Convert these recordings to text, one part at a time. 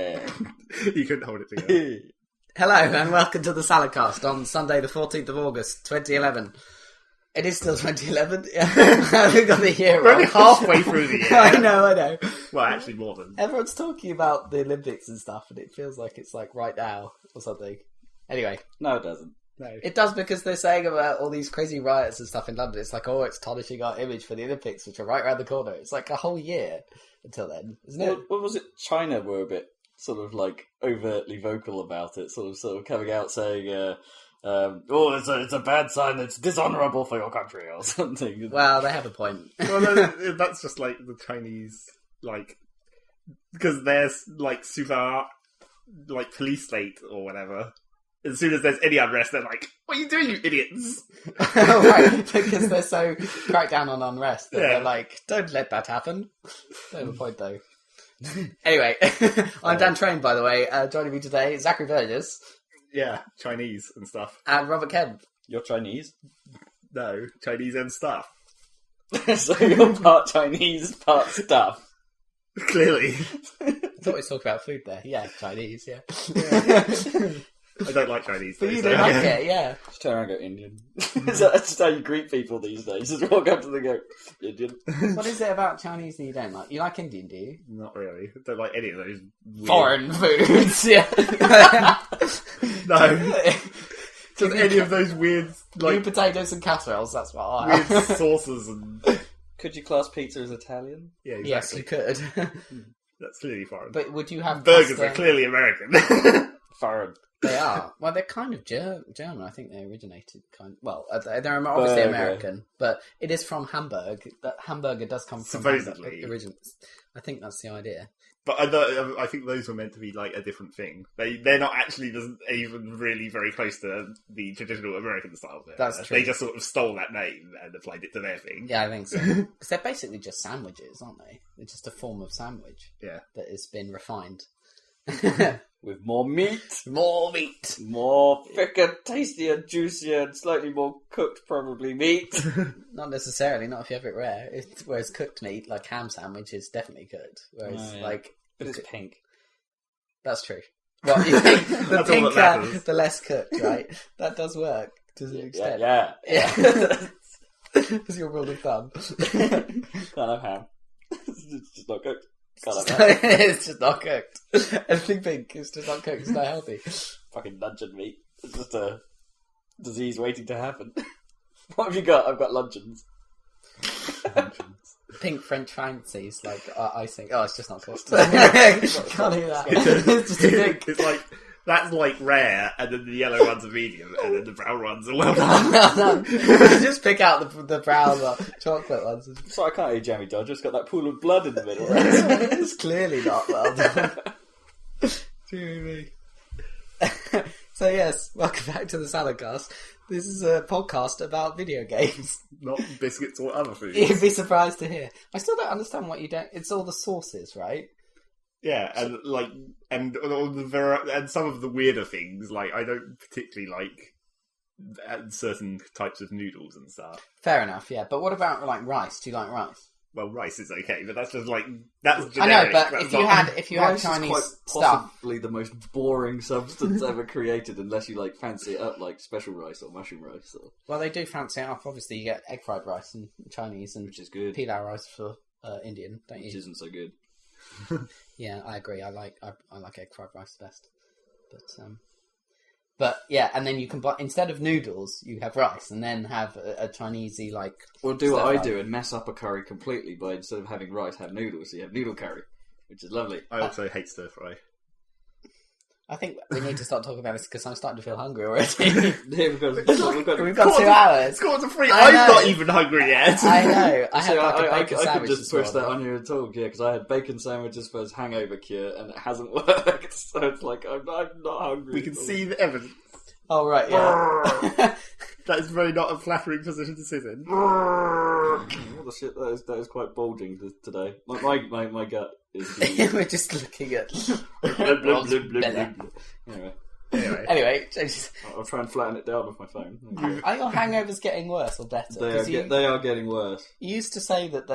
Yeah. You couldn't hold it together. Hello and welcome to the Saladcast on Sunday the 14th of August 2011. It is still 2011. We've got the year We're only wrong. halfway through the year. I know. Well, actually more than. Everyone's talking about the Olympics and stuff and it feels like it's like right now or something. Anyway. No, it doesn't. No. It does because they're saying about all these crazy riots and stuff in London. It's like, it's tarnishing our image for the Olympics, which are right around the corner. It's like a whole year until then, isn't it? What was it? China were a bit sort of like overtly vocal about it, sort of coming out saying, it's a bad sign, it's dishonourable for your country or something. Well, they have a point. Well, that's just like the Chinese, like, because they're like super, like, police state or whatever. As soon as there's any unrest, they're like, "What are you doing, you idiots?" Right, because they're so cracked down on unrest that Yeah. they're like, "Don't let that happen." They have a point, though. Anyway, I'm Dan Train, by the way. Joining me today, Zachary Burgess Yeah, Chinese and stuff. and Robert Kemp. You're Chinese? No, Chinese and stuff. So you're part Chinese, part stuff. Clearly. I thought we were talking about food there. Yeah, Chinese, yeah. I don't like Chinese. But though, you so- don't like it, yeah. Just turn around and go Indian. That's just how you greet people these days. Just walk up to them and go, Indian. What is it about Chinese that you don't like? You like Indian, do you? Not really. I don't like any of those weird... Foreign foods, yeah. No. Just any of those weird, New like, potatoes and casseroles, that's what I weird like. sauces and... Could you class pizza as Italian? Yeah, exactly. Yes, you could. That's clearly foreign. But would you have Burgers pasta? are clearly American. Foreign. They are. Well, they're kind of German. I think they originated Well, they're obviously Burger. American, but it is from Hamburg. That hamburger does come from Supposedly. Hamburg originally. I think that's the idea. But I think those were meant to be like a different thing. They're not actually even really very close to the traditional American style. That's true. They just sort of stole that name and applied it to their thing. Yeah, I think so. Because they're basically just sandwiches, aren't they? They're just a form of sandwich Yeah. that has been refined. With more meat. More meat. More thicker, tastier, juicier, and slightly more cooked, probably, meat. Not necessarily, not if you have it rare. Whereas cooked meat, like ham sandwich, is definitely cooked. Whereas, Oh, yeah. like... But it's pink. That's true. What, you think the That's all that pinker, matters. the less cooked, right? That does work to an extent. Yeah. Because your rule of thumb. Can't have ham. It's just not cooked. Can't have ham. It's just not cooked. Anything pink is just not cooked. It's not healthy. Fucking luncheon meat. It's just a disease waiting to happen. What have you got? I've got luncheons. Pink French fancies, like icing. Oh, it's just not cooked. Can't do that. It's just a pink. It's like, that's like rare, and then the yellow ones are medium, and then the brown ones are well done. Well done. Just pick out the brown chocolate ones. So I can't eat Jammy Dodger. It's got that pool of blood in the middle. It's clearly not well done. So yes, welcome back to the Saladcast. This is a podcast about video games. Not biscuits or other foods. You'd be surprised to hear. I still don't understand what you don't... It's all the sauces, right? Yeah, and like, and all and some of the weirder things, like, I don't particularly like certain types of noodles and stuff. Fair enough, yeah. But what about, like, rice? Do you like rice? Well, rice is okay, but that's just like, that's generic. I know, but That's if you had Rice is Chinese quite stuff... possibly the most boring substance ever created, unless you like fancy it up like special rice or mushroom rice. Or... Well, they do fancy it up. Obviously, you get egg fried rice and Chinese and Which is good. pilau rice for Indian, don't you? Which isn't so good. Yeah, I agree. I like egg fried rice best. But yeah, and then you can buy, instead of noodles, you have rice, and then have a Chinesey like. Or do what stir I fry. do and mess up a curry completely by instead of having rice, have noodles. So you have noodle curry, which is lovely. I also hate stir fry. I think we need to start talking about this because I'm starting to feel hungry already. Here we've got We've got 2 hours. It's quarter to 3. I I'm know. not even hungry yet. I know. I had See, like a bacon I could sandwich. just this push that morning. on you and talk, yeah, because I had bacon sandwiches for his hangover cure and it hasn't worked. So it's like I'm not hungry. We can see the evidence. Oh right, yeah. That is very not a flattering position to sit in. What the shit? That is quite bulging today. My gut is. We're just looking at. Anyway, Anyway, I'll try and flatten it down with my phone. are your hangovers getting worse or better? 'Cause They are getting worse. You used to say that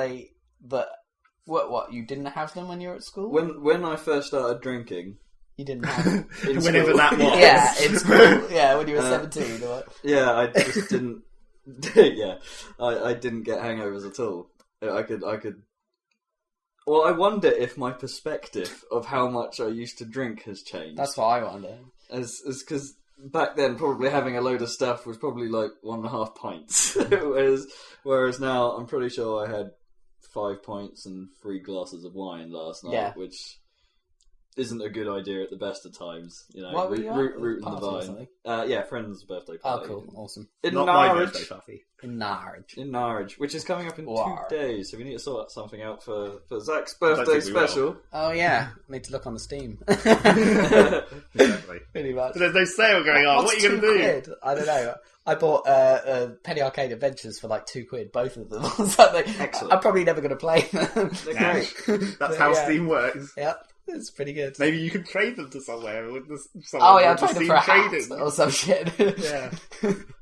What? You didn't have them when you were at school? When I first started drinking, you didn't have them. Whenever that was. Yeah, in school. Yeah, when you were 17 or what? Yeah, I just didn't. Yeah, I didn't get hangovers at all. I could. Well, I wonder if my perspective of how much I used to drink has changed. That's what I wonder. As because back then, probably having a load of stuff was probably like 1.5 pints, whereas now I'm pretty sure I had 5 pints and 3 glasses of wine last night, which isn't a good idea at the best of times. You know, rooting the vine. Yeah, friend's birthday party. Oh, cool, awesome. In Not Norwich. My birthday party. In Norwich, which is coming up in 2 days, so we need to sort something out for Zach's birthday special. Oh yeah, need to look on the Steam. Exactly. Pretty much. But there's no sale going on. What are you going to do? I don't know. I bought Penny Arcade Adventures for like £2, both of them. Excellent. I'm probably never going to play them. They're great. That's how Steam works. Yep. It's pretty good. Maybe you can trade them to somewhere with I'll trade them for a hat or some shit. Yeah.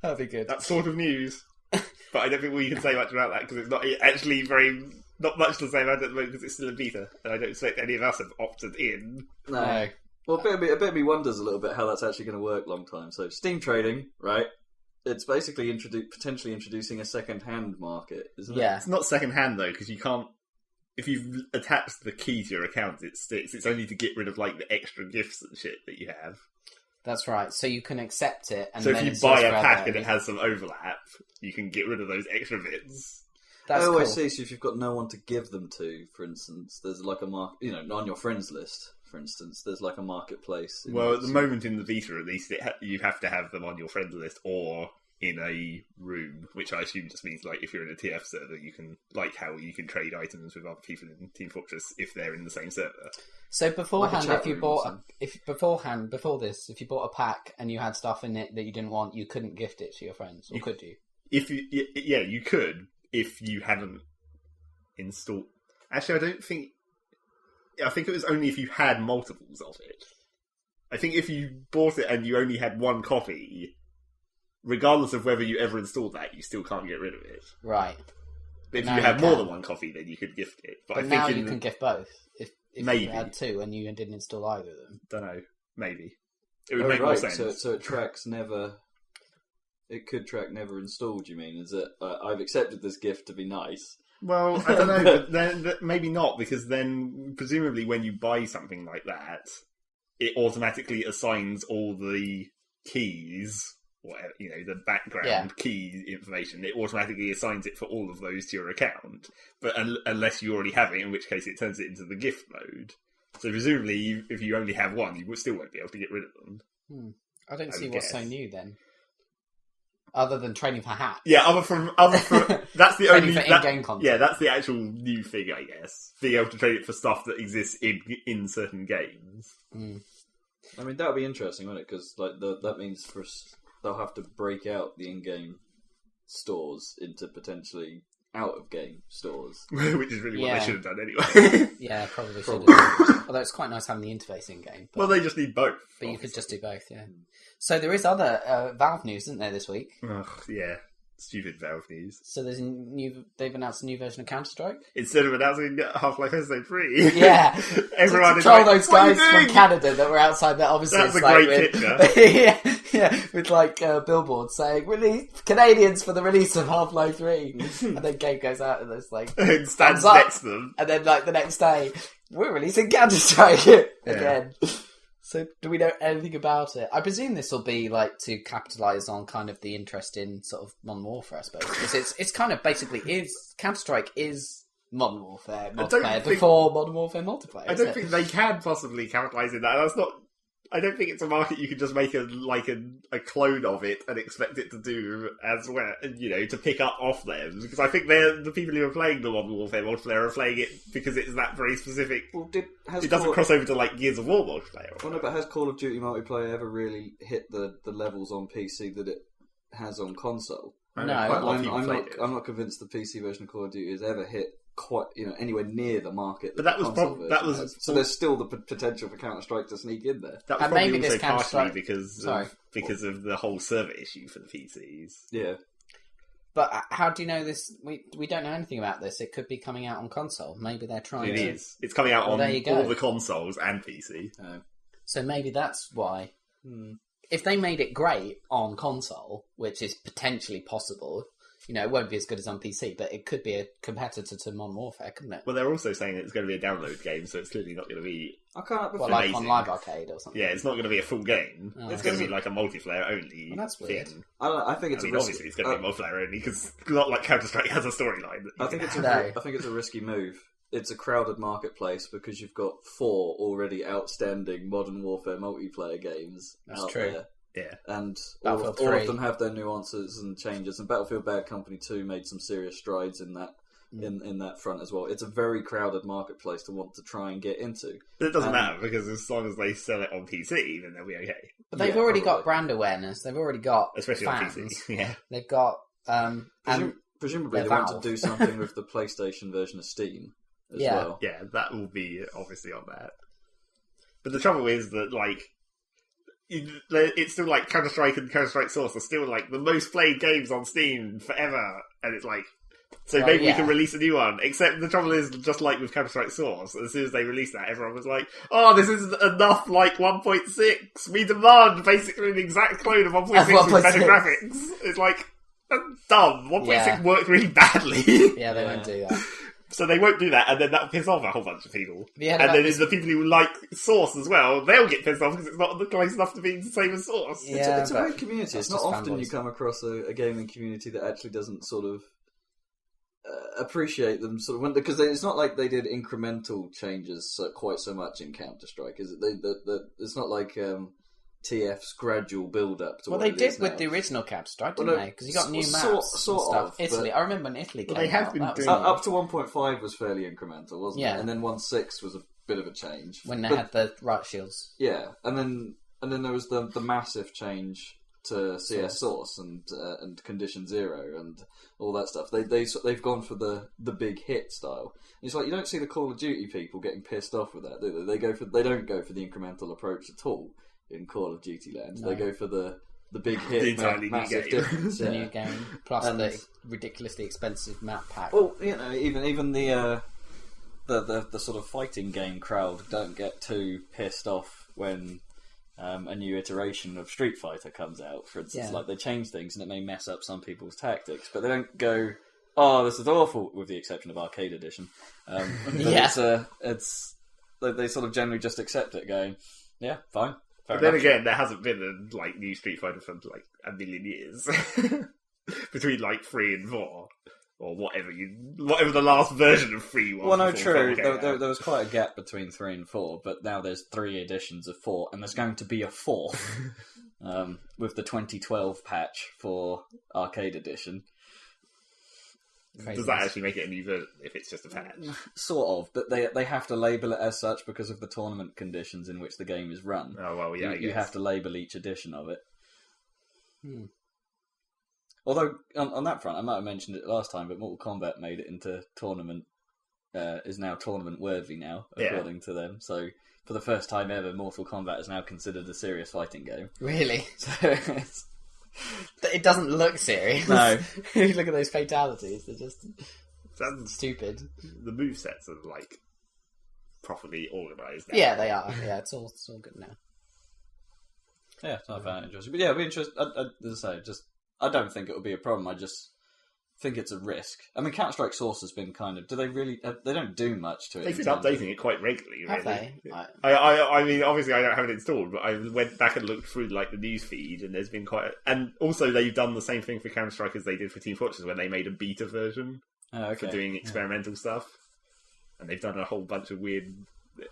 That'd be good. That's sort of news. But I don't think we can say much about that because it's not actually not much to say about it at the moment because it's still a beta, and I don't expect any of us have opted in. No. Well, a bit of me wonders a little bit how that's actually going to work long time. So Steam trading, right? It's basically potentially introducing a second-hand market, isn't it? Yeah. It's not second-hand though because you can't. If you've attached the key to your account, it sticks. It's only to get rid of like the extra gifts and shit that you have. That's right. So you can accept it, and so then if you buy a pack and it has some overlap, you can get rid of those extra bits. That's cool. I see. So if you've got no one to give them to, for instance, there's like a on your friends list, for instance, there's like a marketplace. Well, at the moment in the Vita, at least, you have to have them on your friends list or in a room, which I assume just means like if you're in a TF server, you can like how you can trade items with other people in Team Fortress if they're in the same server. So beforehand, if you bought if you bought a pack and you had stuff in it that you didn't want, you couldn't gift it to your friends, or could you? You could if you hadn't installed. Actually, I think it was only if you had multiples of it. I think if you bought it and you only had one copy, regardless of whether you ever installed that, you still can't get rid of it. Right. But if you had more than one copy, then you could gift it. But I think now you can gift both. If maybe. You had two and you didn't install either of them. Don't know. Maybe. It would make more sense. So it tracks never... It could track never installed, you mean? Is it, I've accepted this gift to be nice. Well, I don't know, but then maybe not, because then presumably when you buy something like that, it automatically assigns all the keys, whatever, the background key information. It automatically assigns it for all of those to your account, but unless you already have it, in which case it turns it into the gift mode. So presumably, if you only have one, you still won't be able to get rid of them. I don't see what's so new then. Other than training for hats. Yeah, other from that's the only for in-game content. Yeah, that's the actual new thing, I guess. Being able to trade it for stuff that exists in certain games. I mean, that would be interesting, wouldn't it? Because that means they'll have to break out the in-game stores into potentially out-of-game stores, which is really what they should have done anyway. Yeah, probably should have. Although it's quite nice having the interface in-game. Well, they just need both. But you could just do both, yeah. So there is other Valve news, isn't there, this week? Ugh, yeah. Stupid Valve news. So they've announced a new version of Counter-Strike? Instead of announcing Half-Life Episode 3. Yeah. Everyone is like, those guys from Canada that were outside there, obviously. That's a great picture. yeah, with billboards saying, Canadians for the release of Half-Life 3. And then Gabe goes out and there's and stands next to them. And then the next day, we're releasing Counter-Strike again. So, do we know anything about it? I presume this will be to capitalise on kind of the interest in sort of Modern Warfare, I suppose. Because it's kind of basically Counter-Strike is Modern Warfare multiplayer before Modern Warfare multiplayer. I don't think they can possibly capitalise in that. That's not. I don't think it's a market you can just make a clone of it and expect it to do as well, to pick up off them. Because I think the people who are playing the Modern Warfare multiplayer are playing it because it's that very specific. Well, it doesn't cross over to Gears of War multiplayer. Well, no, but has Call of Duty multiplayer ever really hit the levels on PC that it has on console? No, I'm not convinced the PC version of Call of Duty has ever hit quite anywhere near the market. But that was so there's still the potential for Counter-Strike to sneak in there. That was probably also partially because of the whole server issue for the PCs. Yeah. But how do you know this? We don't know anything about this. It could be coming out on console. Maybe they're trying to... It is. It's coming out on there you go. all the consoles and PC. So maybe that's why. If they made it great on console, which is potentially possible, it won't be as good as on PC, but it could be a competitor to Modern Warfare, couldn't it? Well, they're also saying it's going to be a download game, so it's clearly not going to be... like on Live Arcade or something. Yeah, it's not going to be a full game. It's going to be like a multiplayer only. Well, that's weird. Thing. I think it's obviously it's going to be multiplayer only because not like Counter-Strike has a storyline. I think it's a risky move. It's a crowded marketplace because you've got 4 already outstanding Modern Warfare multiplayer games out there. Yeah, and all of them have their nuances and changes. And Battlefield Bad Company 2 made some serious strides in that in that front as well. It's a very crowded marketplace to want to try and get into. But it doesn't matter because as long as they sell it on PC, then they'll be okay. But they've already got brand awareness. They've already got especially fans. on PC. Yeah, they've got presumably they want to do something with the PlayStation version of Steam as well. Yeah, that will be obviously on that. But the trouble is that it's still like Counter-Strike and Counter-Strike Source are still like the most played games on Steam forever, and it's like, so maybe we can release a new one. Except the trouble is, just like with Counter-Strike Source, as soon as they released that, everyone was like, "Oh, this isn't enough like 1.6. We demand basically an exact clone of 1.6 with better graphics." It's like, that's dumb. 1.6 worked really badly. Yeah, they won't do that. So they won't do that, and then that'll piss off a whole bunch of people. Yeah, and then the people who like Source as well, they'll get pissed off because it's not close enough to be the same as Source. Yeah, it's a great community. It's not often you come across a gaming community that actually doesn't sort of appreciate them because it's not like they did incremental changes quite so much in Counter-Strike, is it? It's not like TF's gradual build-up to what they it did is with now. the original Counter-Strike, didn't they? Because you got new maps and stuff. Italy, I remember when Italy came they have out. Been doing up to 1.5 was fairly incremental, wasn't it? And then 1.6 was a bit of a change. When they had the riot shields. Yeah, and then there was the massive change to CS Source and Condition Zero and all that stuff. They've gone for the big hit style. It's like you don't see the Call of Duty people getting pissed off with that, do they? They don't go for the incremental approach at all in Call of Duty land. No. They go for the big hit, massive difference. The new game plus the ridiculously expensive map pack. Well, even the sort of fighting game crowd don't get too pissed off when a new iteration of Street Fighter comes out. For instance, like they change things and it may mess up some people's tactics, but they don't go, "Oh, this is awful," with the exception of Arcade Edition. They sort of generally just accept it, going, "Yeah, fine." But then again, there hasn't been a new Street Fighter for like a million years between like 3 and 4 or whatever the last version of 3 was. Well, no, true. There was quite a gap between 3 and 4, but now there's 3 editions of 4, and there's going to be a 4th with the 2012 patch for Arcade Edition. Does that actually make it a new version if it's just a patch? Sort of, but they have to label it as such because of the tournament conditions in which the game is run. Oh, well, yeah, You have to label each edition of it. Although, on that front, I might have mentioned it last time, but Mortal Kombat made it into tournament, is now tournament worthy now, according to them. So, for the first time ever, Mortal Kombat is now considered a serious fighting game. Really? So it doesn't look serious. No. You look at those fatalities, they're just stupid. The movesets are like properly organised now. Yeah, they are. Yeah, it's all good now. Yeah, I found it interesting. But yeah, it'll be interesting. As I say, I don't think it will be a problem. I just think it's a risk. I mean, Counter-Strike Source has been kind of... Do they really... they don't do much to it. They've been updating it quite regularly, really. Have they? I mean, obviously I don't have it installed, but I went back and looked through like the news feed, and there's been quite... And also they've done the same thing for Counter-Strike as they did for Team Fortress, when they made a beta version for doing experimental stuff. And they've done a whole bunch of weird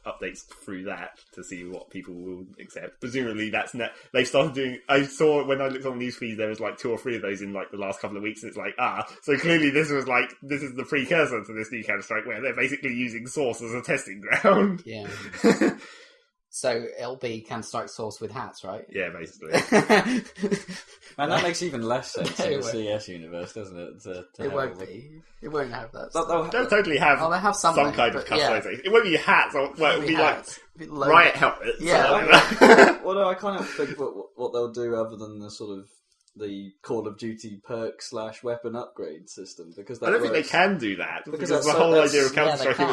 updates through that to see what people will accept. Presumably that's they've started doing... I saw when I looked on the newsfeed there was like 2 or 3 of those in like the last couple of weeks, and it's like, so clearly this is the precursor to this new Counter-Strike where they're basically using Source as a testing ground. Yeah. So it'll be Counter-Strike Source with hats, right? Yeah, basically. And that makes even less sense in the CS universe, doesn't it? It won't be. It won't have that. They'll totally have, they have some kind of customization. Yeah. It won't be hats, or it'll be hats. Like riot helmets. Yeah. Well, no, I kind of think what they'll do, other than the sort of the Call of Duty perk / weapon upgrade system, because that I don't think they works. can do that because the that's whole so- idea of that's- Counter Strike they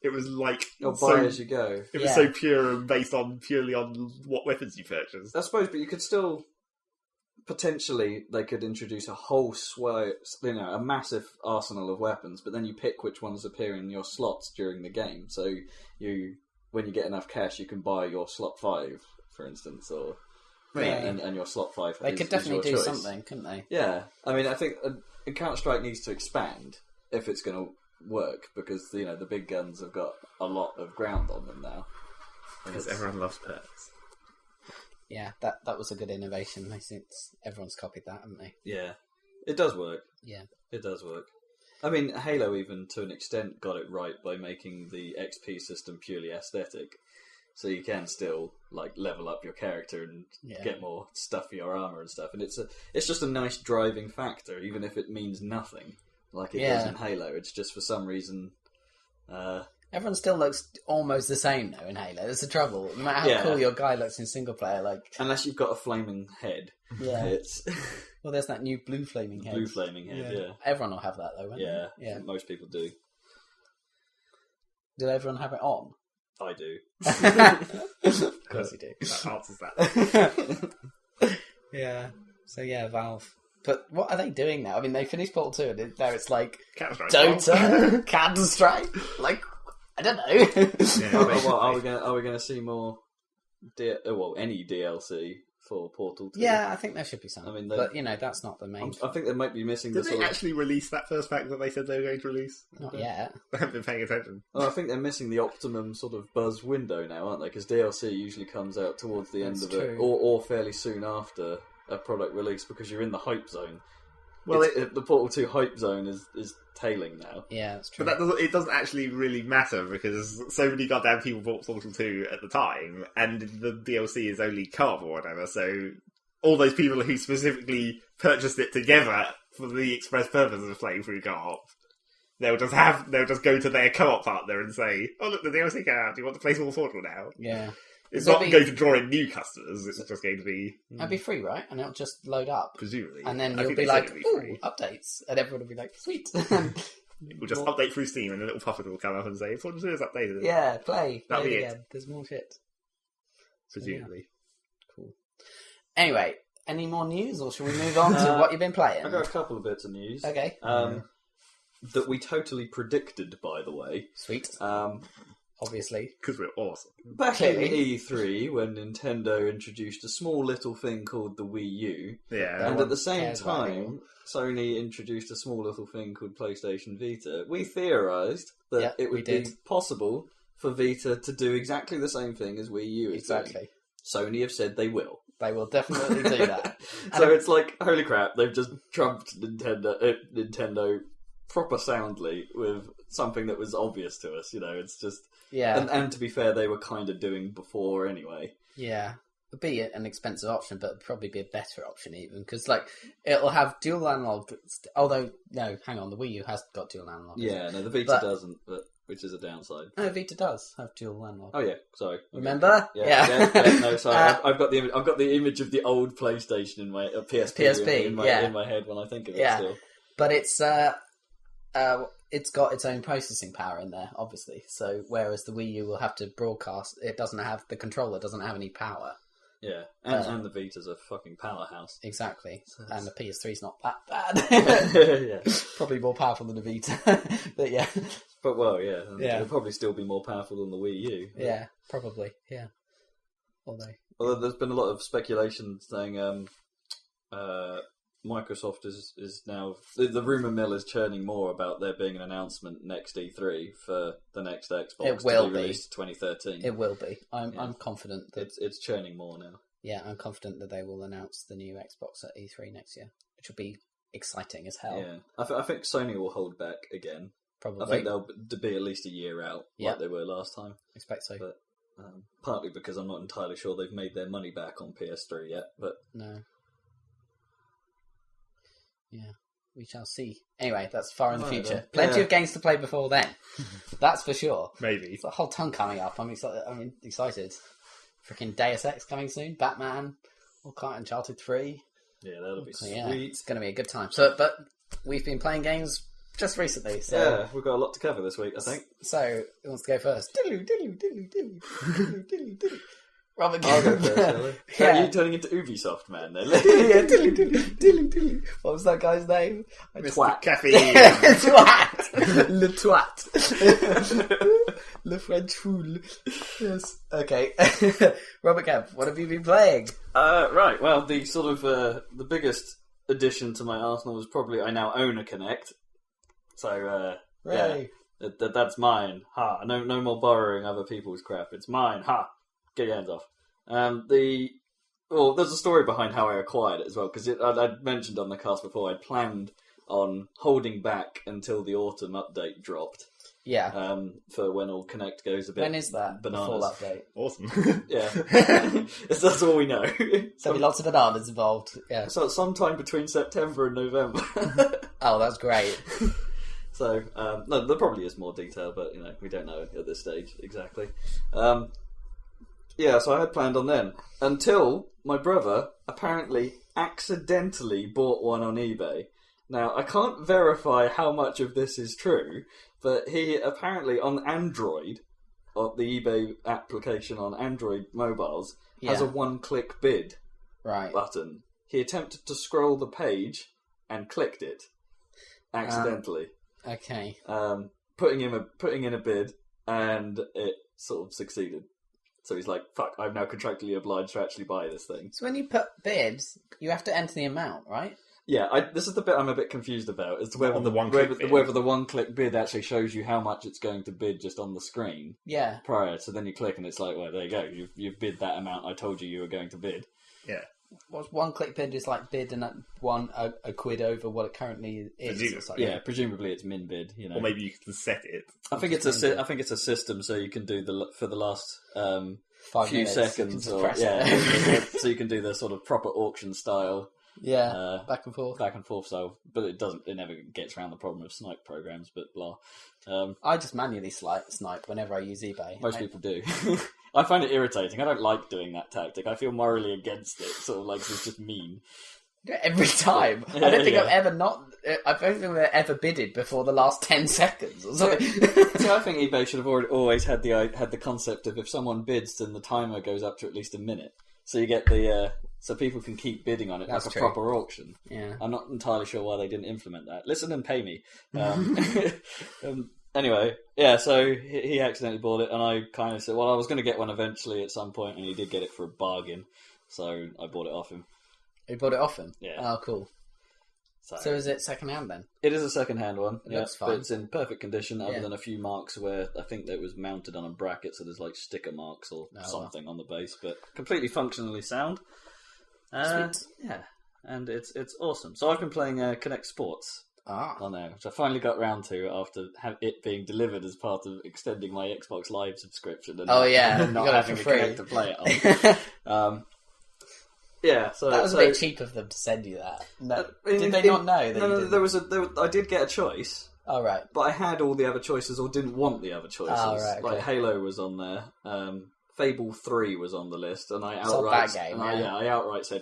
it was like You'll so, buy as you go. it was so pure and based on purely on what weapons you purchased. I suppose, but you could still potentially they could introduce a whole a massive arsenal of weapons, but then you pick which ones appear in your slots during the game. So when you get enough cash, you can buy your slot 5, for instance, or and your slot 5. They could definitely do choice. something, couldn't they? Yeah, I mean, I think Counter-Strike needs to expand if it's going to work, because the big guns have got a lot of ground on them now. Because everyone loves perks. Yeah, that was a good innovation. I think everyone's copied that, haven't they? Yeah, it does work. Yeah. It does work. I mean, Halo even to an extent got it right by making the XP system purely aesthetic. So you can still level up your character and get more stuff for your armor and stuff, and it's just a nice driving factor, even if it means nothing, like it does in Halo. It's just for some reason. Everyone still looks almost the same though in Halo. That's the trouble. No matter how cool your guy looks in single player, unless you've got a flaming head. Yeah. It's well, there's that new blue flaming head. Blue flaming head. Yeah. Everyone will have that though, won't Yeah. they? Yeah. Most people do. Do everyone have it on? I do. Of course you do. That answers that. Yeah. So yeah, Valve. But what are they doing now? I mean, they finished Portal 2 and now it's like Counter-Strike. Dota, Counter-Strike. I don't know. Yeah, are we going to see more? Any DLC for Portal 2? Yeah, I think there should be some. I mean, but that's not the main. I think they might be missing Did the they sort of. actually release that first pack that they said they were going to release? Not yet. I haven't been paying attention. Well, I think they're missing the optimum sort of buzz window now, aren't they? Because DLC usually comes out towards the end That's of it, true. or fairly soon after a product release, because you're in the hype zone. Well, the Portal 2 hype zone is tailing now. Yeah, that's true. But it doesn't actually really matter because so many goddamn people bought Portal 2 at the time, and the DLC is only co-op or whatever, so all those people who specifically purchased it together for the express purpose of playing through co-op, they'll just go to their co-op partner and say, "Oh look, the DLC came out. Do you want to play some more Portal now?" Yeah. It's not going to draw in new customers. It's just going to be It'll be free, right? And it'll just load up. presumably, And then I you'll think be they said like, it'd be ooh, free. updates. And everyone will be like, sweet. We'll just update through Steam, and a little puppet will come up and say, "Portal 2 is updated." Yeah, play That'll it be it. again. There's more shit. Presumably. Cool. Anyway, any more news, or should we move on to what you've been playing? I got a couple of bits of news. Okay. That we totally predicted, by the way. Sweet. Obviously. Because we're awesome. Back Clearly. in E3, when Nintendo introduced a small little thing called the Wii U, Yeah. and at the same cares about it time, Sony introduced a small little thing called PlayStation Vita, we theorised that Yeah, it we would be did. possible for Vita to do exactly the same thing as Wii U is doing. Exactly. Sony have said they will. They will definitely do that. So it's like, holy crap, they've just trumped Nintendo proper soundly with something that was obvious to us, it's just... Yeah. And to be fair, they were kind of doing before anyway. Yeah. It'd be an expensive option, but it'd probably be a better option even, because it'll have dual analog. Although, no, hang on, the Wii U has got dual analog. Yeah, no, the Vita doesn't, which is a downside. No, Vita does have dual analog. Oh yeah, sorry. Remember? Yeah. No, sorry. I've got the image of the old PlayStation in my PSP in my head when I think of it. Yeah. Still. But it's got its own processing power in there, obviously. So whereas the Wii U will have to broadcast, the controller doesn't have any power. Yeah, and the Vita's a fucking powerhouse. Exactly. So And the PS3's not that bad. Yeah. Probably more powerful than the Vita. But yeah. But well, yeah, Yeah. it'll probably still be more powerful than the Wii U. Yeah, probably. Yeah. Although there's been a lot of speculation saying Microsoft is now... The rumour mill is churning more about there being an announcement next E3 for the next Xbox It will to be be. released 2013. It will be. I'm confident that... It's churning more now. Yeah, I'm confident that they will announce the new Xbox at E3 next year, which will be exciting as hell. Yeah, I think Sony will hold back again. Probably. I think they'll be at least a year out, like they were last time. Expect so. But partly because I'm not entirely sure they've made their money back on PS3 yet. But No. Yeah, we shall see. Anyway, that's far in the future. then. Plenty Yeah. of games to play before then. That's for sure. Maybe. It's a whole ton coming up. I'm excited. Freaking Deus Ex coming soon. Batman. All kind of Uncharted 3. Yeah, that'll be sweet. Yeah, it's going to be a good time. So, but we've been playing games just recently, so Yeah, we've got a lot to cover this week, I think. So, who wants to go first? Robert, I'll go first, shall I? Yeah. Are you turning into Ubisoft, man, then? What was that guy's name? Twat. Caffeine. Twat. Le twat. Le French fool. Yes. Okay. Robert Kemp, what have you been playing? Right, well, the sort of the biggest addition to my arsenal was probably I now own a Kinect. So, Ray. that's mine. Ha! No more borrowing other people's crap. It's mine. Ha! Get your hands off. There's a story behind how I acquired it as well, because I'd mentioned on the cast before I'd planned on holding back until the autumn update dropped. Yeah. For when all Kinect goes a bit. When is that? Bananas. The full update. Awesome. Yeah. That's all we know. There'll be lots of bananas involved. Yeah. So sometime between September and November. Oh, that's great. So, no, there probably is more detail, but, we don't know at this stage exactly. Yeah, so I had planned on then. Until my brother apparently accidentally bought one on eBay. Now, I can't verify how much of this is true, but he apparently on Android, on the eBay application on Android mobiles, has a one-click bid button. He attempted to scroll the page and clicked it accidentally. Okay. Putting in a bid, and it sort of succeeded. So he's like, fuck, I'm now contractually obliged to actually buy this thing. So when you put bids, you have to enter the amount, right? Yeah, this is the bit I'm a bit confused about, as to whether the one-click bid actually shows you how much it's going to bid just on the screen. Yeah. Prior, so then you click and it's like, well, there you go, you've bid that amount I told you were going to bid. Yeah. What's one-click bid is like bid and a quid over what it currently is. Yeah, presumably it's min bid. Or maybe you can set it. I think it's a system, so you can do for the last 5 few minutes, seconds, so you can do the sort of proper auction style. Yeah, back and forth. So, but it never gets around the problem of snipe programs. But blah. I just manually snipe whenever I use eBay. Most people do. I find it irritating. I don't like doing that tactic. I feel morally against it. Sort of like it's just mean. Every time. I don't think I don't think I've ever bidded before the last 10 seconds or something. See, I think eBay should have always had the concept of if someone bids, then the timer goes up to at least a minute. So you get so people can keep bidding on it. That's like a proper auction. Yeah. I'm not entirely sure why they didn't implement that. Listen and pay me. Anyway, yeah, so he accidentally bought it, and I kind of said, well, I was going to get one eventually at some point, and he did get it for a bargain, so I bought it off him. You bought it off him? Yeah. Oh, cool. So is it second-hand then? It is a second-hand one. It looks fine. But it's in perfect condition, other than a few marks where I think that it was mounted on a bracket, so there's like sticker marks or something on the base, but completely functionally sound. Sweet. Yeah, and it's awesome. So I've been playing Kinect Sports on there, which I finally got round to after it being delivered as part of extending my Xbox Live subscription. And not having a Kinect to play it on. Yeah, so that was a bit cheap of them to send you that. No, did they not know that? No, I did get a choice. Oh right, but I had all the other choices, or didn't want the other choices. Oh right, okay. Like Halo was on there. Fable 3 was on the list, and I outright said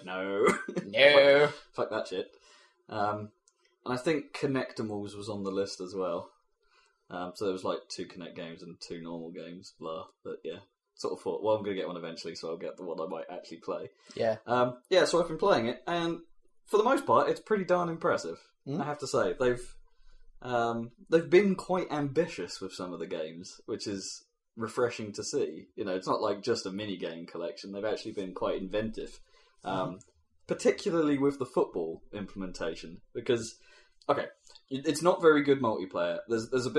no. No, fuck that shit. And I think Kinectimals was on the list as well. So there was like 2 Kinect games and 2 normal games, blah. But yeah, sort of thought, well, I'm going to get one eventually, so I'll get the one I might actually play. Yeah. So I've been playing it, and for the most part, it's pretty darn impressive. I have to say, they've been quite ambitious with some of the games, which is refreshing to see. It's not like just a mini game collection. They've actually been quite inventive, particularly with the football implementation. Because, okay, it's not very good multiplayer. There's a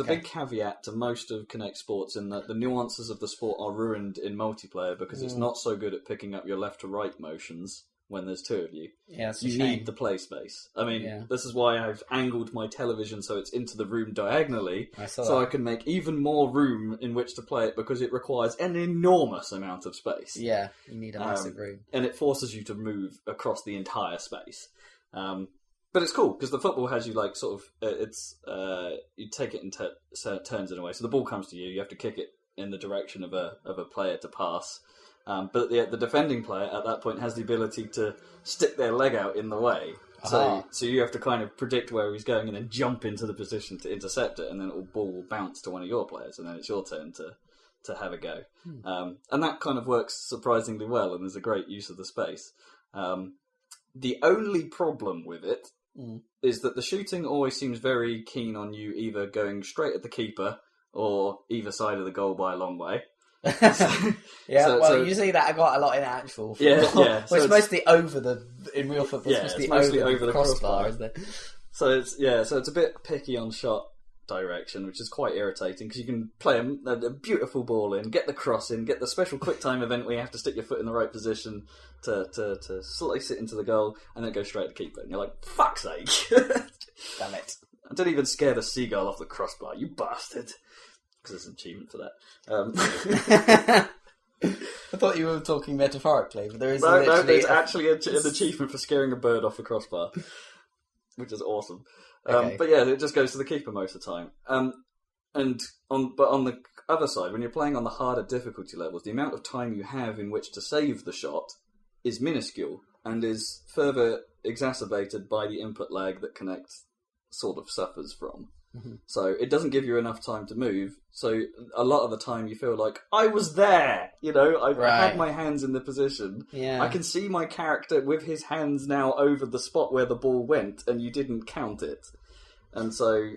big caveat to most of Kinect Sports in that the nuances of the sport are ruined in multiplayer because it's not so good at picking up your left to right motions when there's 2 of you. Yeah, it's you need the play space. I mean, this is why I've angled my television so it's into the room diagonally, so I can make even more room in which to play it because it requires an enormous amount of space. Yeah, you need a massive room. And it forces you to move across the entire space. But it's cool because the football has you like sort of you take it in turns in a way. So the ball comes to you, you have to kick it in the direction of a player to pass. But the defending player at that point has the ability to stick their leg out in the way. So you have to kind of predict where he's going and then jump into the position to intercept it, and then the ball will bounce to one of your players, and then it's your turn to have a go. And that kind of works surprisingly well, and there's a great use of the space. The only problem with it is that the shooting always seems very keen on you either going straight at the keeper or either side of the goal by a long way. You see that I got a lot in actual football. Well, it's mostly in real football. It's mostly over the crossbar, isn't it? So it's a bit picky on shot direction, which is quite irritating because you can play a beautiful ball in, get the cross in, get the special quick time event where you have to stick your foot in the right position to slice it into the goal, and then go straight to keeper. And you're like, fuck's sake! Damn it! I didn't even scare the seagull off the crossbar, you bastard! Because there's an achievement for that. I thought you were talking metaphorically, but there is there's actually an achievement for scaring a bird off the crossbar, which is awesome. Okay. But yeah, it just goes to the keeper most of the time. But on the other side, when you're playing on the harder difficulty levels, the amount of time you have in which to save the shot is minuscule and is further exacerbated by the input lag that Kinect sort of suffers from. So it doesn't give you enough time to move. So a lot of the time you feel like, I was there! I had my hands in the position. Yeah. I can see my character with his hands now over the spot where the ball went, and you didn't count it. And so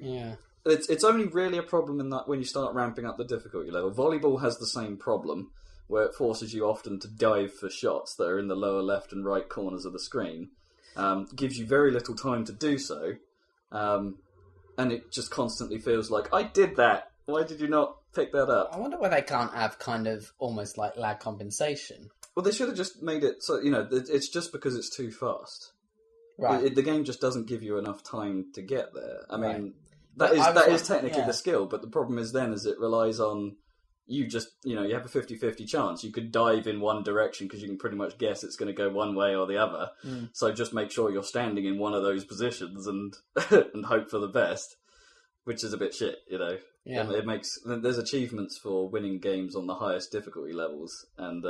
it's only really a problem in that when you start ramping up the difficulty level. Volleyball has the same problem, where it forces you often to dive for shots that are in the lower left and right corners of the screen. Gives you very little time to do so. And it just constantly feels like, I did that. Why did you not pick that up? I wonder why they can't have kind of almost like lag compensation. Well, they should have just made it so, it's just because it's too fast. Right. The game just doesn't give you enough time to get there. I mean, that is technically the skill, but the problem is it relies on you just, you have a 50-50 chance. You could dive in one direction because you can pretty much guess it's going to go one way or the other. So just make sure you're standing in one of those positions and and hope for the best, which is a bit shit, Yeah. And there's achievements for winning games on the highest difficulty levels, and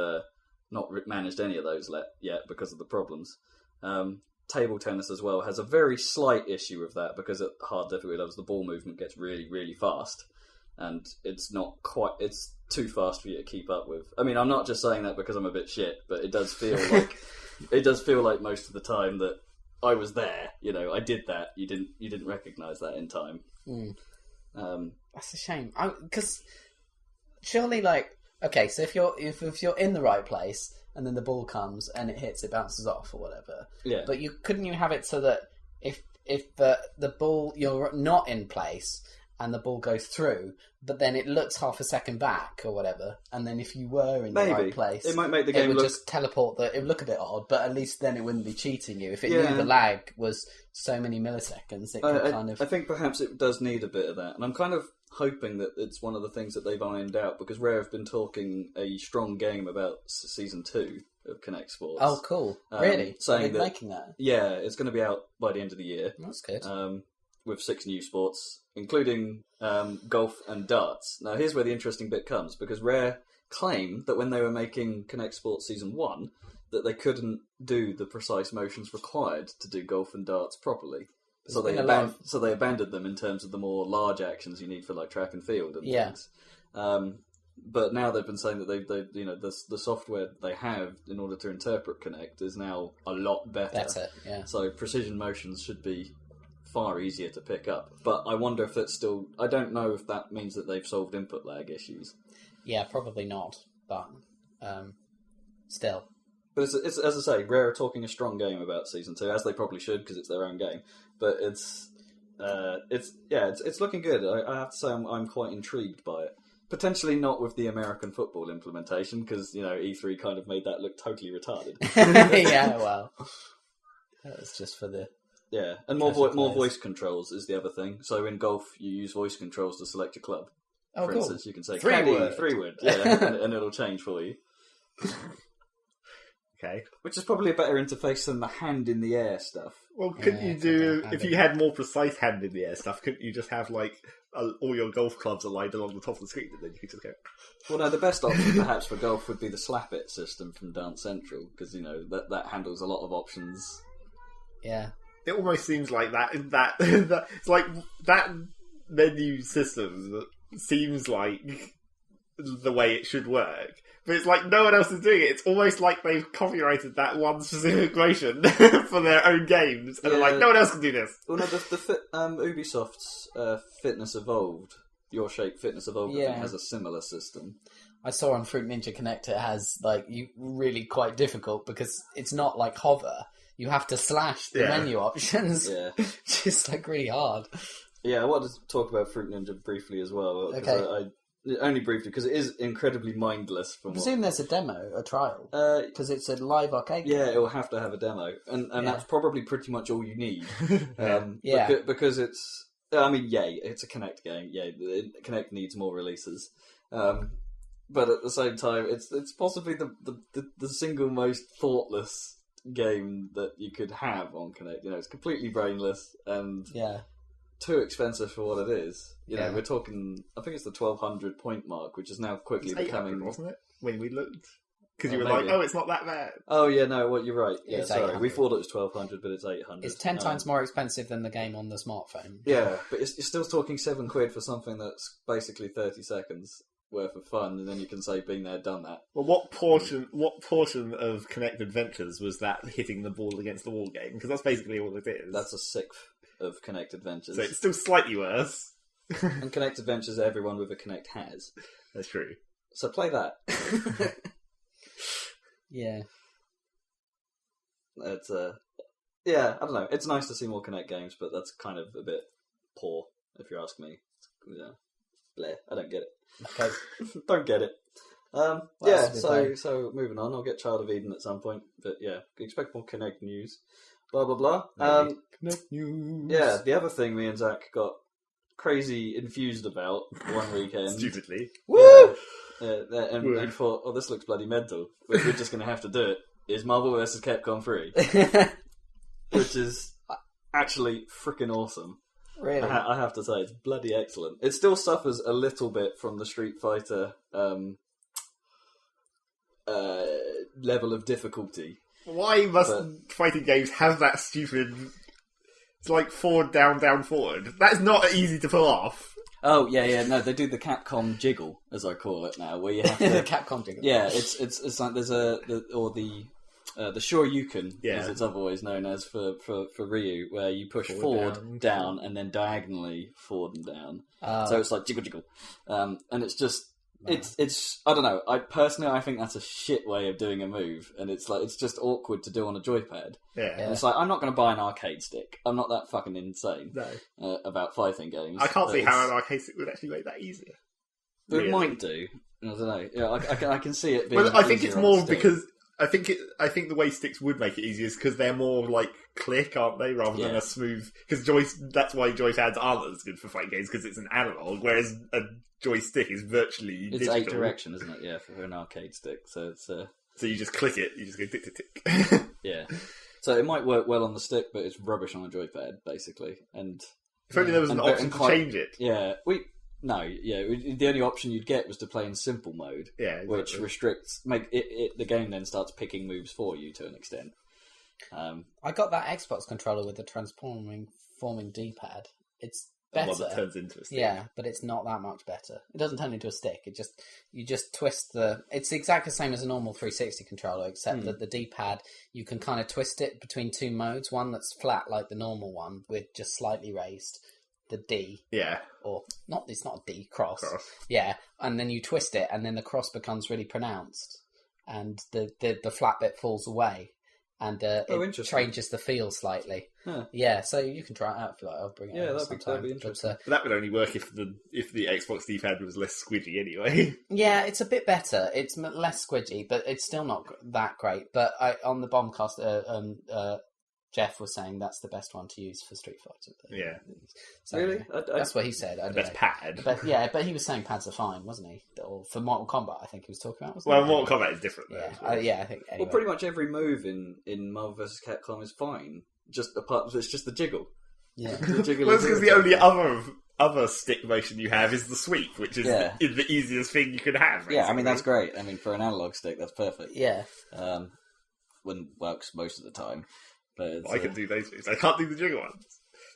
not managed any of those yet because of the problems. Table tennis as well has a very slight issue with that because at hard difficulty levels the ball movement gets really, really fast. And it's too fast for you to keep up with. I mean, I'm not just saying that because I'm a bit shit, but it does feel like most of the time that I was there. I did that. You didn't recognise that in time. That's a shame. Because surely, so if you're in the right place and then the ball comes and it hits, it bounces off or whatever. Yeah. But couldn't you have it so that if the ball, you're not in place and the ball goes through, but then it looks half a second back or whatever, and then if you were in the right place, it might make the game just teleport. It would look a bit odd, but at least then it wouldn't be cheating you. If it knew the lag was so many milliseconds, it could kind of... I think perhaps it does need a bit of that, and I'm kind of hoping that it's one of the things that they've ironed out, because Rare have been talking a strong game about Season 2 of Kinect Sports. Oh, cool. Really? Saying They're making that? Yeah, it's going to be out by the end of the year. That's good. With 6 new sports, including golf and darts. Now, here's where the interesting bit comes, because Rare claimed that when they were making Kinect Sports Season 1, that they couldn't do the precise motions required to do golf and darts properly. So they abandoned them in terms of the more large actions you need for like track and field and things. But now they've been saying that the software they have in order to interpret Kinect is now a lot better. Yeah. So precision motions should be far easier to pick up. But I wonder if that's still... I don't know if that means that they've solved input lag issues. Yeah, probably not. But still. But it's as I say, Rare are talking a strong game about Season 2, as they probably should, because it's their own game. But it's looking good. I have to say I'm quite intrigued by it. Potentially not with the American football implementation, because, E3 kind of made that look totally retarded. Yeah, well. That was just for the... Yeah, and more voice controls is the other thing. So in golf, you use voice controls to select your club. Oh, for instance, you can say three-wood, yeah, and it'll change for you. Okay. Which is probably a better interface than the hand in the air stuff. Well, couldn't you do, if you had more precise hand in the air stuff, couldn't you just have, like, all your golf clubs aligned along the top of the screen and then you could just go... Well, no, the best option perhaps for golf would be the Slap It system from Dance Central, because, you know, that handles a lot of options. Yeah. It almost seems like that it's like that menu system seems like the way it should work. But it's like no one else is doing it. It's almost like they've copyrighted that one specific motion for their own games. And they're like, no one else can do this. Well, no, Ubisoft's Fitness Evolved, Your Shape Fitness Evolved, I think, has a similar system. I saw on Fruit Ninja Connect it has, like, really quite difficult because it's not like hover. You have to slash the menu options. Yeah. Which is, like, really hard. Yeah, I wanted to talk about Fruit Ninja briefly as well. Okay. I only briefly, because it is incredibly mindless. I presume there's a demo, a trial, because it's a live arcade game. Yeah, it will have to have a demo, and that's probably pretty much all you need. Because it's, I mean, it's a Kinect game. Kinect needs more releases, but at the same time, it's possibly the single most thoughtless game that you could have on Kinect. You know, it's completely brainless and too expensive for what it is. You know, we're talking, I think it's the 1,200 point mark, which is now quickly becoming... wasn't it? When we looked. Because you were like, oh, it's not that bad. Oh, yeah, no, you're right. Yeah, It's sorry. 800. We thought it was 1,200, but it's 800. It's 10 times more expensive than the game on the smartphone. Yeah, but you're still talking £7 for something that's basically 30 seconds worth of fun, and then you can say, been there, done that. Well, what portion of Kinect Adventures was that hitting the ball against the wall game? Because that's basically all it is. That's a sixth of Kinect Adventures. So it's still slightly worse. And Kinect Adventures, everyone with a Kinect has. That's true. So play that. Yeah. It's I don't know. It's nice to see more Kinect games, but that's kind of a bit poor, if you ask me. Yeah. Bleh, I don't get it. Okay. Don't get it. Well, so moving on. I'll get Child of Eden at some point, but yeah, expect more Kinect news. Blah blah blah. Kinect news. Yeah, the other thing me and Zach got crazy infused about one weekend. Stupidly. Woo! And thought, oh, this looks bloody mental. We're just going to have to do it. Is Marvel vs. Capcom 3. Which is actually freaking awesome. Really? I have to say, it's bloody excellent. It still suffers a little bit from the Street Fighter level of difficulty. Why must fighting games have that stupid... It's like forward, down, forward. That's not easy to pull off. Oh, yeah, no, they do the Capcom jiggle, as I call it now, where you have to... The Capcom jiggle. Yeah, it's like there's the Shoryuken, as it's otherwise known as for Ryu, where you push forward, down, and then diagonally forward and down. So it's like jiggle. And it's just... It's I don't know. I think that's a shit way of doing a move, and it's just awkward to do on a joypad. Yeah. And it's like, I'm not going to buy an arcade stick. I'm not that fucking insane about fighting games. I can't see how an arcade stick would actually make that easier. It might do. I don't know. Yeah, I can see it being. Well, I think it's more because I think the way sticks would make it easier is because they're more like click, aren't they, rather than a smooth. Because that's why joypads aren't as good for fighting games, because it's an analog, whereas a joystick is virtually digital. 8 direction, isn't it? Yeah, for an arcade stick. So it's so you just click it, you just go tick tick tick. Yeah. So it might work well on the stick, but it's rubbish on a joypad, basically. And if only there was an option to change it. Yeah, the only option you'd get was to play in simple mode, which restricts the game then starts picking moves for you to an extent. I got that Xbox controller with the transforming D-pad. It's better. One that turns into a stick. Yeah, but it's not that much better. It doesn't turn into a stick. You just twist the... It's exactly the same as a normal 360 controller, except that the D-pad, you can kind of twist it between two modes. One that's flat like the normal one, with just slightly raised, the D. Yeah. Or, it's not a D, cross. Yeah, and then you twist it, and then the cross becomes really pronounced. And the flat bit falls away. And it changes the feel slightly. Huh. Yeah, so you can try it out if you like. I'll bring it out that'd be interesting. But that would only work if the Xbox D-pad was less squidgy anyway. Yeah, it's a bit better. It's less squidgy, but it's still not that great. But on the Bombcast, Jeff was saying that's the best one to use for Street Fighter. Yeah. So, Really? that's what he said. I The don't best know. pad. But he was saying pads are fine, wasn't he? Or for Mortal Kombat, I think he was talking about. Well, he? Mortal Kombat is different, though. I think. Anyway. Well, pretty much every move in Marvel vs. Capcom is fine. Just apart, it's just the jiggle. Yeah. The jiggle Well, is it's because the only other stick motion you have is the sweep, which is the easiest thing you could have. Basically. Yeah, I mean, that's great. I mean, for an analog stick, that's perfect. Yeah. Wouldn't works most of the time. But it's, I can do those moves. I can't do the jiggle ones.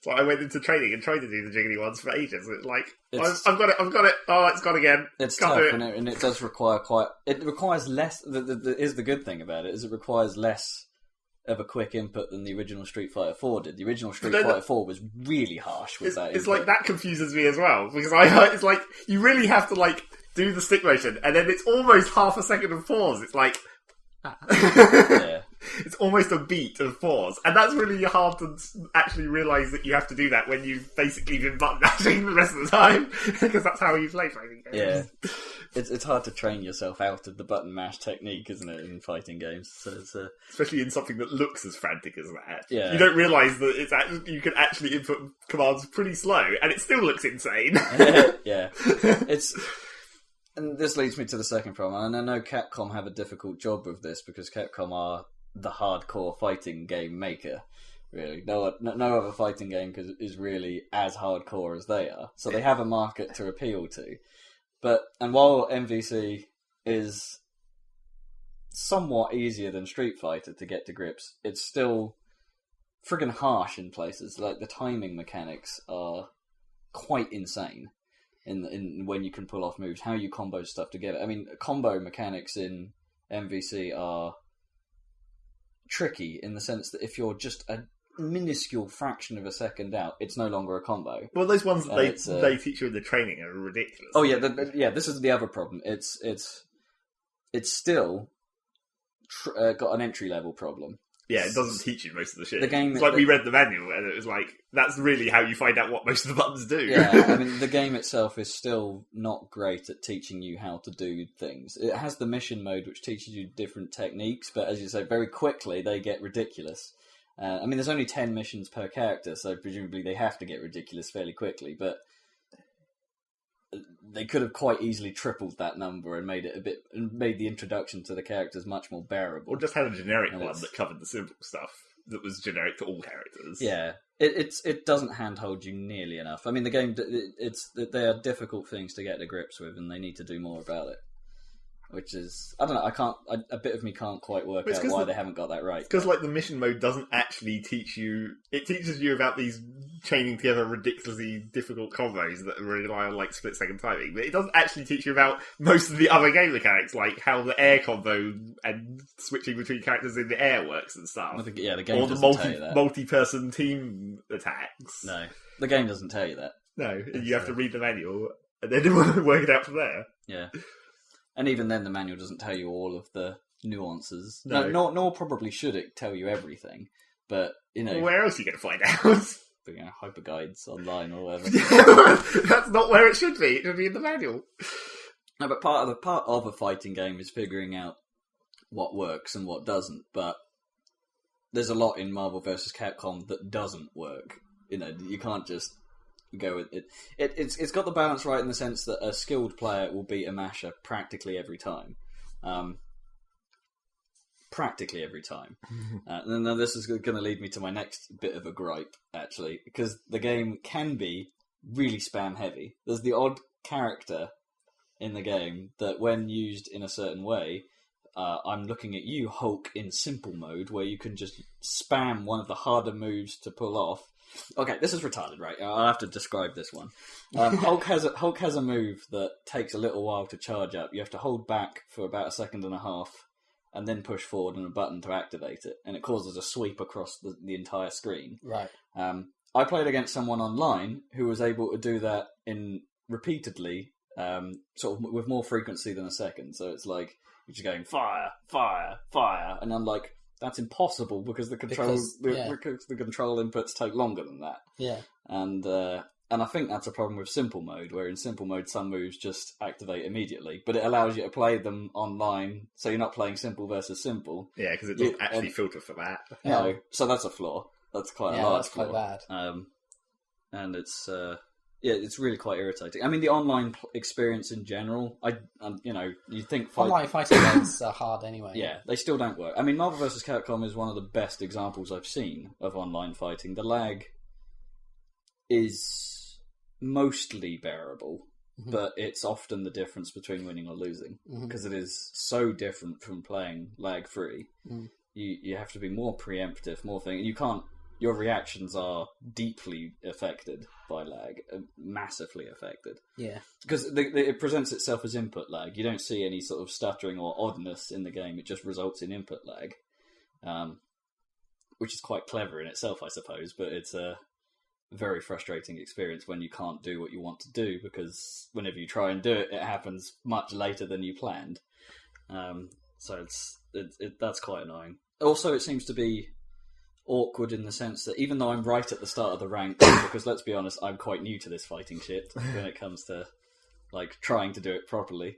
So I went into training and tried to do the jiggly ones for ages. It's like, I've got it. Oh, it's gone again. It's Can't tough, do it. and it does require It requires less. Is the good thing about it is it requires less of a quick input than the original Street Fighter 4 did. The original Street Fighter 4 was really harsh with that. It's like that confuses me as well because it's like you really have to like do the stick motion and then it's almost half a second of pause. It's like. Yeah. It's almost a beat of pause, and that's really hard to actually realise that you have to do that when you've basically been button mashing the rest of the time, because that's how you play fighting games. Yeah, it's hard to train yourself out of the button mash technique, isn't it, in fighting games? So it's especially in something that looks as frantic as that. Yeah. You don't realise that it's actually, you can actually input commands pretty slow, and it still looks insane. Yeah, and this leads me to the second problem, and I know Capcom have a difficult job with this because Capcom are the hardcore fighting game maker. Really, no other fighting game is really as hardcore as they are. So they have a market to appeal to. And while MVC is somewhat easier than Street Fighter to get to grips, it's still friggin' harsh in places. Like the timing mechanics are quite insane in when you can pull off moves, how you combo stuff together. I mean, combo mechanics in MVC are tricky in the sense that if you're just a minuscule fraction of a second out, it's no longer a combo. Well, those ones that they teach you in the training are ridiculous. Oh yeah, this is the other problem. It's still got an entry level problem. Yeah, it doesn't teach you most of the shit. The game, it's like we read the manual and it was like, that's really how you find out what most of the buttons do. Yeah, I mean, the game itself is still not great at teaching you how to do things. It has the mission mode, which teaches you different techniques, but as you say, very quickly they get ridiculous. I mean, there's only 10 missions per character, so presumably they have to get ridiculous fairly quickly, but they could have quite easily tripled that number and made the introduction to the characters much more bearable. Or just had a generic one that covered the simple stuff that was generic to all characters. Yeah, it doesn't handhold you nearly enough. I mean, the game they are difficult things to get to grips with, and they need to do more about it. Which is, I don't know, a bit of me can't quite work out why they haven't got that right. Because, like, the mission mode doesn't actually teach you... It teaches you about these chaining together ridiculously difficult combos that rely on, like, split-second timing. But it doesn't actually teach you about most of the other game mechanics, like how the air combo and switching between characters in the air works and stuff. The game or doesn't the tell you that. multi-person team attacks. No, the game doesn't tell you that. No, you have to read the manual and then work it out from there. Yeah. And even then, the manual doesn't tell you all of the nuances. No. Nor probably should it tell you everything. But, you know... Well, where else are you going to find out? Hyper guides online or whatever. That's not where it should be. It should be in the manual. No, but part of a fighting game is figuring out what works and what doesn't. But there's a lot in Marvel vs. Capcom that doesn't work. You know, you can't just... go with it. It's got the balance right in the sense that a skilled player will beat a masher practically every time. Practically every time. And then this is going to lead me to my next bit of a gripe, actually, because the game can be really spam heavy. There's the odd character in the game that, when used in a certain way, I'm looking at you, Hulk, in simple mode, where you can just spam one of the harder moves to pull off. Okay, this is retarded, right? I'll have to describe this one. Hulk has a move that takes a little while to charge up. You have to hold back for about a second and a half, and then push forward on a button to activate it, and it causes a sweep across the entire screen. Right. I played against someone online who was able to do that repeatedly, sort of with more frequency than a second. So it's like you're just going fire, fire, fire, and I'm like, that's impossible because the control inputs take longer than that. Yeah. And I think that's a problem with simple mode, where in simple mode some moves just activate immediately, but it allows you to play them online, so you're not playing simple versus simple. Yeah, because it doesn't actually filter for that. No, so that's a flaw. That's quite a large flaw. That's quite bad. And it's it's really quite irritating. I mean, the online experience in general, you think online fighting games are hard anyway. Yeah, they still don't work. I mean, Marvel vs. Capcom is one of the best examples I've seen of online fighting. The lag is mostly bearable, but it's often the difference between winning or losing, because it is so different from playing lag-free. You have to be more preemptive, more thing. You can't. Your reactions are deeply affected by lag, massively affected. Yeah, because it presents itself as input lag. You don't see any sort of stuttering or oddness in the game. It just results in input lag, which is quite clever in itself, I suppose. But it's a very frustrating experience when you can't do what you want to do, because whenever you try and do it, it happens much later than you planned. So that's quite annoying. Also, it seems to be awkward in the sense that even though I'm right at the start of the ranks, because let's be honest, I'm quite new to this fighting shit when it comes to like trying to do it properly,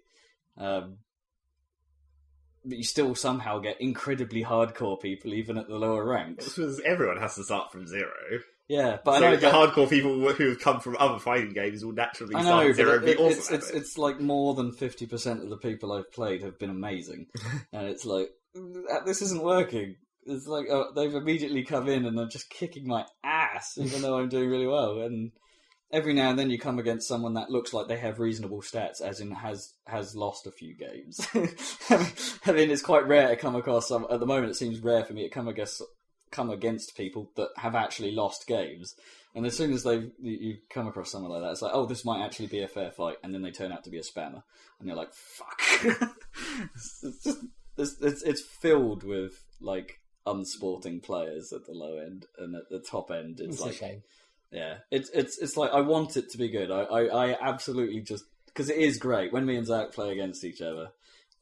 but you still somehow get incredibly hardcore people even at the lower ranks. Because everyone has to start from zero. Yeah, but so I know the hardcore people who have come from other fighting games will naturally start at zero. It's like more than 50% of the people I've played have been amazing, and it's like, this isn't working. It's like they've immediately come in and are just kicking my ass, even though I'm doing really well. And every now and then you come against someone that looks like they have reasonable stats, as in has lost a few games. I mean, it's quite rare to come across some. At the moment, it seems rare for me to come against people that have actually lost games. And as soon as you come across someone like that, it's like, oh, this might actually be a fair fight, and then they turn out to be a spammer, and you're like, fuck. It's filled with like unsporting players at the low end, and at the top end it's like, a shame. Yeah, it's like I want it to be good. I absolutely just, because it is great when me and Zach play against each other.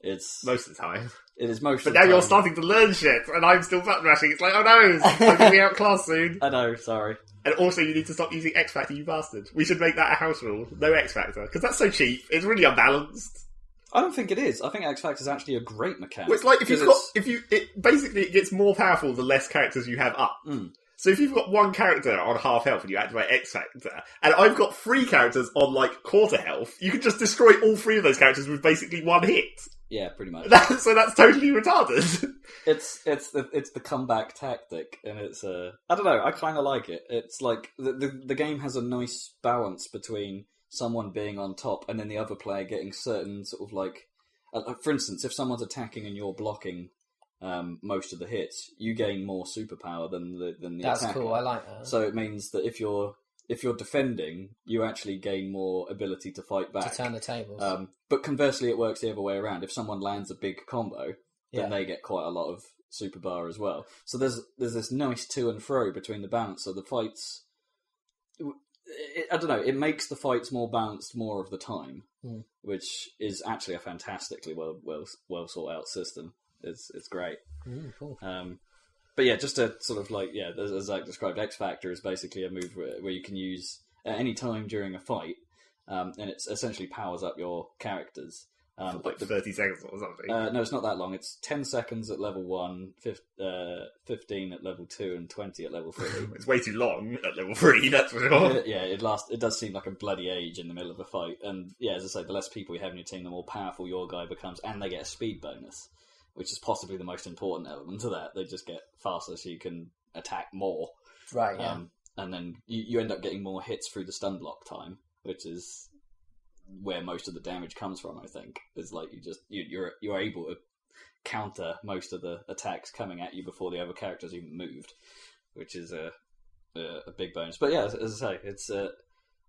It's most of the time. It is most. But of the now time. you're starting to learn shit, and I'm still button mashing. It's like, oh no, I'm gonna be outclassed soon. I know, sorry. And also, you need to stop using X Factor, you bastard. We should make that a house rule. No X Factor, because that's so cheap. It's really unbalanced. I don't think it is. I think X Factor is actually a great mechanic. Well, it's like it gets more powerful the less characters you have up. So if you've got one character on half health and you activate X Factor, and I've got 3 characters on like quarter health, you can just destroy all 3 of those characters with basically one hit. Yeah, pretty much. So that's totally retarded. It's the comeback tactic, and it's I don't know. I kind of like it. It's like the game has a nice balance between someone being on top and then the other player getting certain sort of like, for instance, if someone's attacking and you're blocking most of the hits, you gain more superpower than the That's attacker. Cool. I like that. So it means that if you're defending, you actually gain more ability to fight back. To turn the tables. But conversely, it works the other way around. If someone lands a big combo, then they get quite a lot of super bar as well. So there's this nice to and fro between the balance. So the fights, I don't know, it makes the fights more balanced more of the time, which is actually a fantastically well thought out system. It's great. Cool. But yeah, just to sort of like, as Zach described, X Factor is basically a move where you can use at any time during a fight, and it essentially powers up your characters. For like 30 seconds or something. No, it's not that long. It's 10 seconds at level 1, 15 at level 2, and 20 at level 3. It's way too long at level 3, that's for sure. It does seem like a bloody age in the middle of a fight. And yeah, as I say, the less people you have in your team, the more powerful your guy becomes, and they get a speed bonus, which is possibly the most important element to that. They just get faster so you can attack more. Right, yeah. And then you end up getting more hits through the stun block time, which is where most of the damage comes from, I think. It's like you're able to counter most of the attacks coming at you before the other characters even moved, which is a big bonus. But yeah, as I say, it's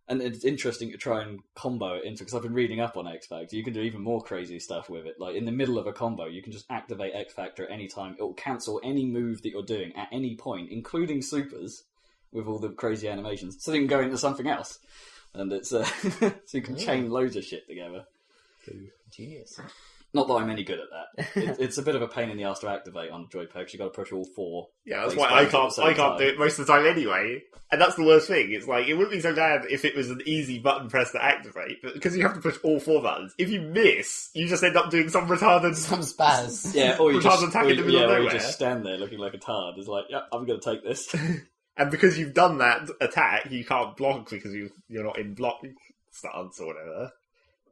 and it's interesting to try and combo it into, because I've been reading up on X Factor. You can do even more crazy stuff with it. Like in the middle of a combo, you can just activate X Factor at any time. It will cancel any move that you're doing at any point, including supers, with all the crazy animations, so you can go into something else. And it's so you can chain loads of shit together. Genius. Not that I'm any good at that. It's a bit of a pain in the ass to activate on the joypad because you've got to push all 4. Yeah, that's why I can't do it most of the time anyway. And that's the worst thing. It's like, it wouldn't be so bad if it was an easy button press to activate, but because you have to push all 4 buttons, if you miss, you just end up doing some retarded... Some spaz. Yeah, or you attack in the middle of nowhere. Or you just stand there looking like a tard. It's like, yep, I'm going to take this. And because you've done that attack, you can't block because you're not in block stance or whatever.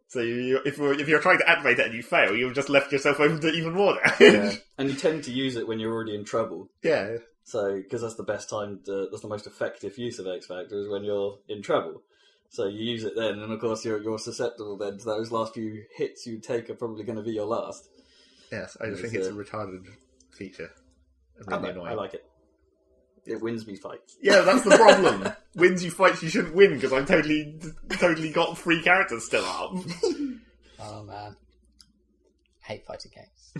So if you're trying to activate it and you fail, you've just left yourself open to even more damage. Yeah. And you tend to use it when you're already in trouble. Yeah. So, because that's the best time, that's the most effective use of X Factor is when you're in trouble. So you use it then, and of course you're susceptible then to those last few hits you take are probably going to be your last. Yes, I just think it's a retarded feature. I like it. It wins me fights. Yeah, that's the problem. Wins you fights you shouldn't win because I've totally got 3 characters still up. Oh man, I hate fighting games.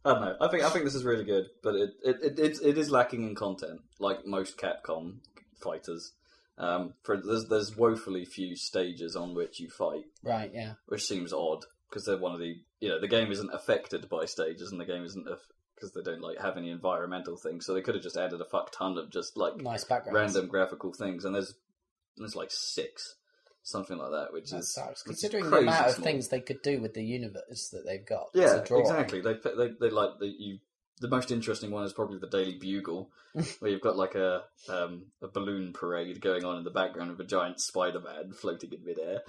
I don't know. I think this is really good, but it is lacking in content, like most Capcom fighters. There's woefully few stages on which you fight. Right. Yeah. Which seems odd because they're one of the the game isn't affected by stages, and the game isn't because they don't like have any environmental things, so they could have just added a fuck ton of just like nice backgrounds, random graphical things, and there's like 6, something like that, which is sucks considering the amount of things they could do with the universe that they've got. Yeah, to draw exactly. They like the most interesting one is probably the Daily Bugle, where you've got like a balloon parade going on in the background of a giant Spider-Man floating in midair.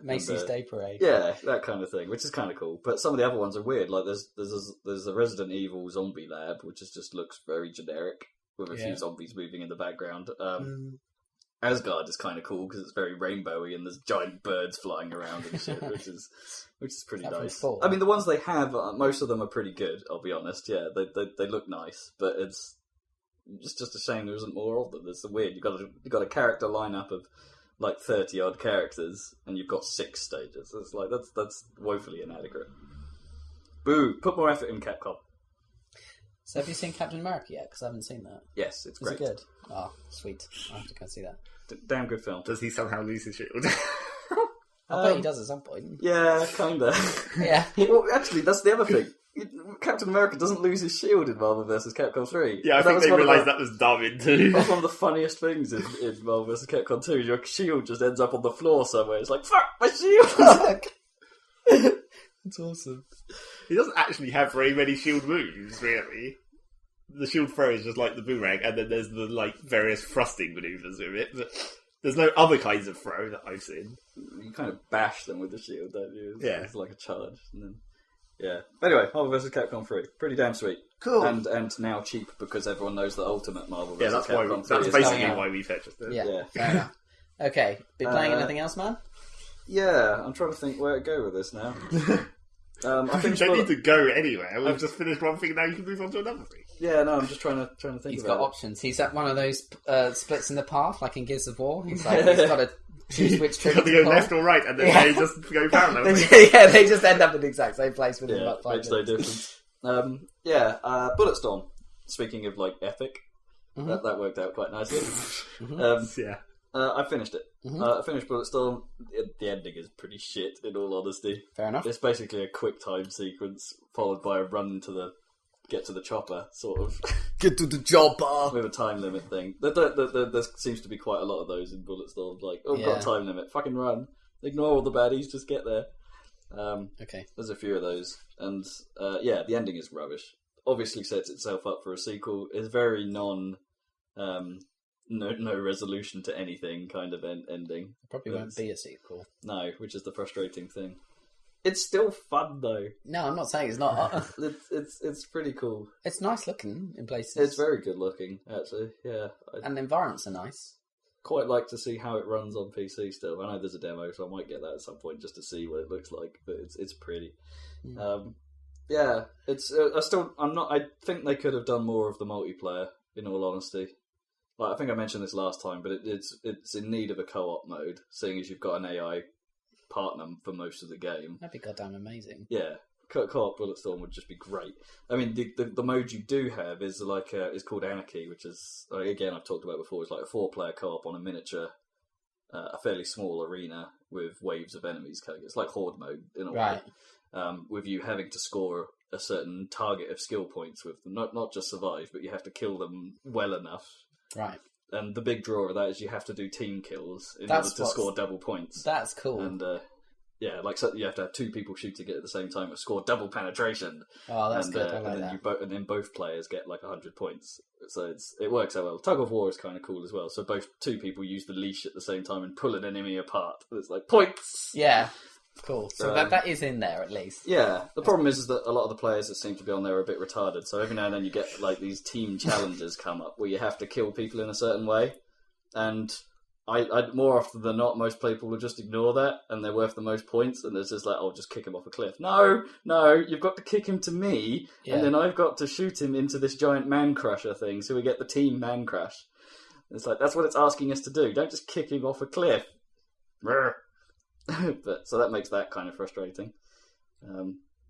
Macy's Day Parade. Yeah, that kind of thing, which is kind of cool. But some of the other ones are weird. Like there's a Resident Evil zombie lab, which just looks very generic with a few zombies moving in the background. Asgard is kind of cool because it's very rainbowy and there's giant birds flying around and shit, which is pretty nice. I mean, the ones they have, most of them are pretty good. I'll be honest. Yeah, they look nice, but it's just a shame there isn't more of them. It's weird. You've got a character lineup of like 30 odd characters, and you've got 6 stages. It's like that's woefully inadequate. Boo! Put more effort in, Capcom. So have you seen Captain America yet? Because I haven't seen that. Yes, it's great. Is it good? Oh, sweet. I have to go see that. Damn good film. Does he somehow lose his shield? I bet he does at some point. Yeah, kinda. Yeah. Well, actually, that's the other thing. Captain America doesn't lose his shield in Marvel vs. Capcom 3. Yeah, I think they realised that was dumb too. That's one of the funniest things in Marvel vs. Capcom 2. Your shield just ends up on the floor somewhere. It's like, fuck, my shield! It's awesome. He doesn't actually have very many shield moves, really. The shield throw is just like the boomerang, and then there's the like various thrusting manoeuvres with it. But there's no other kinds of throw that I've seen. You kind of bash them with the shield, don't you? It's like a charge. And then, yeah. Anyway, Marvel vs. Capcom 3. Pretty damn sweet. Cool. And now cheap because everyone knows the ultimate Marvel vs. Capcom 3 that's basically why we purchased it. Yeah. Fair enough. Okay. Been playing anything else, man? Yeah, I'm trying to think where to go with this now. I think you don't need to go anywhere. We've just finished one thing, now you can move on to another thing. Yeah, no, I'm just trying to think. He's about got options. He's at one of those splits in the path, like in Gears of War. He's got to choose which trigger to go left or right, and then they just go parallel. They just end up in the exact same place within about 5 minutes. Makes no difference. Bulletstorm. Speaking of like epic, that worked out quite nicely. Yeah. I finished it. I finished Bulletstorm. The ending is pretty shit, in all honesty. Fair enough. It's basically a quick time sequence followed by a run to get to the chopper, sort of. Get to the chopper! With a time limit thing. There seems to be quite a lot of those in Bulletstorm. Like, we've got a time limit. Fucking run. Ignore all the baddies, just get there. Okay. There's a few of those. And, the ending is rubbish. Obviously sets itself up for a sequel. It's very no resolution to anything kind of ending. Probably won't be a sequel. No, which is the frustrating thing. It's still fun though. No, I'm not saying it's not. It's pretty cool. It's nice looking in places. It's very good looking, actually. Yeah, and the environments are nice. Quite like to see how it runs on PC still. I know there's a demo, so I might get that at some point just to see what it looks like. But it's pretty. It's. I think they could have done more of the multiplayer. In all honesty. Like, I think I mentioned this last time, but it's in need of a co-op mode, seeing as you've got an AI partner for most of the game. That'd be goddamn amazing. Yeah, co-op Bulletstorm would just be great. I mean, the mode you do have is is called Anarchy, which is, again, I've talked about before. It's like a 4-player co-op on a miniature, a fairly small arena with waves of enemies. It's like Horde mode in a way. with you having to score a certain target of skill points with them. Not just survive, but you have to kill them well enough. Right. And the big draw of that is you have to do team kills in order to score double points. That's cool. And so you have to have 2 people shooting it at the same time and score double penetration. Oh, that's good. I like and then that. and then both players get like 100 points. So it works out well. Tug of war is kind of cool as well. So both 2 people use the leash at the same time and pull an enemy apart. It's like points. Yeah. Cool. So that is in there at least. Yeah. The problem is that a lot of the players that seem to be on there are a bit retarded. So every now and then you get like these team challenges come up where you have to kill people in a certain way, and I more often than not, most people will just ignore that, and they're worth the most points, and it's just like, just kick him off a cliff. No, you've got to kick him to me, and then I've got to shoot him into this giant man crusher thing, so we get the team man crash. It's like, that's what it's asking us to do. Don't just kick him off a cliff. But so that makes that kind of frustrating.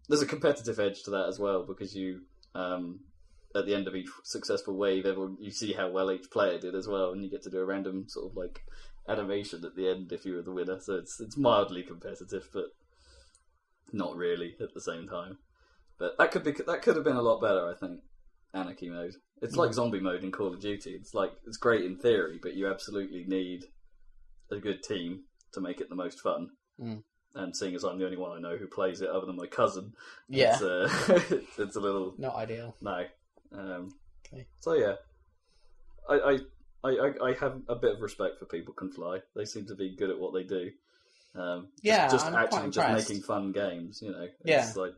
There's a competitive edge to that as well, because you, at the end of each successful wave, you see how well each player did as well, and you get to do a random sort of like animation at the end if you were the winner. So it's mildly competitive, but not really at the same time. But that could have been a lot better, I think. Anarchy mode. It's like zombie mode in Call of Duty. It's great in theory, but you absolutely need a good team to make it the most fun. And seeing as I'm the only one I know who plays it other than my cousin, it's a little not ideal. No. Okay. So yeah, I have a bit of respect for people can fly. They seem to be good at what they do. I'm just making fun games. It's like,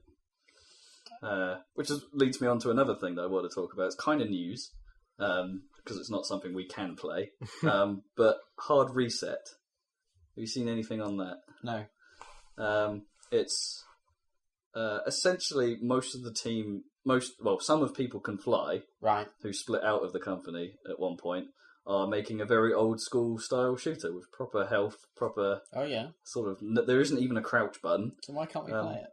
which leads me on to another thing that I want to talk about. It's kind of news because it's not something we can play. But Hard Reset. Have you seen anything on that? No. It's essentially some of People Can Fly, right, who split out of the company at one point, are making a very old school style shooter with proper health, proper sort of. There isn't even a crouch button. So why can't we play it?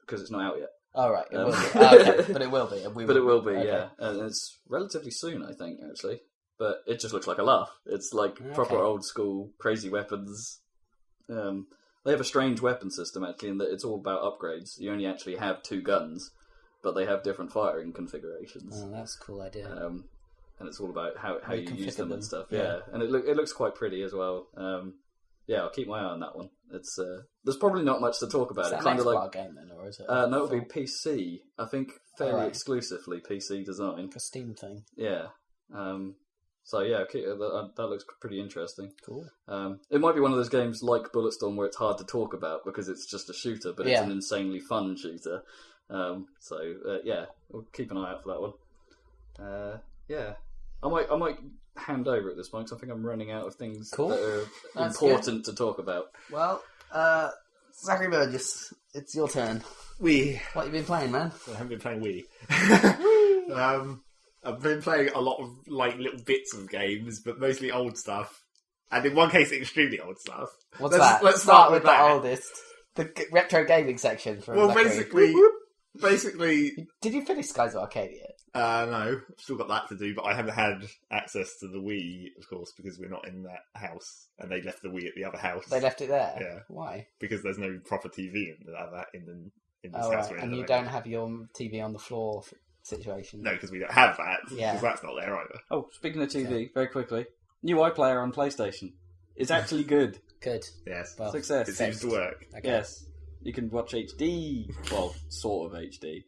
Because it's not out yet. Oh right, it will be. Okay. But it will be. It will be, okay. yeah. And it's relatively soon, I think, actually. But it just looks like a laugh. It's like proper old school, crazy weapons. They have a strange weapon system, actually, in that it's all about upgrades. You only actually have 2 guns, but they have different firing configurations. Oh, that's a cool idea. And it's all about how you use them and stuff. Yeah. Yeah. And it looks quite pretty as well. I'll keep my eye on that one. It's there's probably not much to talk about. Is that kind an of Xbox like game then, or is it? no, it'll be PC. I think fairly exclusively PC design. Like a Steam thing. Yeah. So yeah, that looks pretty interesting. Cool. It might be one of those games like Bulletstorm where it's hard to talk about because it's just a shooter, but it's an insanely fun shooter. We'll keep an eye out for that one. I might hand over at this point because I think I'm running out of things that are important to talk about. Well, Zachary Burgess, it's your turn. Wii. What have you been playing, man? I haven't been playing Wii. I've been playing a lot of like little bits of games, but mostly old stuff. And in one case, extremely old stuff. What's that? Let's start with the oldest. The retro gaming section. Basically... Did you finish Skies of Arcadia yet? No. I've still got that to do, but I haven't had access to the Wii, of course, because we're not in that house. And they left the Wii at the other house. They left it there? Yeah. Why? Because there's no proper TV in this house. Right. And you don't have your TV on the floor situation? No, because we don't have that. Yeah. Because that's not there either. Oh, speaking of TV, very quickly. New iPlayer on PlayStation. It's actually good. Good. Yes. Well, success. It seems to work. Okay. Yes. You can watch HD. Well, sort of HD.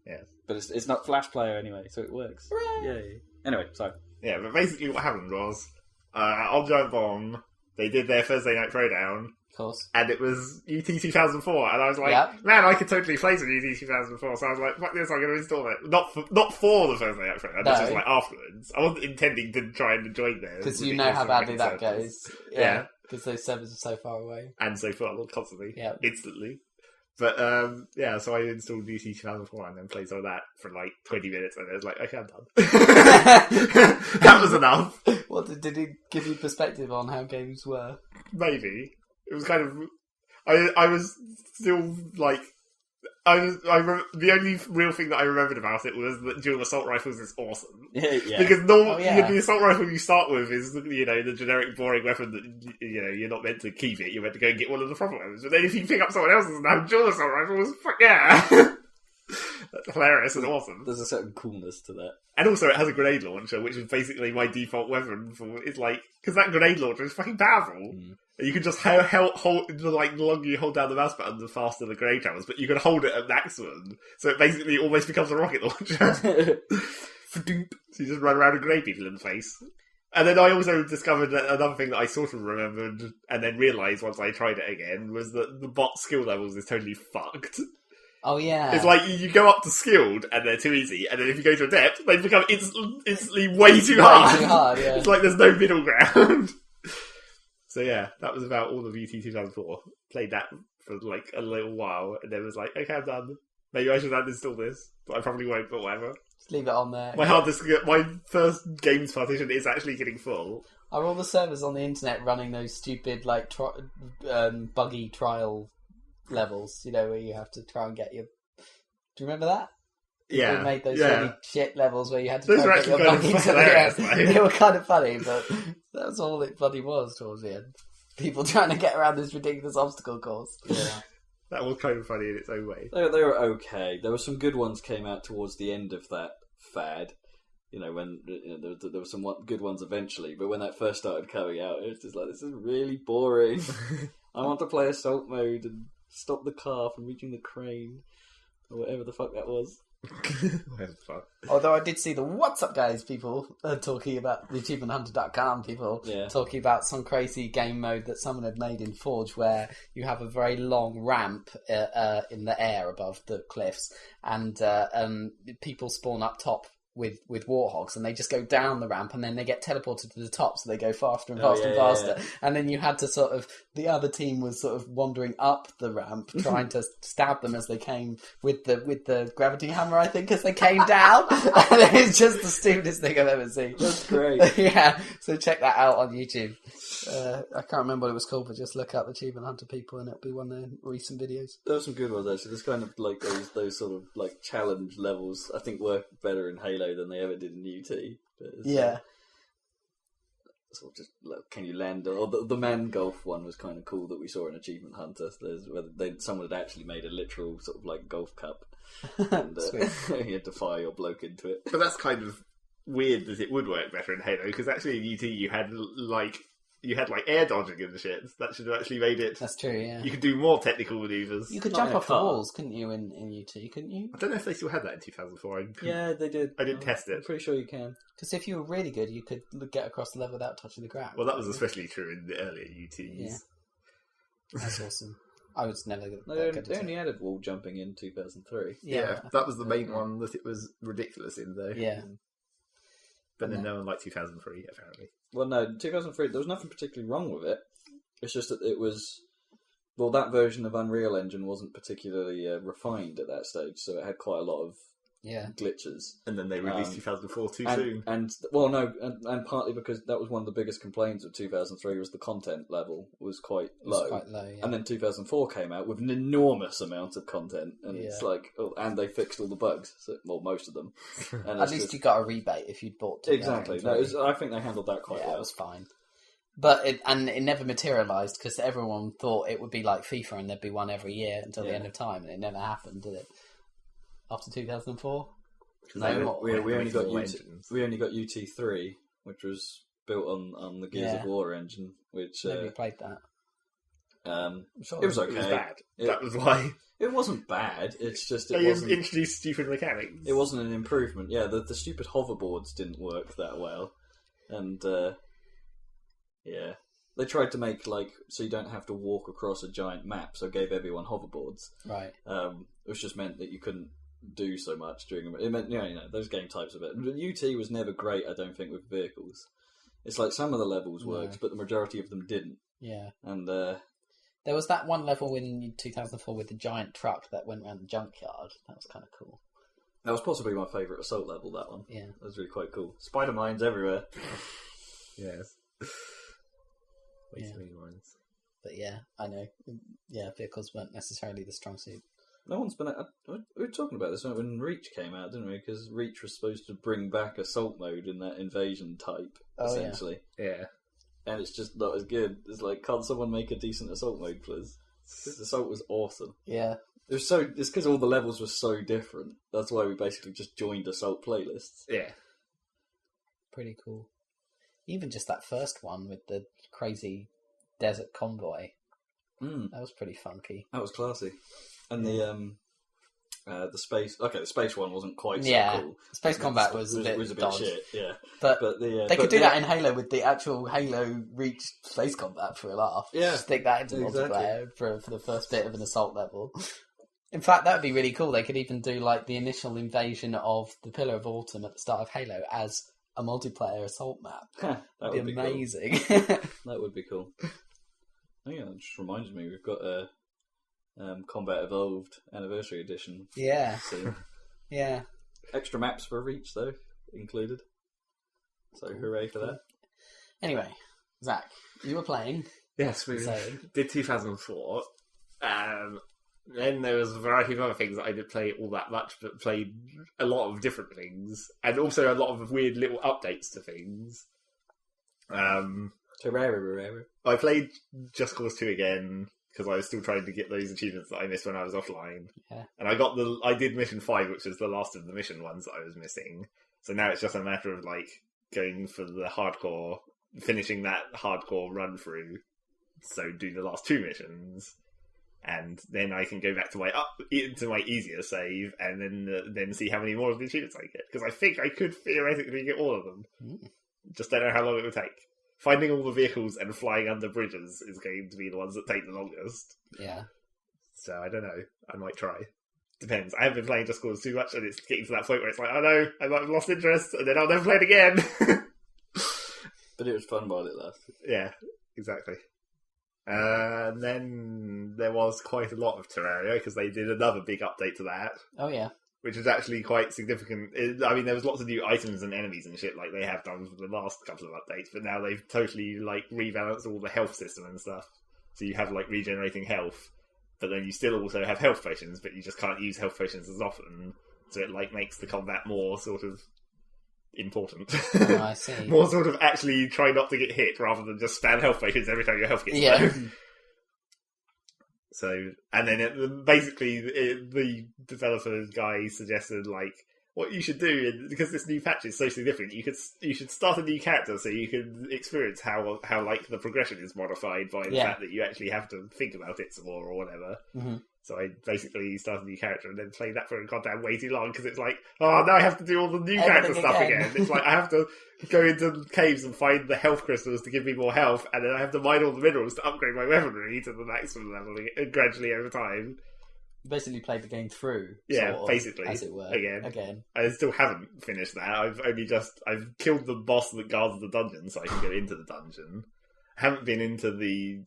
Yes. But it's not Flash Player anyway, so it works. Hooray! Yay. Anyway, sorry. Yeah, but basically what happened was, on Giant Bomb, they did their Thursday Night Throwdown. Of course. And it was UT 2004, and I was like, man, I could totally play some UT 2004, so I was like, fuck this, I'm going to install it. Not for the Thursday Night Throwdown, this was like afterwards. I wasn't intending to try and join theirs. Because you know how badly that goes. Yeah. Because those servers are so far away. And so far, constantly. Yeah. Instantly. But, so I installed UT 2004 and then played some of that for like 20 minutes, and I was like, okay, I'm done. That was enough. What, did it give you perspective on how games were? Maybe. It was kind of... I was still, like... The only real thing that I remembered about it was that dual assault rifles is awesome. Yeah. Because the assault rifle you start with is, the generic boring weapon that, you're not meant to keep it. You're meant to go and get one of the proper weapons. But then if you pick up someone else's and have dual assault rifles, fuck yeah! That's hilarious and awesome. There's a certain coolness to that. And also it has a grenade launcher, which is basically my default weapon it's like, because that grenade launcher is fucking powerful. You can just hold, the longer you hold down the mouse button, the faster the grenade travels, but you can hold it at maximum. So it basically almost becomes a rocket launcher. So you just run around and grenade people in the face. And then I also discovered that another thing that I sort of remembered, and then realised once I tried it again, was that the bot skill levels is totally fucked. Oh, yeah. It's like, you go up to skilled, and they're too easy, and then if you go to adept, they become instantly way too hard. Way too hard, yeah. It's like there's no middle ground. So yeah, that was about all of UT 2004. Played that for like a little while, and then was like, okay, I'm done. Maybe I should uninstall this, but I probably won't, but whatever. Just leave it on there. My first games partition is actually getting full. Are all the servers on the internet running those stupid, like, buggy trial levels, where you have to try and get your... Do you remember that? Yeah. They made those really shit levels where you had to Those try and get your buggy to the end. They were kind of funny, but that's all it bloody was towards the end. People trying to get around this ridiculous obstacle course. Yeah. That was kind of funny in its own way. They were okay. There were some good ones came out towards the end of that fad. When there were some good ones eventually, but when that first started coming out, it was just like, this is really boring. I want to play assault mode and stop the car from reaching the crane, or whatever the fuck that was. Although I did see the "What's up, guys" people talking about the achievementhunter.com people talking about some crazy game mode that someone had made in Forge, where you have a very long ramp in the air above the cliffs, and people spawn up top with warthogs, and they just go down the ramp, and then they get teleported to the top, so they go faster and faster and faster. Yeah. And then you had to the other team was sort of wandering up the ramp, trying to stab them as they came with the gravity hammer, I think, as they came down. And it's just the stupidest thing I've ever seen. That's great. Yeah, so check that out on YouTube. I can't remember what it was called, but just look up Achievement Hunter people, and it'll be one of their recent videos. There were some good ones actually. There's kind of like those sort of like challenge levels. I think work better in Halo than they ever did in UT. Yeah. Sort of just can you land? Or the man golf one was kind of cool that we saw in Achievement Hunter. There's whether someone had actually made a literal sort of like golf cup, and you had to fire your bloke into it. But that's kind of weird that it would work better in Halo, because actually in UT you had air dodging and shit. That should have actually made it. That's true, yeah. You could do more technical maneuvers. You could jump off the walls, couldn't you, in UT, couldn't you? I don't know if they still had that in 2004. Yeah, they did. I didn't test it. I'm pretty sure you can. Because if you were really good, you could get across the level without touching the ground. Well, that was especially true in the earlier UTs. Yeah. That's awesome. I was never good. They only added wall jumping in 2003. Yeah, that was the main one that it was ridiculous in, though. Yeah. But then no one liked 2003, apparently. Well, no, 2003, there was nothing particularly wrong with it. It's just that it was... Well, that version of Unreal Engine wasn't particularly refined at that stage, so it had quite a lot of glitches. And then they released 2004 too soon. And partly because that was one of the biggest complaints of 2003 was the content level was quite low. Yeah. And then 2004 came out with an enormous amount of content, and it's like, and they fixed all the bugs, most of them. And at least you got a rebate if you'd bought. Exactly. I think they handled that quite well. It was fine. But it never materialised because everyone thought it would be like FIFA and there'd be one every year until the end of time, and it never happened, did it? After 2004, no, we only got UT3, which was built on the Gears of War engine. Which never played that. It was okay. It was bad. That was why. It wasn't bad. It's just they introduced stupid mechanics. It wasn't an improvement. Yeah, the stupid hoverboards didn't work that well, and they tried to make so you don't have to walk across a giant map, so gave everyone hoverboards. Right. Which just meant that you couldn't do so much during it. Meant those game types of it. UT was never great, I don't think, with vehicles. It's like some of the levels worked, but the majority of them didn't. Yeah. And there was that one level in 2004 with the giant truck that went around the junkyard. That was kind of cool. That was possibly my favourite assault level, that one. Yeah. That was really quite cool. Spider mines everywhere. Yes. Way too many mines. But yeah, I know. Yeah, vehicles weren't necessarily the strong suit. No one's been. We were talking about this when Reach came out, didn't we? Because Reach was supposed to bring back assault mode in that invasion type, essentially. Yeah. And it's just not as good. It's like, can't someone make a decent assault mode, please? This assault was awesome. Yeah. It's because all the levels were so different. That's why we basically just joined assault playlists. Yeah. Pretty cool. Even just that first one with the crazy desert convoy. That was pretty funky. That was classy. And the space... Okay, the space one wasn't quite so cool. Space combat was a bit dodge. Shit, yeah. But they could do that in Halo with the actual Halo Reach space combat for a laugh. Yeah. Just stick that into multiplayer for the first bit of an assault level. In fact, that would be really cool. They could even do like the initial invasion of the Pillar of Autumn at the start of Halo as a multiplayer assault map. That would be amazing. Cool. That would be cool. Oh yeah, that just reminds me, we've got a Combat Evolved Anniversary Edition. Yeah. Soon. Yeah. Extra maps for Reach, though, included. So hooray for that. Anyway, Zach, you were playing. Yes, we did 2004. Then there was a variety of other things that I didn't play all that much, but played a lot of different things. And also a lot of weird little updates to things. Teraria. I played Just Cause 2 again, because I was still trying to get those achievements that I missed when I was offline. Yeah. And I did mission 5, which was the last of the mission ones that I was missing. So now it's just a matter of, like, going for the hardcore, finishing that hardcore run through. So do the last 2 missions. And then I can go back to my easier save, and then see how many more of the achievements I get. Because I think I could theoretically get all of them. Just don't know how long it would take. Finding all the vehicles and flying under bridges is going to be the ones that take the longest. Yeah. So I don't know. I might try. Depends. I haven't been playing Just Cause too much, and it's getting to that point where it's like, oh no, I might have lost interest, and then I'll never play it again. But it was fun while it lasted. Yeah, exactly. And then there was quite a lot of Terraria, because they did another big update to that. Oh, yeah. Which is actually quite significant. I mean, there was lots of new items and enemies and shit like they have done for the last couple of updates, but now they've totally, like, rebalanced all the health system and stuff. So you have, like, regenerating health, but then you still also have health potions, but you just can't use health potions as often. So it, like, makes the combat more sort of important. Oh, I see. More sort of actually try not to get hit rather than just spam health potions every time your health gets low. So, and then basically the developer guy suggested, like, what you should do, because this new patch is so significant, you should start a new character so you can experience how like the progression is modified by the fact that you actually have to think about it some more or whatever. Mm-hmm. So I basically started a new character and then played that for a goddamn way too long, because it's like, oh, now I have to do all the new character stuff again. It's like, I have to go into caves and find the health crystals to give me more health, and then I have to mine all the minerals to upgrade my weaponry to the maximum level gradually over time. You basically played the game through. Yeah, sort of, basically. as it were. Again. I still haven't finished that. I've killed the boss that guards the dungeon so I can go into the dungeon. I haven't been into the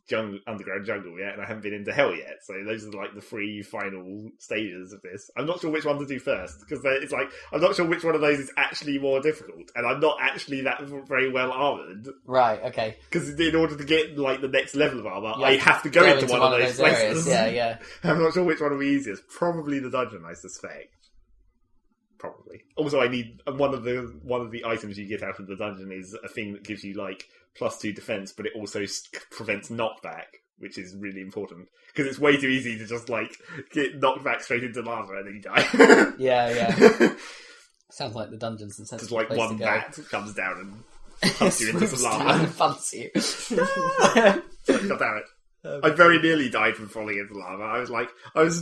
underground jungle yet, and I haven't been into hell yet. So those are like the 3 final stages of this. I'm not sure which one to do first, because it's like, I'm not sure which one of those is actually more difficult, and I'm not actually that very well armoured. Right, okay. Because in order to get like the next level of armour, I have to go into one of those places. Areas. Yeah. I'm not sure which one will be easiest. Probably the dungeon, I suspect. Probably. Also, I need one of the items you get out of the dungeon is a thing that gives you like +2 defense, but it also prevents knockback, which is really important, because it's way too easy to just like get knocked back straight into lava and then you die. Yeah. Sounds like the dungeon's and sense. Just like one bat comes down and pumps you into some lava. And funts you. God damn it. I very nearly died from falling into lava. I was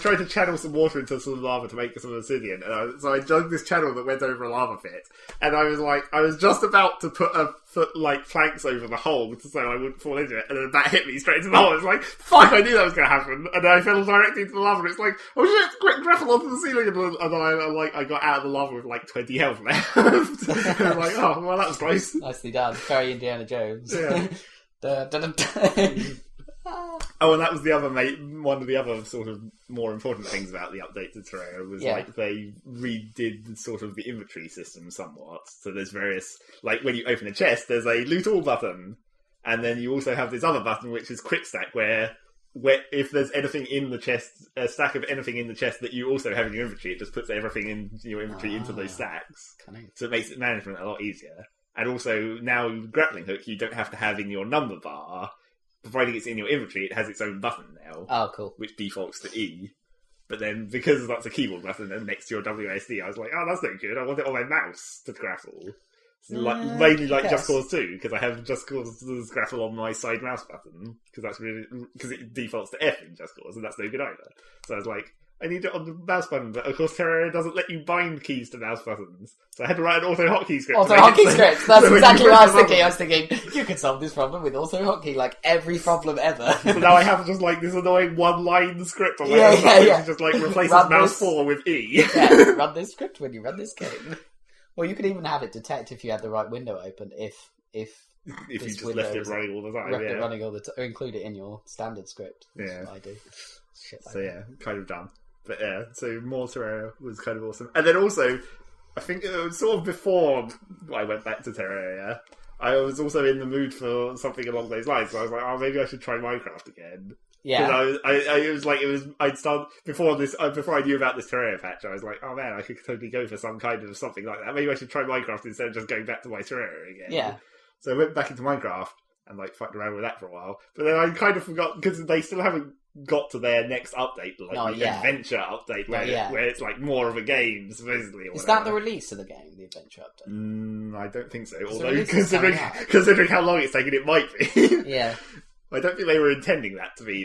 trying to channel some water into some lava to make some obsidian, and so I dug this channel that went over a lava pit, and I was just about to put a foot like planks over the hole so I wouldn't fall into it, and then that hit me straight into the hole. I was like, fuck, I knew that was going to happen, and then I fell directly into the lava, and it's like, oh shit, quick, grapple onto the ceiling, and then I got out of the lava with like 20 health left. And I was like, oh, well, that was close. Nicely done. Very Indiana Jones. Yeah. Oh, and that was one of the other sort of more important things about the update to Teraria was like they redid sort of the inventory system somewhat. So there's various, like when you open a chest, there's a loot all button, and then you also have this other button which is quick stack, where if there's anything in the chest, a stack of anything in the chest that you also have in your inventory, it just puts everything in your inventory into those stacks. So it makes management a lot easier. And also, now grappling hook, you don't have to have in your number bar. Providing it's in your inventory, it has its own button now. Oh, cool. Which defaults to E. But then, because that's a keyboard button and next to your WASD, I was like, oh, that's no good. I want it on my mouse to grapple. Mainly like Just Cause 2, because I have Just Cause's grapple on my side mouse button, because it defaults to F in Just Cause, and that's no good either. So I was like, I need it on the mouse button, but of course Teraria doesn't let you bind keys to mouse buttons. So I had to write an auto-hotkey script. Auto-hotkey script, that's so exactly what I was thinking. I was thinking, you could solve this problem with auto-hotkey, like every problem ever. So now I have just like this annoying one-line script on my mouse button, which just like replaces mouse 4 with E. Run this script when you run this game. Or you could even have it detect if you had the right window open, if you just left it running all the time. Left it running all the time, or include it in your standard script. Yeah. I do. Shit like that. Kind of dumb. But yeah, so more Terraria was kind of awesome. And then also, I think it was sort of before I went back to Terraria, I was also in the mood for something along those lines. So I was like, oh, maybe I should try Minecraft again. Yeah. Because I'd start before I knew about this Terraria patch. I was like, oh man, I could totally go for some kind of something like that. Maybe I should try Minecraft instead of just going back to my Terraria again. Yeah. So I went back into Minecraft and like fucked around with that for a while. But then I kind of forgot because they still haven't got to their next update, like the adventure update, where it's like more of a game, supposedly. Or Is that the release of the game, the adventure update? I don't think so. Although considering how long it's taken, it might be. Yeah. I don't think they were intending that to be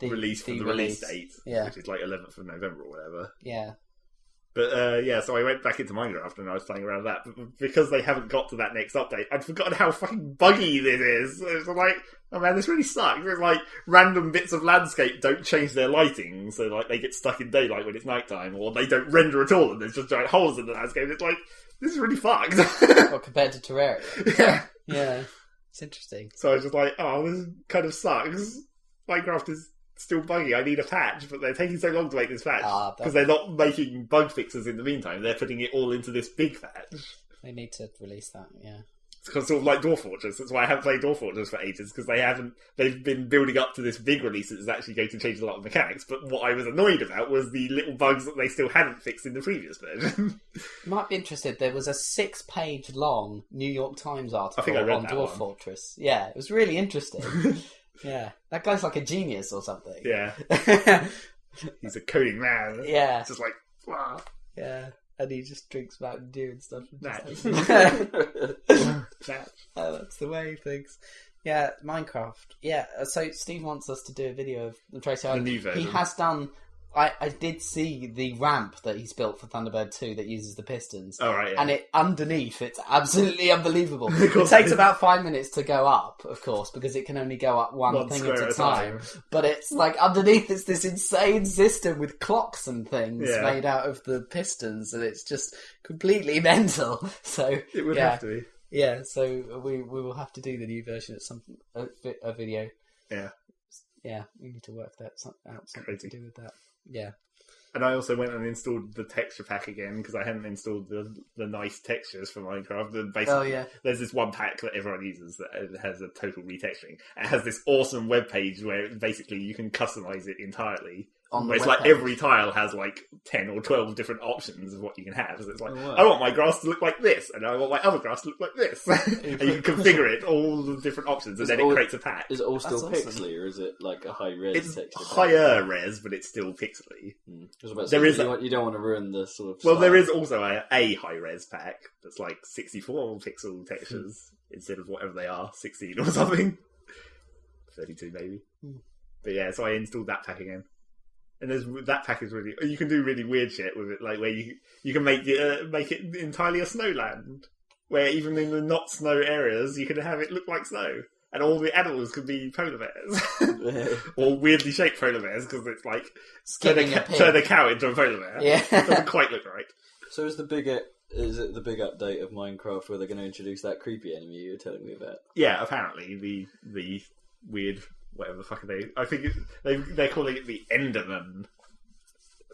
the release for the release date, yeah. which is like 11th of November or whatever. Yeah. But so I went back into Minecraft and I was playing around with that. But because they haven't got to that next update, I'd forgotten how fucking buggy this is. It's like, oh man, this really sucks. It's like random bits of landscape don't change their lighting, so like they get stuck in daylight when it's nighttime, or they don't render at all and there's just giant holes in the landscape. It's like, this is really fucked. Well, compared to Terraria. Yeah. Yeah. It's interesting. So I was just like, oh, this kind of sucks. Minecraft is still buggy. I need a patch, but they're taking so long to make this patch because they're not making bug fixes in the meantime. They're putting it all into this big patch. They need to release that, yeah. It's sort of like Dwarf Fortress. That's why I haven't played Dwarf Fortress for ages, because they've been building up to this big release that is actually going to change a lot of mechanics. But what I was annoyed about was the little bugs that they still hadn't fixed in the previous version. You might be interested. There was a 6-page long New York Times article on Dwarf Fortress. Yeah, it was really interesting. Yeah, that guy's like a genius or something. Yeah. He's a coding man. Yeah. It's just like, wow. Yeah. And he just drinks Mountain Dew and stuff. That's the way he thinks. Yeah, Minecraft. Yeah, so Steve wants us to do a video of the Tracy Island. The new version. He has done... I did see the ramp that he's built for Thunderbird 2 that uses the pistons. Oh, right, yeah. And underneath, it's absolutely unbelievable. It takes about 5 minutes to go up, of course, because it can only go up one thing at a time. But it's like, underneath, it's this insane system with clocks and things made out of the pistons, and it's just completely mental. So it would have to be. Yeah, so we will have to do the new version at a video. Yeah. Yeah, we need to work that out, something to do with that. Yeah. And I also went and installed the texture pack again, because I hadn't installed the nice textures for Minecraft. And basically, there's this one pack that everyone uses that has a total retexturing. It has this awesome web page where basically you can customize it entirely. Where it's like every tile has like 10 or 12 different options of what you can have. So it's like, I want my grass to look like this, and I want my other grass to look like this. And you can configure it, all the different options, and then it creates a pack. Is it all still pixely, or is it like a high-res texture? It's higher res, but it's still pixely. You don't want to ruin the sort of... Well, there is also a high-res pack that's like 64 pixel textures instead of whatever they are, 16 or something. 32 maybe. But yeah, so I installed that pack again. And that pack is really... You can do really weird shit with it, like where you can make it entirely a snowland. Where even in the not snow areas, you can have it look like snow. And all the animals could be polar bears. Or weirdly shaped polar bears, because it's like... Turn a cow into a polar bear. Yeah. It doesn't quite look right. So is it the big update of Minecraft where they're going to introduce that creepy enemy you were telling me about? Yeah, apparently. The weird... Whatever the fuck are they? I think they're calling it the Enderman,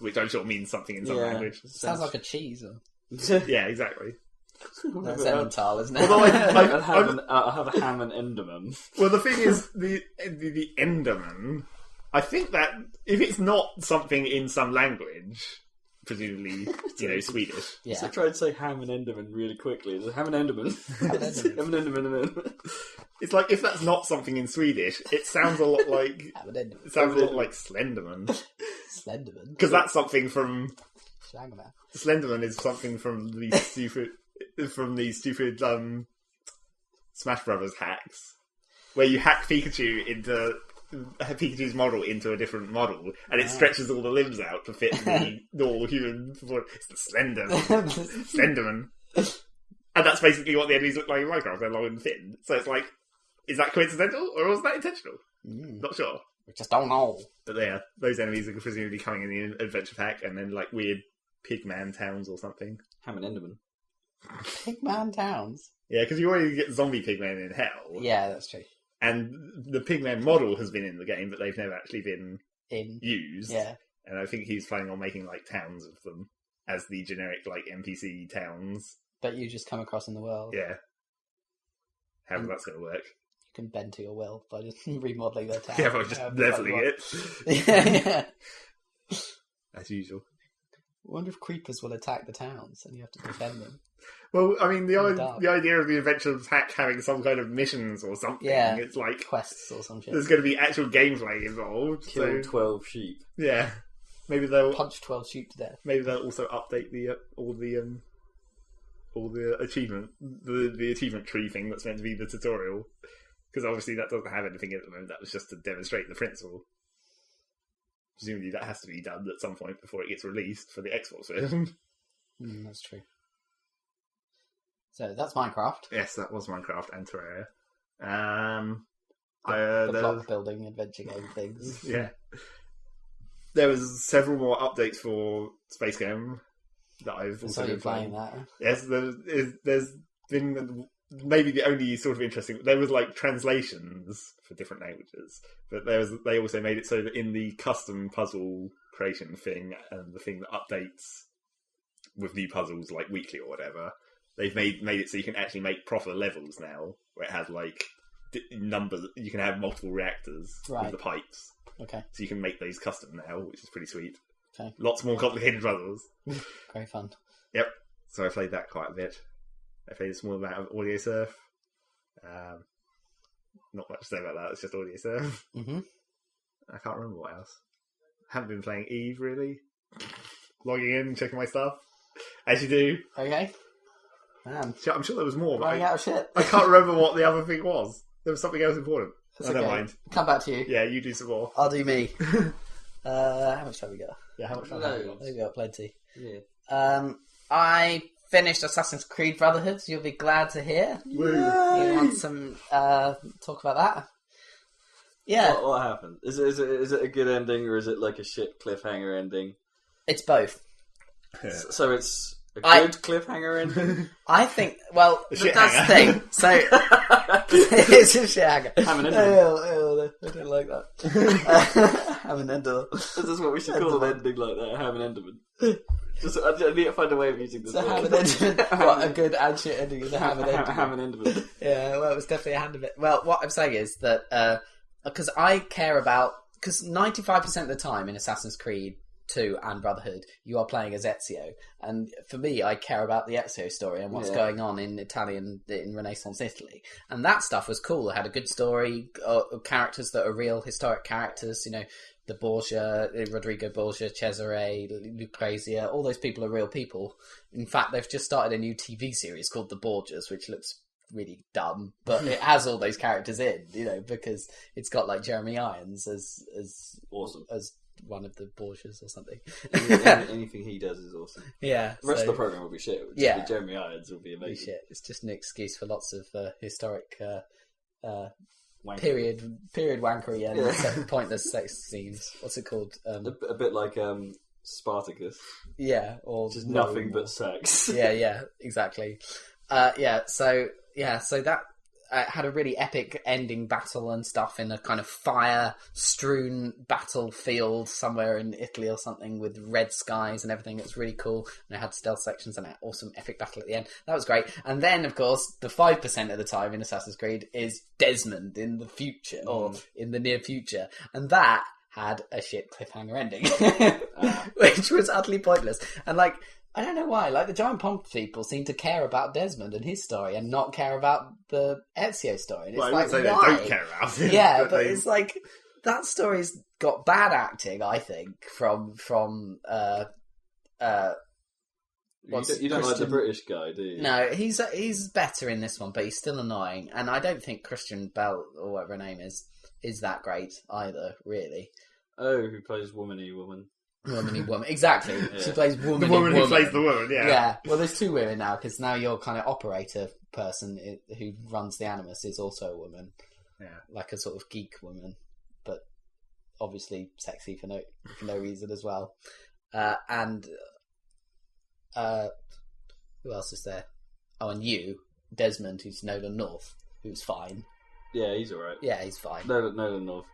which I'm sure means something in some language. Sounds like a cheese. Yeah, exactly. That's Emmental, isn't it? Although I'll have a ham and Enderman. Well, the thing is, the Enderman I think that if it's not something in some language, presumably, Swedish. Yeah. So try and say Hamandendemmon really quickly. Hamandendemmon. Hamandendemmon. It's like if that's not something in Swedish, it sounds a lot like Slenderman. Slenderman? Because that's something from... Slenderman. Slenderman is something from these stupid Smash Brothers hacks, where you hack Pikachu's model into a different model, and it stretches all the limbs out to fit the normal human body. It's the Slenderman. And that's basically what the enemies look like in Minecraft. They're long and thin. So it's like, is that coincidental, or was that intentional? Not sure. We just don't know. But yeah, those enemies are presumably coming in the adventure pack, and then like weird pigman towns or something. Hamandendemmon. Pigman towns? Yeah, because you already get zombie pigmen in hell. Yeah, that's true. And the pigman model has been in the game, but they've never actually been used. Yeah. And I think he's planning on making like towns of them as the generic like NPC towns. That you just come across in the world. Yeah. However that's going to work. You can bend to your will by just remodelling their town. Yeah, by just leveling it. Yeah. As usual. I wonder if creepers will attack the towns and you have to defend them. Well, I mean, the idea of the adventure pack having some kind of missions or something, it's like... quests or some shit. There's going to be actual gameplay involved. Kill 12 sheep. Yeah. Maybe they'll... Punch 12 sheep to death. Maybe they'll also update all the achievement... The achievement tree thing that's meant to be the tutorial. Because obviously that doesn't have anything at the moment. That was just to demonstrate the principle. Presumably that has to be done at some point before it gets released for the Xbox version. That's true. So that's Minecraft. Yes, that was Minecraft and Teraria. The block building adventure game things. Yeah. There was several more updates for SpaceChem that I've also been playing. That. Yes, there's been maybe the only sort of interesting... There was like translations for different languages, but they also made it so that in the custom puzzle creation thing and the thing that updates with new puzzles like weekly or whatever, they've made it so you can actually make proper levels now, where it has like numbers. You can have multiple reactors with the pipes. Okay. So you can make those custom now, which is pretty sweet. Okay. Lots more complicated puzzles. Great fun. Yep. So I played that quite a bit. I played a small amount of Audio Surf. Not much to say about that. It's just Audio Surf. Mm-hmm. I can't remember what else. Haven't been playing Eve really. Logging in, checking my stuff, as you do. Okay. Man. I'm sure there was more. Running out of shit. I can't remember what the other thing was. There was something else important. Never mind. Come back to you. Yeah, you do some more. I'll do me. How much time we got? Yeah, how much time have we got? We got plenty. Yeah. I finished Assassin's Creed Brotherhood. You'll be glad to hear. Woo. You want some talk about that? Yeah. What happened? Is it a good ending or is it like a shit cliffhanger ending? It's both. So it's a good cliffhanger ending? I think, well, A that's the thing. So, it's a shit hanger. Hamandendemmon. I don't like that. Hamandendemmon. This is what we should call an ending like that, Hamandendemmon. I need to find a way of using this. So Hamandendemmon. What a good and shit ending is a Hamandendemmon. Hamandendemmon. Yeah, well, it was definitely a hand of it. Well, what I'm saying is that, because I care about, because 95% of the time in Assassin's Creed 2 and Brotherhood, you are playing as Ezio, and for me, I care about the Ezio story and what's going on in Renaissance Italy, and that stuff was cool. It had a good story, characters that are real historic characters. You know, the Borgia, Rodrigo Borgia, Cesare, Lucrezia, all those people are real people. In fact, they've just started a new TV series called The Borgias, which looks really dumb, but it has all those characters in, you know, because it's got like Jeremy Irons as awesome as one of the Borgias or something. Anything he does is awesome. Yeah. The rest of the program will be shit. Jeremy Irons will be amazing. Shit. It's just an excuse for lots of historic Wankery. period wankery and pointless sex scenes. What's it called? A bit like Spartacus. Yeah, or just nothing but sex. Yeah, exactly. So that had a really epic ending battle and stuff in a kind of fire-strewn battlefield somewhere in Italy or something with red skies and everything. It's really cool. And it had stealth sections and an awesome epic battle at the end. That was great. And then, of course, the 5% of the time in Assassin's Creed is Desmond in the future or in the near future. And that had a shit cliffhanger ending, which was utterly pointless. And like, I don't know why. Like the Giant Pomp people seem to care about Desmond and his story, and not care about the Ezio story. And it's Well, I like, wouldn't say why? they don't care about it. Yeah, but it's like that story's got bad acting. I think from You don't like the British guy, do you? No, he's better in this one, but he's still annoying. And I don't think Christian Bell, or whatever her name is that great either, really. Oh, who plays Womany Woman? Womany Woman. Exactly. Yeah. She plays Womany The woman who plays the woman, yeah. Yeah. Well, there's two women now, because now your kind of operator person who runs the Animus is also a woman. Yeah. Like a sort of geek woman, but obviously sexy for no reason as well. And... who else is there? Oh, and Desmond, who's Nolan North, who's fine. Yeah, he's alright. Yeah, he's fine. Nolan North,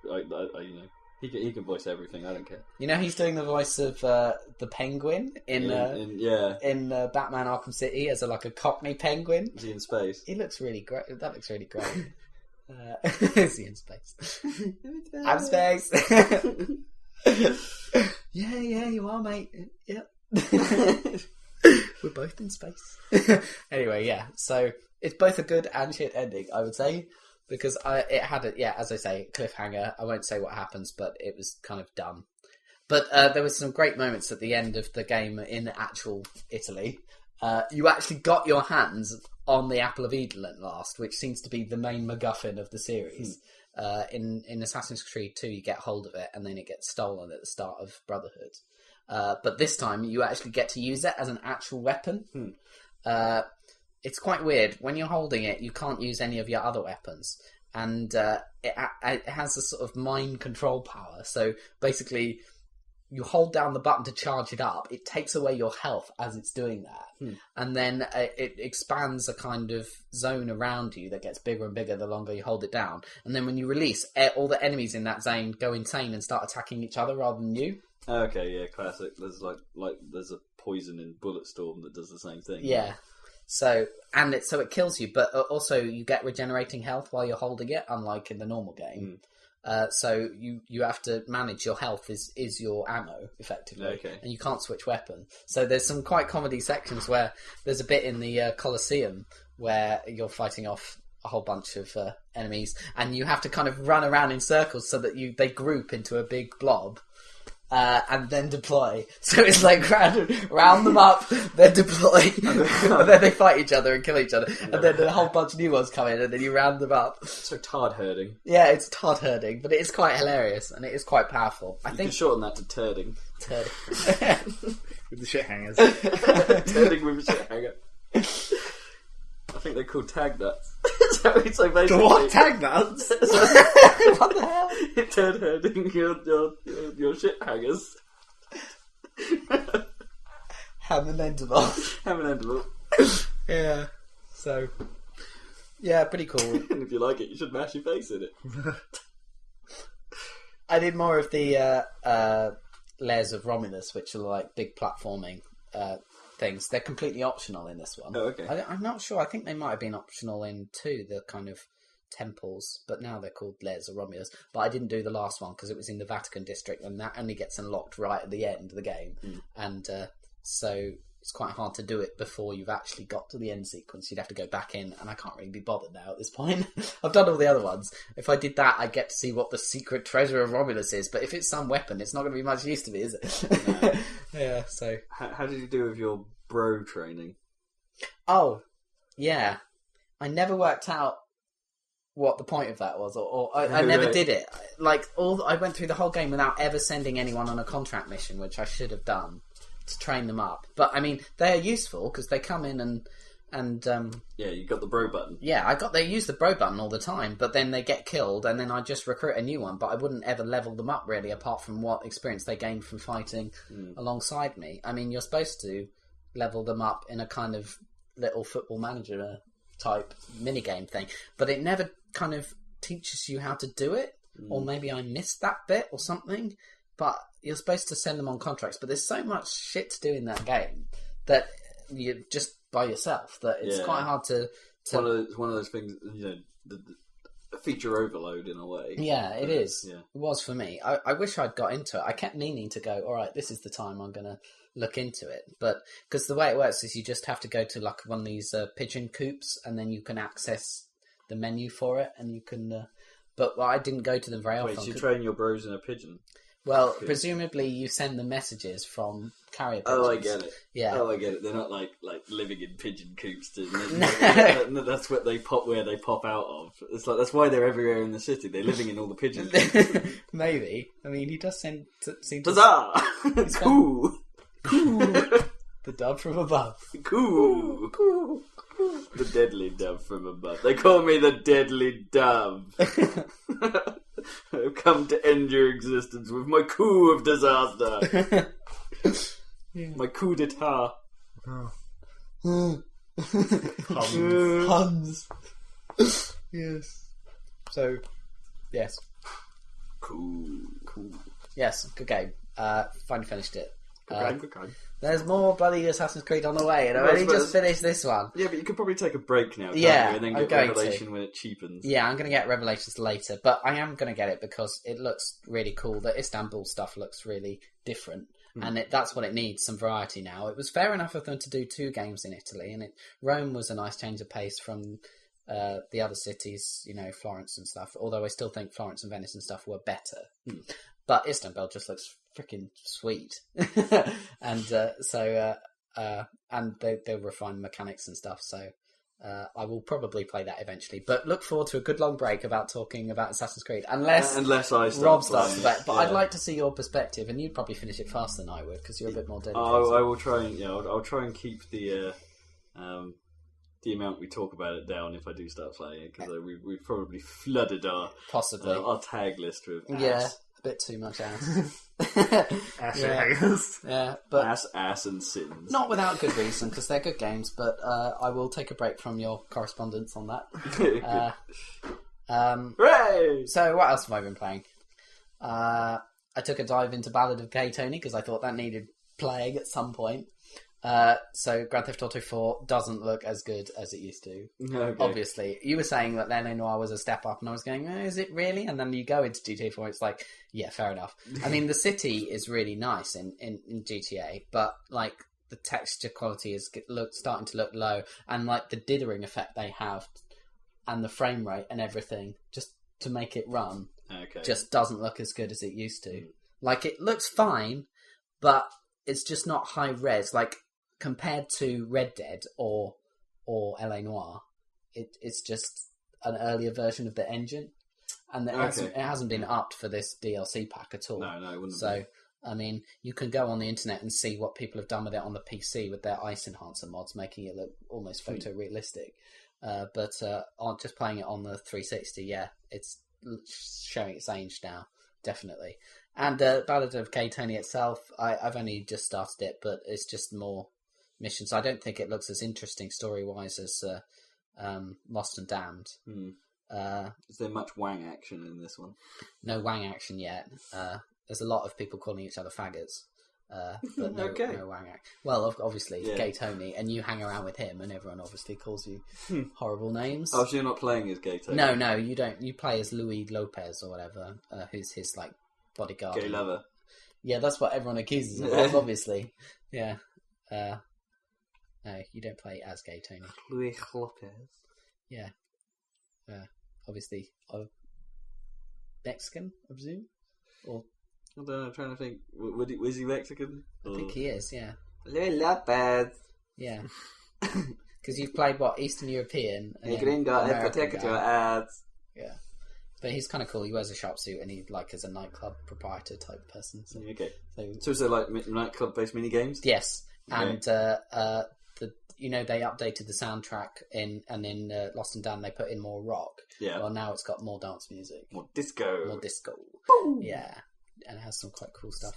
he can voice everything. I don't care. You know, he's doing the voice of the Penguin in Batman Arkham City as a Cockney penguin. Is he in space? He looks really great. That looks really great. Is he in space? I'm space. Yeah, you are, mate. Yep. We're both in space. Anyway, yeah. So it's both a good and shit ending, I would say, because it had as I say, cliffhanger. I won't say what happens, but it was kind of dumb. But there was some great moments at the end of the game in actual Italy. You actually got your hands on the Apple of Eden at last, which seems to be the main MacGuffin of the series. In Assassin's Creed 2, you get hold of it, and then it gets stolen at the start of Brotherhood. But this time, you actually get to use it as an actual weapon. It's quite weird. When you're holding it, you can't use any of your other weapons. And it has a sort of mind control power. So basically, you hold down the button to charge it up. It takes away your health as it's doing that. And then it expands a kind of zone around you that gets bigger and bigger the longer you hold it down. And then when you release, all the enemies in that zone go insane and start attacking each other rather than you. Okay, yeah, classic. There's there's a poison in Bulletstorm that does the same thing. Yeah. So it kills you, but also you get regenerating health while you're holding it, unlike in the normal game. So you have to manage your health is your ammo, effectively. Okay. And you can't switch weapon. So there's some quite comedy sections where there's a bit in the Colosseum where you're fighting off a whole bunch of enemies, and you have to kind of run around in circles so that they group into a big blob. And then deploy. So it's like round them up, then deploy, and then they fight each other and kill each other. And then a whole bunch of new ones come in, and then you round them up. So tard herding. Yeah, it's tard herding, but it is quite hilarious, and it is quite powerful. I think you can shorten that to turding. With the shit hangers. Turding with a shit hanger. I think they're called tag nuts. So basically, what? Tag nuts? What the hell? Turd herding your shit hangers. Hamandendemmon. Yeah. So, yeah, pretty cool. And if you like it, you should mash your face in it. I did more of the Layers of Romulus, which are like big platforming things. They're completely optional in this one. Oh, okay. I'm not sure. I think they might have been optional in 2, the kind of temples, but now they're called Layers of Romulus. But I didn't do the last one because it was in the Vatican district, and that only gets unlocked right at the end of the game. And so it's quite hard to do it before you've actually got to the end sequence. You'd have to go back in, and I can't really be bothered now at this point. I've done all the other ones. If I did that, I'd get to see what the secret treasure of Romulus is, but if it's some weapon, it's not going to be much use to me, is it? No. Yeah, so... How did you do with your bro training? Oh, yeah. I never worked out what the point of that was, or I never did it. Like, I went through the whole game without ever sending anyone on a contract mission, which I should have done to train them up. But I mean, they are useful because they come in and yeah, you got the bro button. Yeah, they use the bro button all the time, but then they get killed, and then I just recruit a new one. But I wouldn't ever level them up really, apart from what experience they gained from fighting alongside me. I mean, you're supposed to level them up in a kind of little Football Manager type minigame thing, but it never kind of teaches you how to do it, or maybe I missed that bit or something. But you're supposed to send them on contracts, but there's so much shit to do in that game that you're just by yourself that it's quite hard to... One of those things, you know, a feature overload in a way. Yeah, it is. Yeah. It was for me. I wish I'd got into it. I kept meaning to go, all right, this is the time I'm going to look into it. But because the way it works is you just have to go to like one of these pigeon coops and then you can access the menu for it and you can... but I didn't go to them very often. Wait, so you train your bros in a pigeon? Well, presumably you send the messages from carrier pigeons. Oh, I get it. Yeah. Oh, I get it. They're not like living in pigeon coops. That's what they pop where they pop out of. It's like that's why they're everywhere in the city. They're living in all the pigeon coops. Maybe. I mean, he does seem to... Huzzah! Cool! The dove from above. Cool! The deadly dove from above. They call me the deadly dove. I've come to end your existence with my coup of disaster. My coup d'etat. Huns. Yes. So, yes. Cool. Yes, good game. Finally finished it. Good game. There's more bloody Assassin's Creed on the way, and I've only just finished this one. Yeah, but you could probably take a break now, can't Yeah, you? And then I'm get going Revelation to. when it cheapens. Yeah, I'm going to get Revelations later, but I am going to get it because it looks really cool. The Istanbul stuff looks really different, and that's what it needs, some variety now. It was fair enough of them to do 2 games in Italy, and Rome was a nice change of pace from the other cities, you know, Florence and stuff, although I still think Florence and Venice and stuff were better. But Istanbul just looks freaking sweet. And and they refine mechanics and stuff, so I will probably play that eventually. But look forward to a good long break about talking about Assassin's Creed, unless I start Rob starts the bet. But I'd like to see your perspective, and you'd probably finish it faster than I would because you're a bit more dedicated. I will try and I'll try and keep the amount we talk about it down if I do start playing it, because we've probably flooded our tag list with ass. A bit too much ass. But ass and sins. Not without good reason, because they're good games. But I will take a break from your correspondence on that. Hooray! So what else have I been playing? I took a dive into Ballad of Gay Tony because I thought that needed playing at some point. So Grand Theft Auto 4 doesn't look as good as it used to. Okay. Obviously, you were saying that L.A. Noire was a step up, and I was going, is it really? And then you go into GTA 4, it's like, yeah, fair enough. I mean, the city is really nice in GTA, but like the texture quality is starting to look low, and like the dithering effect they have, and the frame rate and everything, just to make it run, just doesn't look as good as it used to. Like it looks fine, but it's just not high res. Like compared to Red Dead or L.A. Noire, it's just an earlier version of the engine, and it hasn't been upped for this DLC pack at all. No, it wouldn't. So, I mean, you can go on the internet and see what people have done with it on the PC with their ice enhancer mods, making it look almost photorealistic. But on just playing it on the 360, it's showing its age now, definitely. And Ballad of Gay Tony itself, I've only just started it, but it's just more missions. I don't think it looks as interesting story-wise as Lost and Damned. Is there much wang action in this one? No wang action yet. There's a lot of people calling each other faggots, but no wang action. Well, obviously, Gay Tony, and you hang around with him, and everyone obviously calls you horrible names. Oh, so you're not playing as Gay Tony? No, you don't. You play as Louis Lopez or whatever, who's his like bodyguard. Gay lover. Yeah, that's what everyone accuses him of, obviously. Yeah. No, you don't play as Gay Tony. Louis Lopez. Yeah. Obviously, Mexican, I presume? Or I don't know, I'm trying to think. Was he Mexican? I think he is, yeah. Louis Lopez. Yeah. Because you've played, Eastern European. Ads. Yeah. But he's kind of cool. He wears a sharp suit and he is a nightclub proprietor type person. So, So is there nightclub based mini games? Yes. Okay. And they updated the soundtrack in Lost and Damned they put in more rock. Yeah. Well, now it's got more dance music. More disco. Boom. Yeah. And it has some quite cool stuff.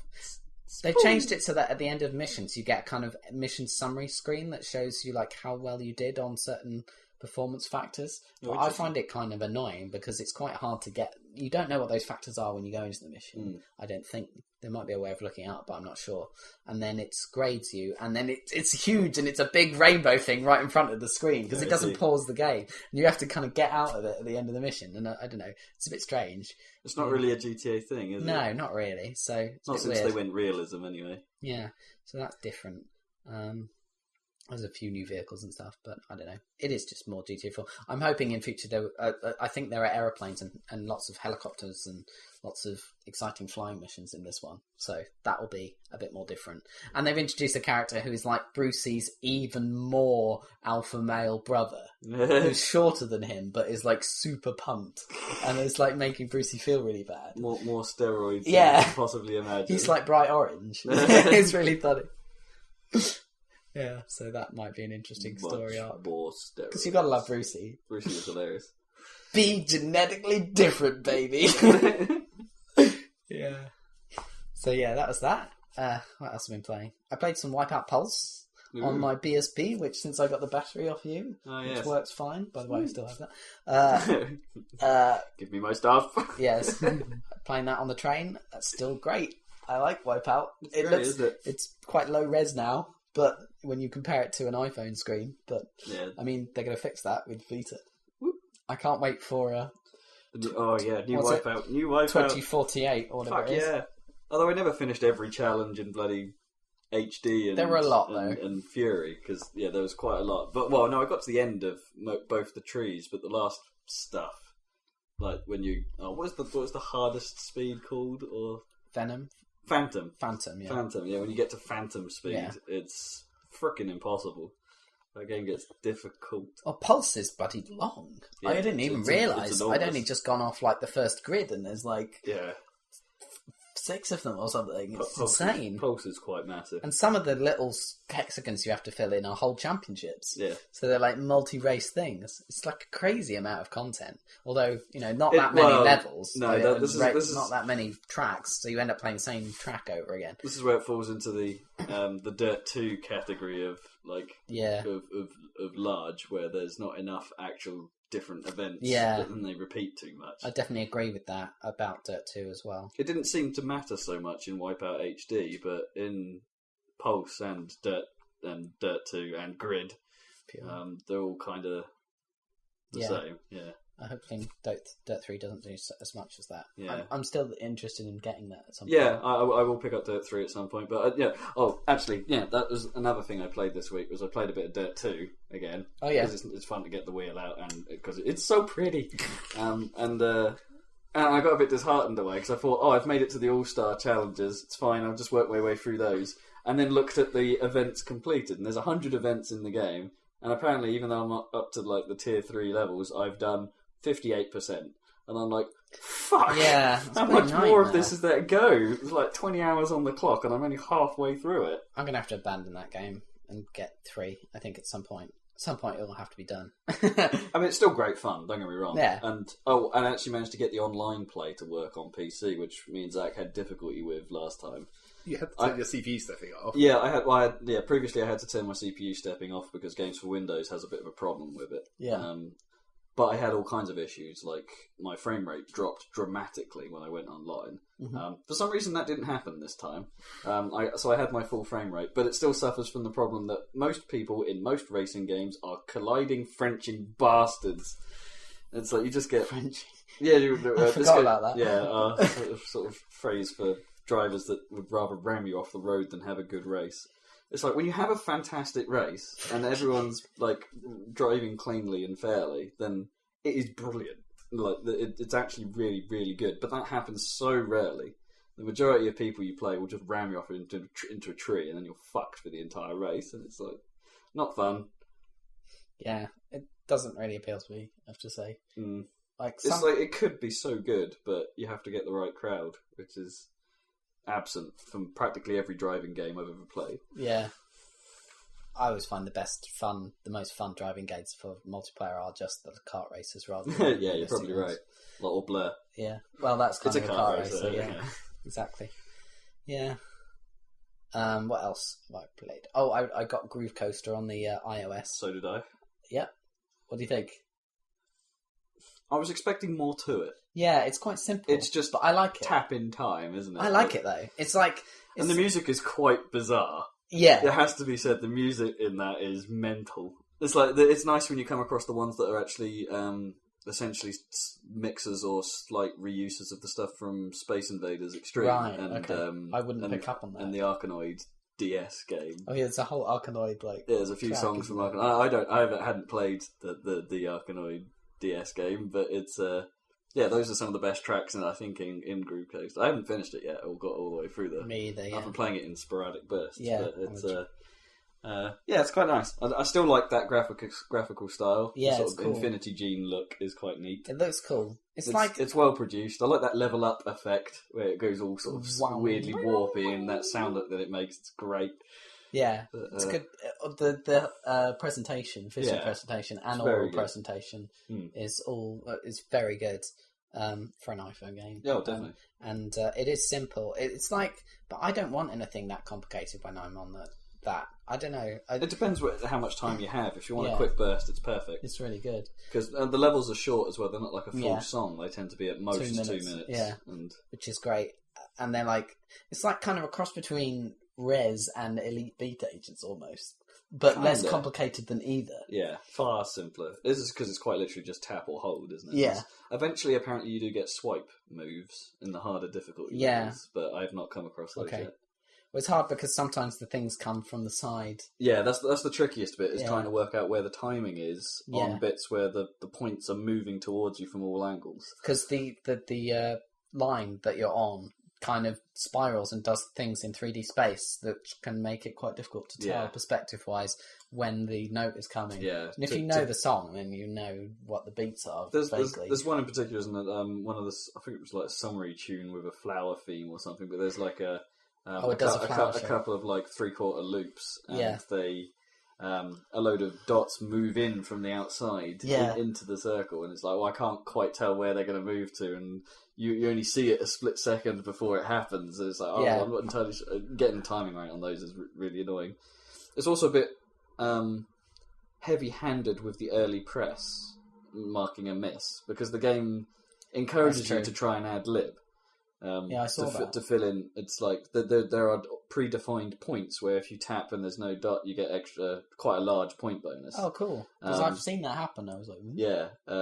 They've changed it so that at the end of missions you get kind of mission summary screen that shows you how well you did on certain performance factors. But I find it kind of annoying because it's quite hard to get you don't know what those factors are when you go into the mission. I don't think. There might be a way of looking out, but I'm not sure. And then it grades you, and then it's huge, and it's a big rainbow thing right in front of the screen, because it doesn't pause the game. And you have to kind of get out of it at the end of the mission, and I don't know, it's a bit strange. It's not really a GTA thing, is it? No, not really. So it's not since weird. they went realism, anyway. Yeah, so that's different. There's a few new vehicles and stuff, but I don't know. It is just more GTA 4. I'm hoping in future, I think there are aeroplanes and lots of helicopters and lots of exciting flying missions in this one. So that will be a bit more different. And they've introduced a character who is like Brucey's even more alpha male brother, who's shorter than him, but is like super pumped. And it's like making Brucey feel really bad. More steroids than Yeah. you can possibly imagine. He's like bright orange. It's really funny. Yeah, so that might be an interesting story arc. More steroids. Because you gotta love Brucey. Brucey was hilarious. Be genetically different, baby. Yeah. So yeah, that was that. What else have I been playing? I played some Wipeout Pulse on my BSP, which since I got the battery off you, which works fine. By the way, I still have that. Give me my stuff. Yes. Playing that on the train. That's still great. I like Wipeout. It's quite low res now, but when you compare it to an iPhone screen, but yeah. I mean, they're going to fix that with Vita. I can't wait for new Wipeout. New Wipeout 2048 or whatever it is. Yeah. Although I never finished every challenge in bloody HD and there were a lot though, and Fury, because there was quite a lot. But I got to the end of both the trees, but the last stuff, like when you what's the hardest speed called? Or Phantom, yeah. Phantom, yeah. When you get to Phantom speed, it's freaking impossible. That game gets difficult. Well, Pulse is bloody long. Yeah, I didn't even realise. I'd only just gone off like the first grid, and there's like 6 of them or something. It's insane. Pulse is quite massive. And some of the little hexagons you have to fill in are whole championships. Yeah. So they're like multi-race things. It's like a crazy amount of content. Although, not that many levels. No, this is not that many tracks, so you end up playing the same track over again. This is where it falls into the Dirt 2 category of of large, where there's not enough actual different events, and they repeat too much. I definitely agree with that about Dirt 2 as well. It didn't seem to matter so much in Wipeout HD, but in Pulse and Dirt 2 and Grid, they're all kind of the same. Yeah. I hope Dirt 3 doesn't do as much as that. Yeah. I'm still interested in getting that at some point. Yeah, I will pick up Dirt 3 at some point. But that was another thing I played this week. Was I played a bit of Dirt 2 again. Oh yeah, because it's fun to get the wheel out and because it's so pretty. And I got a bit disheartened away because I thought, I've made it to the All-Star Challenges. It's fine. I'll just work my way through those. And then looked at the events completed, and there's 100 events in the game. And apparently, even though I'm up to like the tier 3 levels, I've done 58%. And I'm like, fuck! Yeah, how much more of this is there to go? It's like 20 hours on the clock and I'm only halfway through it. I'm going to have to abandon that game and get 3, I think, at some point. At some point it'll have to be done. I mean, it's still great fun, don't get me wrong. Yeah. And I actually managed to get the online play to work on PC, which me and Zach had difficulty with last time. You had to turn your CPU stepping off. Yeah, previously I had to turn my CPU stepping off because Games for Windows has a bit of a problem with it. Yeah. But I had all kinds of issues, like my frame rate dropped dramatically when I went online. Mm-hmm. For some reason that didn't happen this time. So I had my full frame rate, but it still suffers from the problem that most people in most racing games are colliding Frenching bastards. It's like you just get... French? Yeah, I forgot about that. Yeah, sort of phrase for drivers that would rather ram you off the road than have a good race. It's like when you have a fantastic race and everyone's like driving cleanly and fairly, then it is brilliant. Like it's actually really, really good. But that happens so rarely. The majority of people you play will just ram you off into a tree, and then you're fucked for the entire race. And it's like not fun. Yeah, it doesn't really appeal to me, I have to say. Mm. It's like it could be so good, but you have to get the right crowd, which is absent from practically every driving game I've ever played. Yeah. I always find the most fun driving games for multiplayer are just the kart races rather than yeah, you're probably right. Or Blur. Yeah. Well, that's kind of a kart race, so yeah. Exactly. Yeah. What else have I played? Oh, I got Groove Coaster on the iOS. So did I. Yeah. What do you think? I was expecting more to it. Yeah, it's quite simple. It's just but I like it. Tap in time, isn't it? I like it though. It's like, and the music is quite bizarre. Yeah, It has to be said, the music in that is mental. It's like it's nice when you come across the ones that are actually essentially mixes or slight reuses of the stuff from Space Invaders Extreme. Right, And, okay. I wouldn't pick up on that. And the Arkanoid DS game. Oh yeah, it's a whole Arkanoid like. Yeah, there's a few track, songs from Arkanoid. I hadn't played the Arkanoid DS game, but it's yeah, those are some of the best tracks, I think, in Group Coast. I haven't finished it yet, or got all the way through there. Me either, yeah. I've been playing it in sporadic bursts. Yeah, but it's yeah, it's quite nice. I still like that graphical style. Yeah, the it's sort of cool. Infinity Gene look is quite neat. It looks cool. It's like it's well produced. I like that level up effect where it goes all sort of Wow. weirdly warpy, and that sound that it makes. It's great. yeah, But, it's good. The presentation, visual Yeah, presentation, and very oral good. presentation is very good for an iPhone game. Yeah, definitely. And it is simple. It's like, but I don't want anything that complicated when I'm on that. I don't know. It depends how much time you have. If you want Yeah. a quick burst, it's perfect. It's really good, Because the levels are short as well. They're not like a full Yeah. song. They tend to be at most 2 2 minutes. minutes. Yeah. And which is great. And they're like, it's like kind of a cross between Res and Elite Beat Agents almost, but less Kinda. complicated than either. yeah, far simpler. This is because it's quite literally just tap or hold, isn't it? Yeah. Eventually, apparently, you do get swipe moves in the harder difficulty Yeah. levels, but I have not come across those Okay. yet. Well, it's hard because sometimes the things come from the side. Yeah, that's the trickiest bit, is Yeah. trying to work out where the timing is Yeah. on bits where the points are moving towards you from all angles. Because the line that you're on kind of spirals and does things in 3D space that can make it quite difficult to tell Yeah. perspective-wise when the note is coming. Yeah. And if you know the song, then you know what the beats are vaguely. There's one in particular, isn't it? One of the, I think it was like a summary tune with a flower theme or something, but there's like a it does a flower shape. couple of like 3/4 loops, and Yeah. they a load of dots move in from the outside Yeah. into the circle, and it's like, well, I can't quite tell where they're going to move to, and you only see it a split second before it happens, and it's like, oh, Yeah. I'm not entirely sure. Getting timing right on those is really annoying. It's also a bit heavy-handed with the early press marking a miss, because the game encourages you true. to try and ad lib. Yeah, I saw that. To fill in, it's like there are predefined points where if you tap and there's no dot, you get quite a large point bonus. Oh, cool. Because I've seen that happen. I was like, Yeah, they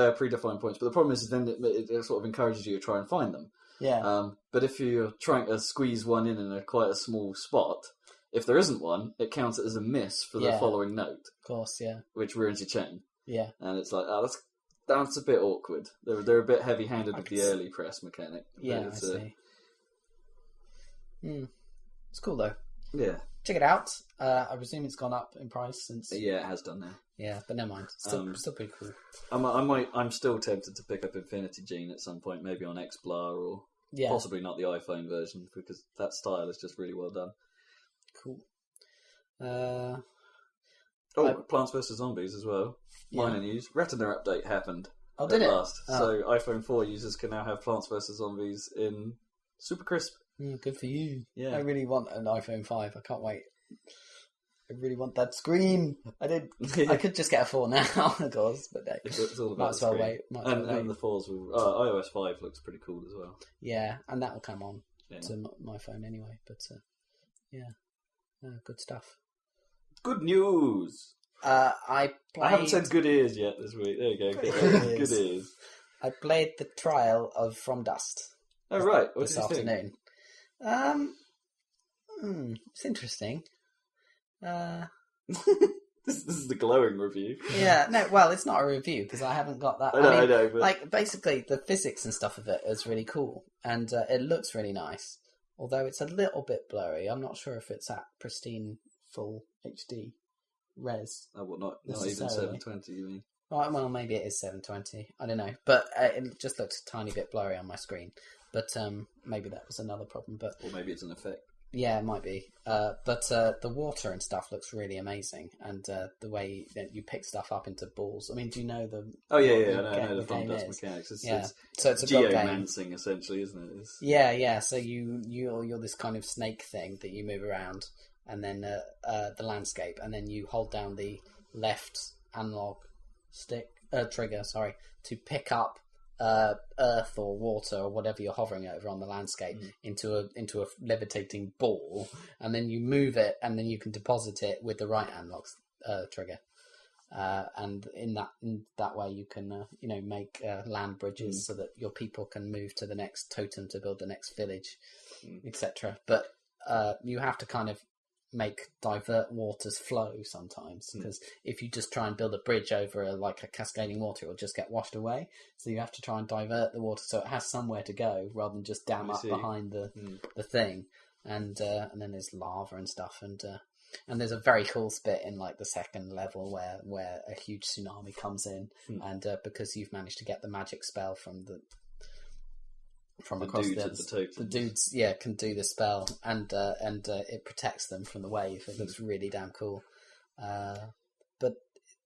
are predefined points, but the problem is then it sort of encourages you to try and find them. yeah. But if you're trying to squeeze one in quite a small spot, if there isn't one, it counts it as a miss for the Yeah. following note, Of course, yeah. which ruins your chain. Yeah. And it's like, oh, that's a bit awkward. They're a bit heavy-handed with the could s- early press mechanic. but Yeah, I it's, see. It's cool, though. Yeah, Check it out. I presume it's gone up in price since... yeah, it has done now. Yeah, but never mind. Still pretty cool. I'm still tempted to pick up Infinity Gene at some point, maybe on XBLA or Yeah, possibly not the iPhone version, because that style is just really well done. cool. Plants vs Zombies as well. Minor news. Retina update happened Oh, at did it? last. Oh. So iPhone 4 users can now have Plants vs Zombies in super crisp. Good for you. Yeah. I really want an iPhone 5. I can't wait. I really want that screen. I could just get a 4 now, of course, but no. It's all Might about as the well screen. wait. Might as well And wait. the 4s will... iOS 5 looks pretty cool as well. Yeah, and that will come on Yeah. to my phone anyway. But good stuff. Good news! I I haven't played. said good ears yet this week. There you go. Good ears. Good ears. I played the trial of From Dust Oh, right. What this did you think? afternoon. It's interesting. This is the glowing review. Yeah, no, well, it's not a review because I haven't got that. I know, but... Like, basically, the physics and stuff of it is really cool, and it looks really nice. Although it's a little bit blurry. I'm not sure if it's at pristine full HD res. Oh, well, not even necessarily. 720, you mean? Right, well, maybe it is 720. I don't know, but it just looks a tiny bit blurry on my screen. But maybe that was another problem. But Or maybe it's an effect. yeah, it might be. But the water and stuff looks really amazing, and the way that you pick stuff up into balls. I mean, do you know the? Oh yeah, what I know the game From Dust is? mechanics. It's, Yeah, it's so it's a good game. geomancing essentially, isn't it? It's... Yeah. So you're this kind of snake thing that you move around, and then the landscape, and then you hold down the left analog stick trigger, to pick up earth or water or whatever you're hovering over on the landscape into a levitating ball, and then you move it, and then you can deposit it with the right analog trigger. And in that way, you can make land bridges so that your people can move to the next totem to build the next village, etc. But you have to kind of divert waters flow sometimes, because if you just try and build a bridge over a cascading water, it'll just get washed away. So you have to try and divert the water so it has somewhere to go rather than just dam up behind the thing. And then there's lava and stuff, and there's a very cool bit in the second level where a huge tsunami comes in, and because you've managed to get the magic spell from across the dudes can do the spell, and it protects them from the wave. It looks really damn cool, but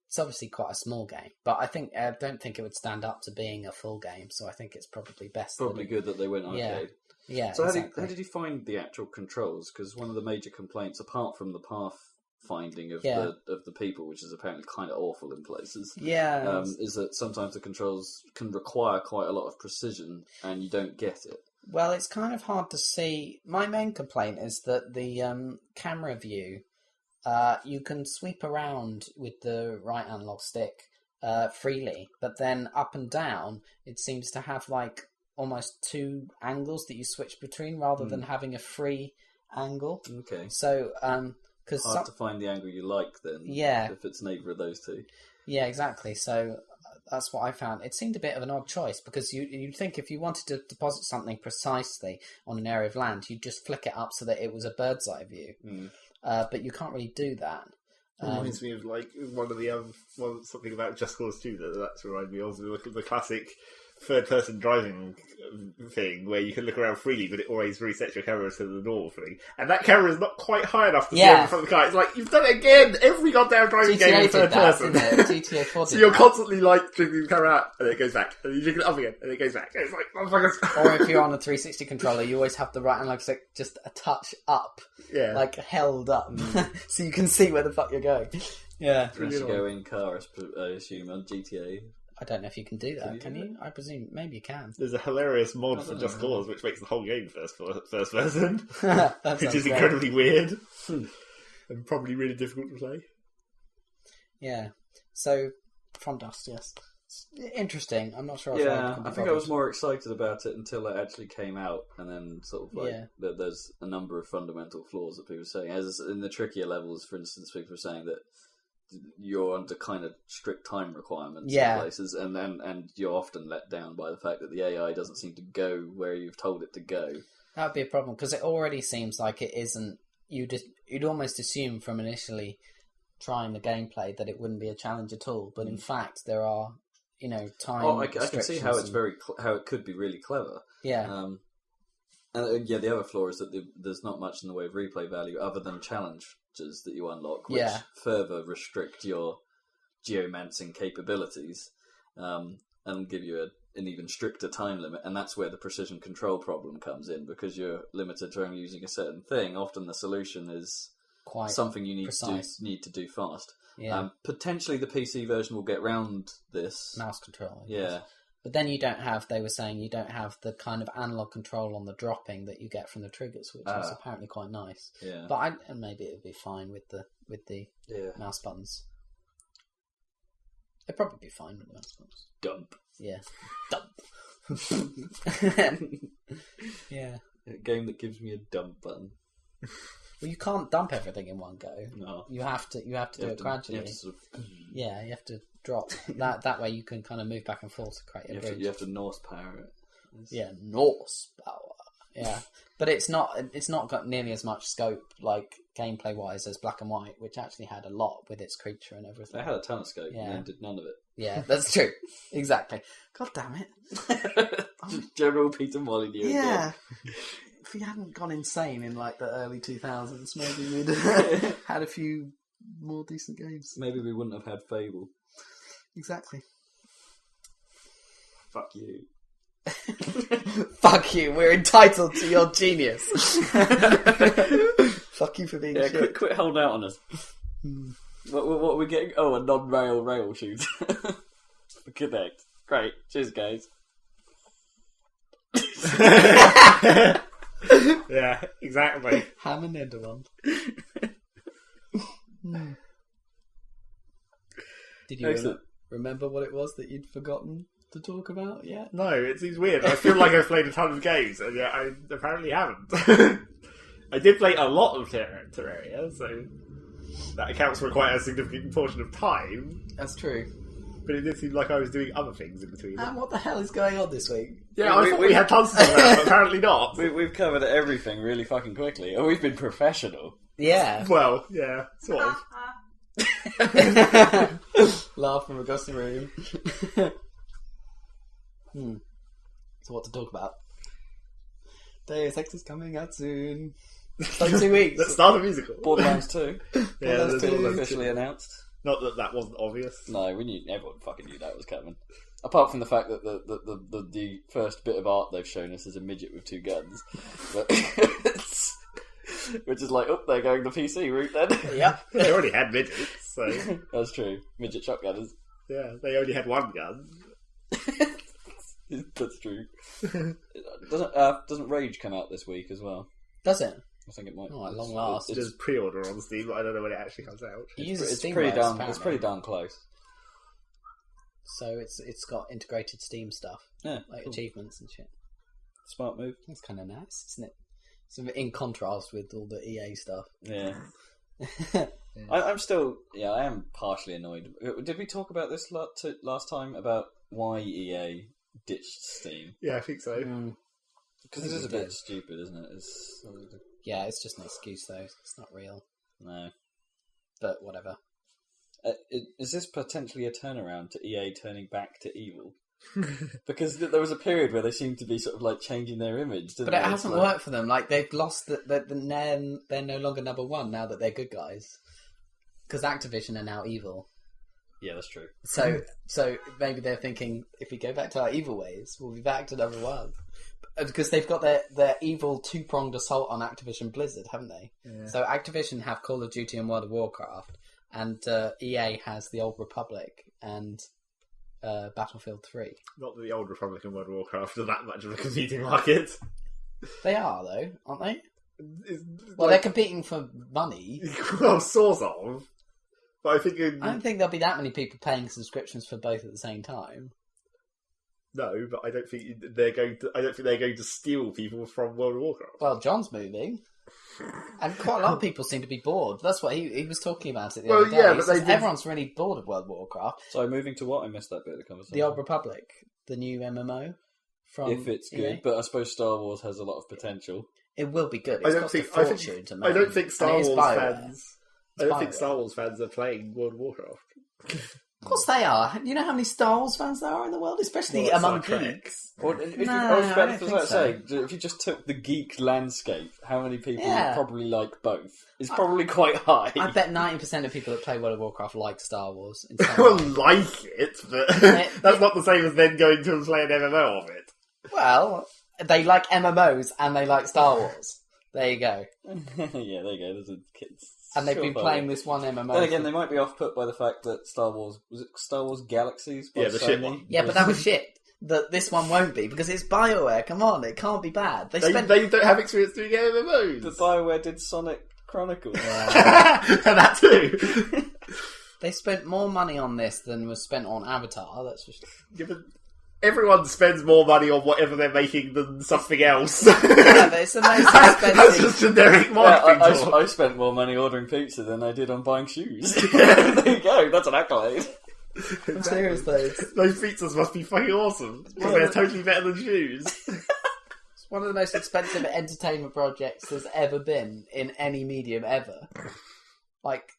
it's obviously quite a small game. But I don't think it would stand up to being a full game, so I think it's probably best. Probably good that they went arcade. Yeah. So how did you find the actual controls? Because one of the major complaints, apart from the path finding of the people, which is apparently kind of awful in places, is that sometimes the controls can require quite a lot of precision, and you don't get it. Well, it's kind of hard to see. My main complaint is that the camera view, you can sweep around with the right analog stick freely, but then up and down, it seems to have almost two angles that you switch between rather than having a free angle. Okay. So, because hard to find the angle you like then. Yeah. If it's neither of those two. Yeah, exactly. So that's what I found. It seemed a bit of an odd choice, because you'd think if you wanted to deposit something precisely on an area of land, you'd just flick it up so that it was a bird's eye view. But you can't really do that. It reminds me of something about Just Cause 2 that's reminded me of the classic third-person driving thing where you can look around freely, but it always resets your camera to the normal thing. And that camera is not quite high enough to see in front of the car. It's you've done it again! Every goddamn driving game is third person. GTA 4 so you're constantly jiggling the camera out, and it goes back. And you jiggle it up again, and it goes back. It's motherfuckers. Or if you're on a 360 controller, you always have the right analog stick just a touch up. Yeah. Held up. So you can see where the fuck you're going. Yeah. You have to go in car, I assume, on GTA. I don't know if you can do that. Can you? I presume maybe you can. There's a hilarious mod for Just Cause which makes the whole game first person, which is great. Incredibly weird and probably really difficult to play. Yeah. So, Front Dust, yes. It's interesting. I'm not sure. I think I was more excited about it until it actually came out, and then there's a number of fundamental flaws that people are saying. As in the trickier levels, for instance, people are saying that you're under kind of strict time requirements in places, and you're often let down by the fact that the AI doesn't seem to go where you've told it to go. That would be a problem, because it already seems like it isn't. You'd almost assume from initially trying the gameplay that it wouldn't be a challenge at all, but in fact there are time. I can see how it's how it could be really clever. Yeah. The other flaw is that there's not much in the way of replay value other than challenges that you unlock, which further restrict your geomancing capabilities, and give you an even stricter time limit. And that's where the precision control problem comes in, because you're limited to only using a certain thing. Often the solution is quite something you need to do fast. Yeah. Potentially the PC version will get round this. Mouse control. Yeah. But then you don't have the kind of analog control on the dropping that you get from the triggers, which is apparently quite nice. Yeah. But maybe it would be fine with the mouse buttons. It'd probably be fine with the mouse buttons. Dump. Yeah. Dump. Yeah. A game that gives me a dump button. Well, you can't dump everything in one go. No. You have to do it gradually. You have to drop. That way you can kind of move back and forth to create a bridge. You have to Norse power it. Yeah, Norse power. Yeah. But it's not got nearly as much scope, gameplay wise, as Black and White, which actually had a lot with its creature and everything. It had a ton of scope and then did none of it. Yeah, that's true. Exactly. God damn it. Just General Peter Molyneux again. If we hadn't gone insane in the early 2000s, maybe we'd had a few more decent games. Maybe we wouldn't have had Fable. Exactly. Fuck you. Fuck you. We're entitled to your genius. Fuck you for being shit. Quit holding out on us. What are we getting? Oh, a non-rail shooter. for Kinect. Great. Cheers, guys. Yeah, exactly. Hamandendemmon. Did you Excellent. remember what it was that you'd forgotten to talk about yet? No, it seems weird. I feel like I've played a ton of games, and yet I apparently haven't. I did play a lot of Terraria, so that accounts for quite a significant portion of time. That's true. But it did seem like I was doing other things in between. And what the hell is going on this week? Yeah, I thought we had tons to talk about, but apparently not. We've covered everything really fucking quickly. And we've been professional. Yeah. Well, yeah, sort of. Laugh from across the room. So what to talk about? Deus Ex is coming out soon. It's like 2 weeks. Let's start a musical. Borderlands 2. Yeah, Borderlands 2 Still officially announced. Not that that wasn't obvious. No, everyone fucking knew that was coming. Apart from the fact that the first bit of art they've shown us is a midget with 2 guns. But which is like, oh, they're going the PC route then. Yep. They already had midgets, so... That's true. Midget shotgunners. Yeah, they only had 1 gun. That's true. Doesn't Rage come out this week as well? Does it? I think it might. Oh, at long last. There's pre-order on Steam, but I don't know when it actually comes out. It's pretty darn close. So it's got integrated Steam stuff, Yeah, like cool. achievements and shit. Smart move. That's kind of nice, isn't it? So in contrast with all the EA stuff. Yeah. I'm still, I am partially annoyed. Did we talk about this last time about why EA ditched Steam? Yeah, I think so. Because it is a bit stupid, isn't it? Yeah, it's just an excuse though. It's not real. No. But whatever. Is this potentially a turnaround to EA turning back to evil? Because there was a period where they seemed to be sort of like changing their image, didn't But it they? hasn't worked for them. Like they've lost they're no longer number one now that they're good guys. Because Activision are now evil. Yeah, that's true. So maybe they're thinking, if we go back to our evil ways, we'll be back to number one. Because they've got their evil 2-pronged assault on Activision Blizzard, haven't they? Yeah. So Activision have Call of Duty and World of Warcraft, and EA has the Old Republic and Battlefield 3. Not that the Old Republic and World of Warcraft are that much of a competing market. They are, though, aren't they? Well, they're competing for money. Well, sort of. But I don't think there'll be that many people paying subscriptions for both at the same time. No, but I don't think they're going to steal people from World of Warcraft. Well, John's moving, and quite a lot of people seem to be bored. That's what he was talking about it the other day. Yeah, but everyone's really bored of World of Warcraft. So moving to what? I missed that bit of the conversation. The Old Republic, the new MMO. If it's good, but I suppose Star Wars has a lot of potential. It will be good. I don't think Star Wars fans are playing World of Warcraft. Of course they are. You know how many Star Wars fans there are in the world, especially among geeks. If you just took the geek landscape, how many people probably like both? It's probably quite high. I bet 90% of people that play World of Warcraft like Star Wars. Well, like it, but that's not the same as then going to play an MMO of it. Well, they like MMOs and they like Star Wars. There you go. Yeah, there you go. There's a kids. And they've been playing this one MMO. Then again, they might be off-put by the fact that Star Wars Galaxies by the Sony? shit one. Yeah, but that was shit. This one won't be because it's BioWare. Come on, it can't be bad. They don't have experience doing MMOs. But BioWare did Sonic Chronicles. And that too. They spent more money on this than was spent on Avatar. That's just. Yeah, but everyone spends more money on whatever they're making than something else. Yeah, but it's the most expensive. That's just generic marketing talk. I spent more money ordering pizza than I did on buying shoes. There you go. That's an accolade. I'm serious though. Those pizzas must be fucking awesome. Because they're totally better than shoes. It's one of the most expensive entertainment projects there's ever been in any medium ever. Like,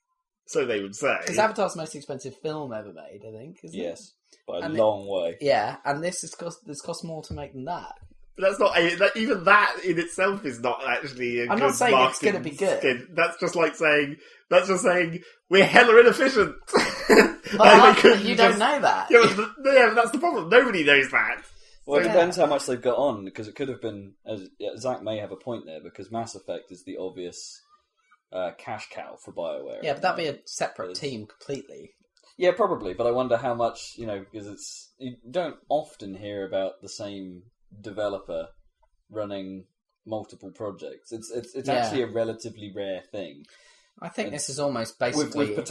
so they would say. Because Avatar's the most expensive film ever made, I think. Isn't it? By a long way. Yeah, and this cost more to make than that. But that's not even that in itself is not actually a good I'm not saying it's going to be good. Skin. That's just saying we're hella inefficient. You don't know that. Yeah, but that's the problem. Nobody knows that. Well, it depends how much they've got on, because it could have been. Zach may have a point there, because Mass Effect is the obvious cash cow for BioWare. Yeah, but that'd be a separate team completely. Yeah, probably, but I wonder how much, because you don't often hear about the same developer running multiple projects. It's actually a relatively rare thing. I think this is almost basically... With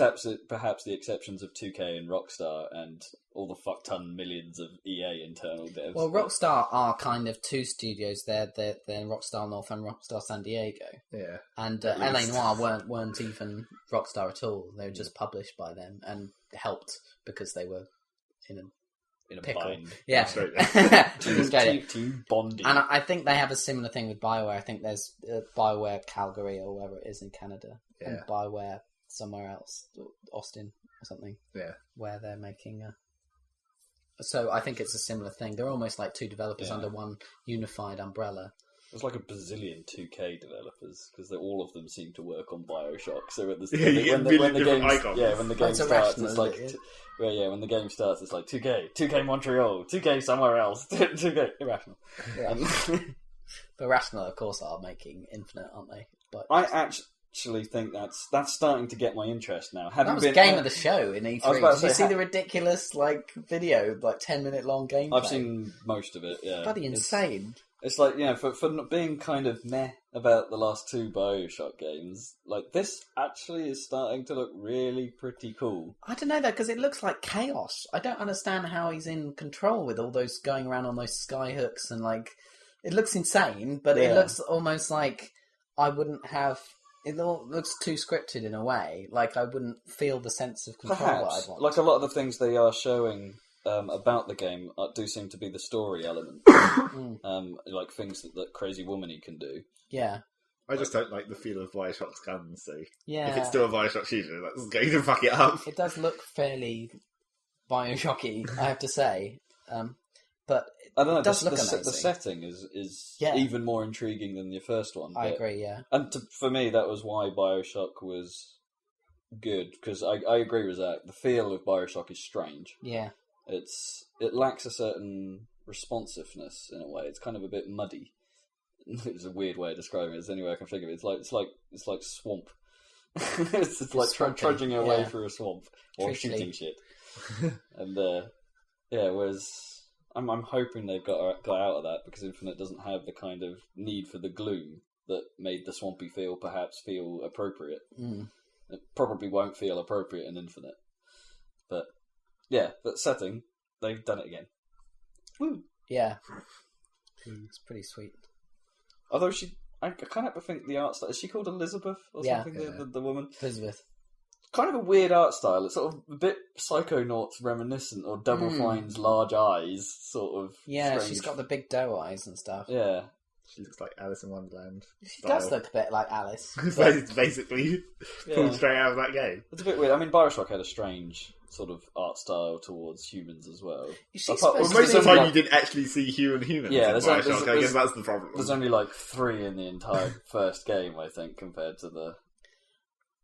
perhaps the exceptions of 2K and Rockstar and all the fuck-ton millions of EA internal devs. Well, Rockstar are kind of two studios. They're Rockstar North and Rockstar San Diego. Yeah. And LA Noire weren't even Rockstar at all. They were just published by them and helped because they were in a pickle. Bind. Yeah. Team bonding. And I think they have a similar thing with BioWare. I think there's BioWare Calgary or wherever it is in Canada. Yeah. And BioWare somewhere else, Austin or something. Yeah. Where they're making So I think it's a similar thing. They're almost like two developers under one unified umbrella. There's like a bazillion 2K developers because all of them seem to work on BioShock. So when the game starts, it's like when the game starts, it's like 2K Montreal, 2K somewhere else, 2K Irrational. Yeah. But Irrational, of course, are making Infinite, aren't they? But I actually think that's starting to get my interest now. That was game of the show in E3. Did you see the ridiculous video, 10-minute long gameplay? I've seen most of it. Yeah, bloody insane. It's like, for not being kind of meh about the last two BioShock games, this actually is starting to look really pretty cool. I don't know though, because it looks like chaos. I don't understand how he's in control with all those going around on those sky hooks and it looks insane, but it looks almost like I wouldn't have. It all looks too scripted in a way. I wouldn't feel the sense of control that I'd want. Like a lot of the things they are showing about the game do seem to be the story element. Like things that Crazy Woman-y can do. Yeah. I just don't like the feel of Bioshock's guns, so yeah. If it's still a Bioshock shooter, that's going to fuck it up. It does look fairly Bioshock-y, I have to say. But I don't know, it does look amazing. The setting is even more intriguing than the first one. I agree, yeah. And for me, that was why Bioshock was good, because I agree with Zach. The feel of Bioshock is strange. Yeah. It lacks a certain responsiveness in a way. It's kind of a bit muddy. It's a weird way of describing it. It's the only way I can think of it. It's like swamp. it's like trudging away through a swamp or shooting shit. And whereas I'm hoping they've got out of that, because Infinite doesn't have the kind of need for the gloom that made the swampy perhaps feel appropriate. It probably won't feel appropriate in Infinite. But setting, they've done it again. Woo! Yeah. It's pretty sweet. Although I can't help but think the art style, is she called Elizabeth or something, the woman? Elizabeth. Kind of a weird art style. It's sort of a bit Psychonauts reminiscent, or Double Fine's large eyes, sort of. Yeah, strange. She's got the big doe eyes and stuff. Yeah. She looks like Alice in Wonderland. She does look a bit like Alice. It's basically pulled straight out of that game. It's a bit weird. I mean, Bioshock had a strange sort of art style towards humans as well. Most of the time you didn't actually see humans in Bioshock. I guess that's the problem. There's only 3 in the entire first game, I think, compared to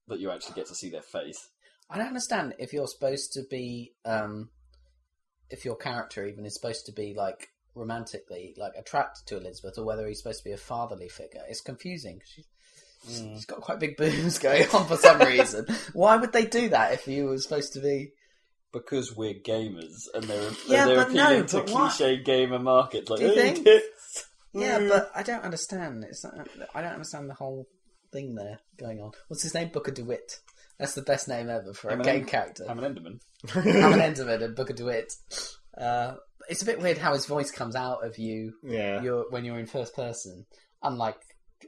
that you actually get to see their face. I don't understand if you're supposed to be, if your character even is supposed to be romantically attracted to Elizabeth, or whether he's supposed to be a fatherly figure. It's confusing. She's got quite big boobs going on for some reason. Why would they do that if you were supposed to be? Because we're gamers, and they're appealing to cliche gamer markets. Do you think? Yeah, but I don't understand. I don't understand the whole thing there going on. What's his name? Booker DeWitt. That's the best name ever for a game character. Hamandendemmon. Hamandendemmon and Booker DeWitt. It's a bit weird how his voice comes out of you when you're in first person. Unlike,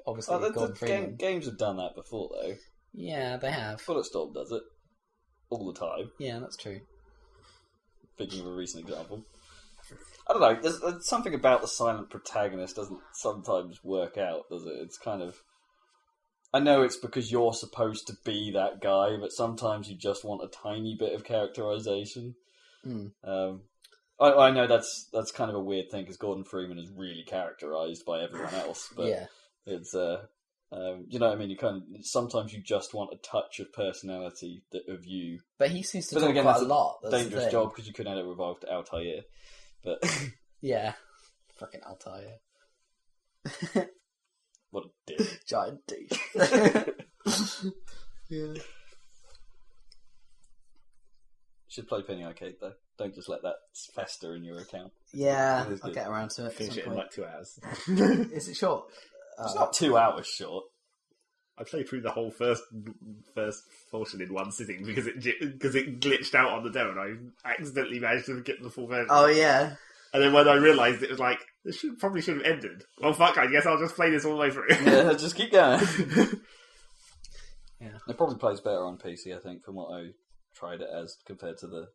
obviously, Gordon Freeman. Games have done that before, though. Yeah, they have. Bulletstorm does it. All the time. Yeah, that's true. Thinking of a recent example. I don't know, there's something about the silent protagonist doesn't sometimes work out, does it? It's kind of... I know it's because you're supposed to be that guy, but sometimes you just want a tiny bit of characterization. I know that's kind of a weird thing, because Gordon Freeman is really characterized by everyone else, but it's you know what I mean. Sometimes you just want a touch of personality of you. But he seems to talk quite a lot. That's dangerous job, because you couldn't have it with Altair. But yeah, fucking Altair. What a dick! Giant dick. Yeah. should play Penny Arcade though. Don't just let that fester in your account. Yeah, It is I'll good. get around to it. Finish it in like 2 hours. Is it short? It's not 2 hours short. I played through the whole first portion in one sitting because it glitched out on the demo, and I accidentally managed to get the full version. Oh yeah. And then when I realised it was like, this probably should have ended. Well, fuck, I guess I'll just play this all the way through. Yeah, just keep going. Yeah. It probably plays better on PC, I think, from what I tried it as compared to the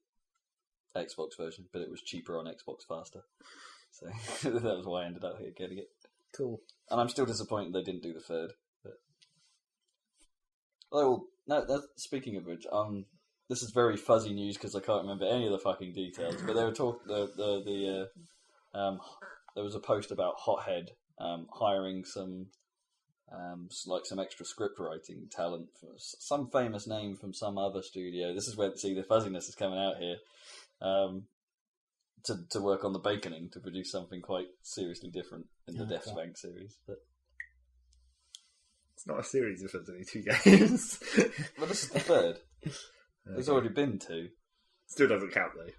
Xbox version, but it was cheaper on Xbox faster. So that was why I ended up here getting it. Cool. And I'm still disappointed they didn't do the third. But... Oh, no, speaking of which, this is very fuzzy news because I can't remember any of the fucking details. But they were talking. There was a post about Hothead hiring some extra script writing talent for some famous name from some other studio. This is where the fuzziness is coming out here. To work on the Baconing to produce something quite seriously different in the Death Bank series. But it's not a series if there's only 2 games. well, this is the third. There's already been 2. Still doesn't count though,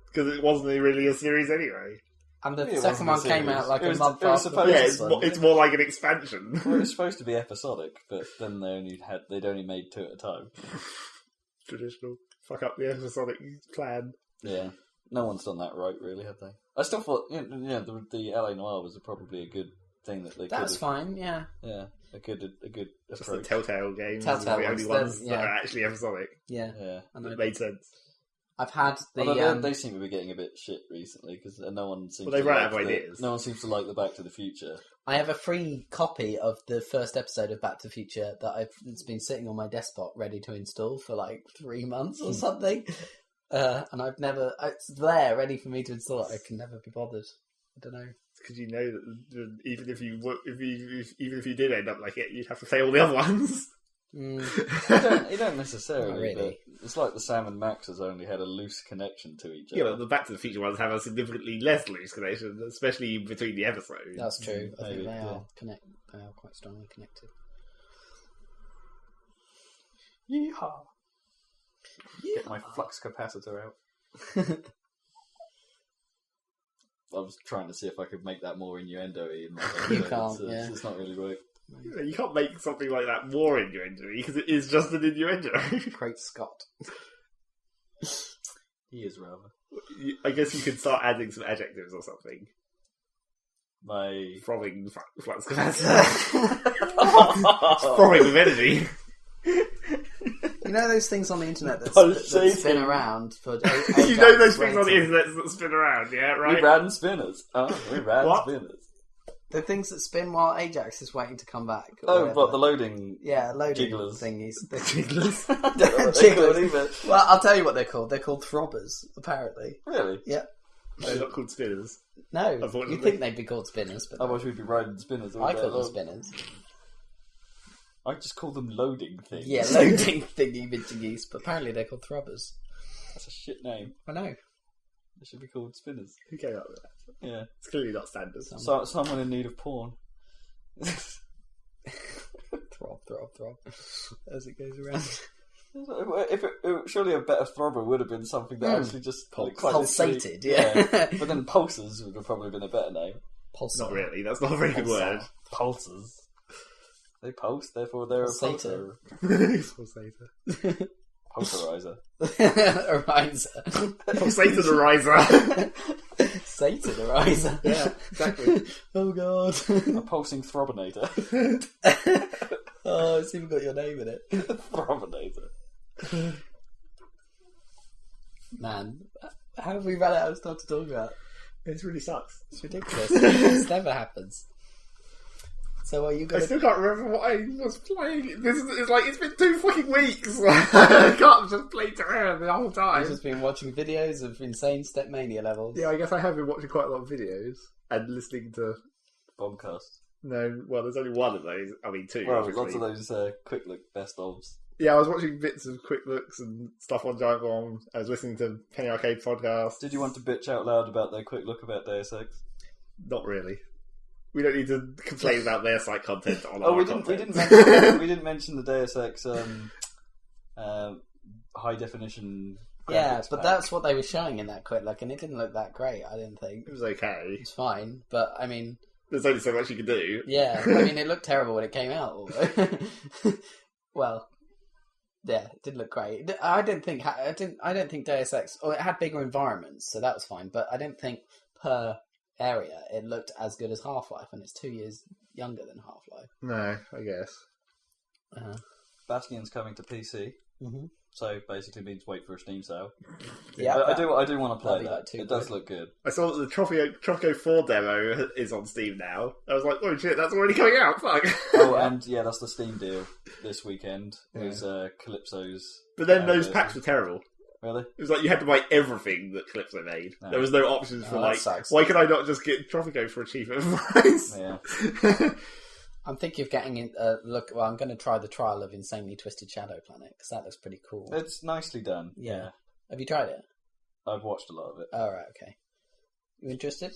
because it wasn't really a series anyway. And the It second wasn't one a came out series. like It a was- month it was after. supposed the Yeah, first one. it's more like an expansion. Well, it was supposed to be episodic, but then they'd only made 2 at a time. Traditional. Fuck up the episodic plan. Yeah, no one's done that right, really, have they? I still thought, the LA Noire was probably a good thing that they. That's fine. Yeah. Yeah, a good Just the approach. Telltale games Telltale are the only ones, ones that are actually episodic. Yeah. Yeah, I know. It made sense. I've had the. although they seem to be getting a bit shit recently because no one seems. Well, they've to run like out of ideas. No one seems to like the Back to the Future. I have a free copy of the first episode of Back to the Future that it's been sitting on my desktop ready to install for like 3 months or something. And I've never... It's there, ready for me to install it. I can never be bothered. I don't know. Because you know that even if you did end up like it, you'd have to play all the other ones. You don't necessarily. Not really. But it's like the Sam and Maxes only had a loose connection to each other. Yeah, but the Back to the Future ones have a significantly less loose connection, especially between the episodes. That's true. I think Maybe, they yeah. are They are quite strongly connected. Yeehaw! Get my flux capacitor out. I was trying to see if I could make that more innuendo-y. You can't, yeah. It's not really work. You can't make something like that more innuendo because it is just an innuendo. Great Scott. He is rather. I guess you could start adding some adjectives or something. My... Throbbing flux capacitor. Throbbing with energy. You know those things on the internet that Pulsating. spin around for... You know those things on the internet that spin around, yeah, right? We ran spinners. We ran What? spinners. The things that spin while Ajax is waiting to come back. or Oh, whatever. what, the loading... Yeah, loading Jigglers. thingies. The jigglers. I don't know what they're called either. Well, I'll tell you what they're called. They're called throbbers, apparently. Really? Yep. They're not called spinners. No, Unfortunately. you'd think they'd be called spinners, but Otherwise we'd be riding spinners all I day call them long. spinners. I just call them loading things. Yeah, loading thingy-majiggies, but apparently they're called throbbers. That's a shit name. I know. They should be called spinners. Who came up with that? Yeah. It's clearly not standard. So, someone in need of porn. Throb, throb, throb. As it goes around. Surely a better throbber would have been something that actually just Pulsated, literally- yeah. But then pulses would have probably been a better name. Pulsar. Not really. That's not a very good word. Pulses. They pulse, therefore they're Pulsator. a pulsar. Pulsator. Pulsarizer. Ariser. Pulsator the riser. Satan Ariser. Yeah, exactly. Oh god. A pulsing throbinator. Oh, it's even got your name in it. Throbinator. Man, how have we run out of stuff to talk about? This really sucks. It's ridiculous. This never happens. So are you I going still can't remember what I was playing. This is it's like it's been 2 fucking weeks. I can't just play Teraria the whole You've time. just been watching videos of insane Stepmania levels. Yeah, I guess I have been watching quite a lot of videos and listening to. Bombcast. No, well, there's only one of those. I mean, 2. Well, obviously. lots of those quick look best ofs. Yeah, I was watching bits of quick looks and stuff on Giant Bomb. I was listening to Penny Arcade podcast. Did you want to bitch out loud about their quick look about Deus Ex? Not really. We don't need to complain about their site content on Oh, our we content. didn't mention the Deus Ex high definition Yeah, graphics but pack. that's what they were showing in that quick look, and it didn't look that great. I didn't think It was okay. it's fine, but I mean, There's only so much you can do. yeah, I mean, it looked terrible when it came out. Although, well, yeah, it didn't look great. I don't think Deus Ex. Oh, it had bigger environments, so that was fine. But I don't think per area it looked as good as Half-Life, and it's 2 years younger than Half-Life. No, I guess. Bastion's coming to PC, Mm-hmm. so basically means wait for a Steam sale. Yeah, I do want to play that'd be that. like 2 It does quid. look good. I saw that the Tropico 4 demo is on Steam now. I was like, oh shit, that's already coming out. Fuck. Oh, and yeah, that's the Steam deal this weekend. Yeah. Is Calypso's. But then those version. packs were terrible. Really? It was like you had to buy everything that Calypso made. No. There was no options for Oh, that like, sucks. why could I not just get Tropico for a cheaper price? Yeah. I'm thinking of getting look. Well, I'm going to try the trial of Insanely Twisted Shadow Planet because that looks pretty cool. It's nicely done. Yeah. Have you tried it? I've watched a lot of it. Oh, right, okay. You interested?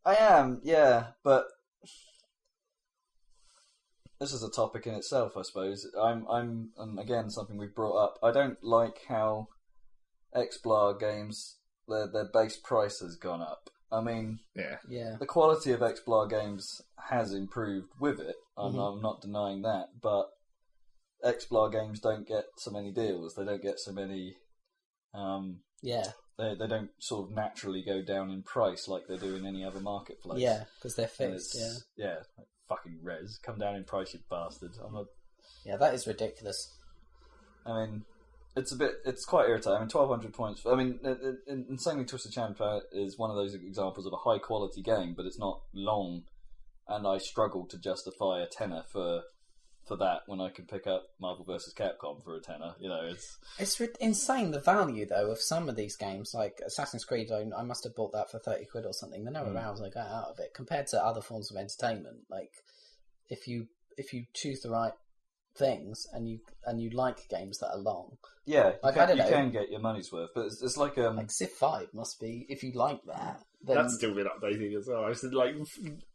I am, yeah, but this is a topic in itself, I suppose. And again, something we've brought up. I don't like how XBLA games, their base price has gone up. I mean, Yeah. the quality of XBLA games has improved with it. I'm not denying that, but XBLA games don't get so many deals. They don't get so many. Yeah. They don't sort of naturally go down in price like they do in any other marketplace. Yeah, because they're And fixed. it's- Yeah. yeah, like fucking Res, come down in price, you bastard. I'm not. Yeah, that is ridiculous. I mean, it's quite irritating. I mean, 1,200 points. I mean, Insanely Twisted Shadow is one of those examples of a high quality game, but it's not long, and I struggle to justify a tenner for that when I can pick up Marvel vs. Capcom for a tenner. You know, It's insane the value though of some of these games, like Assassin's Creed. I must have bought that for 30 quid or something. The number of hours I got out of it compared to other forms of entertainment. Like if you choose the right things and you like games that are long, yeah, Like, I don't you know. can get your money's worth, but it's like like Civ 5 must be, if you like that, then That's still been updating as well. I said like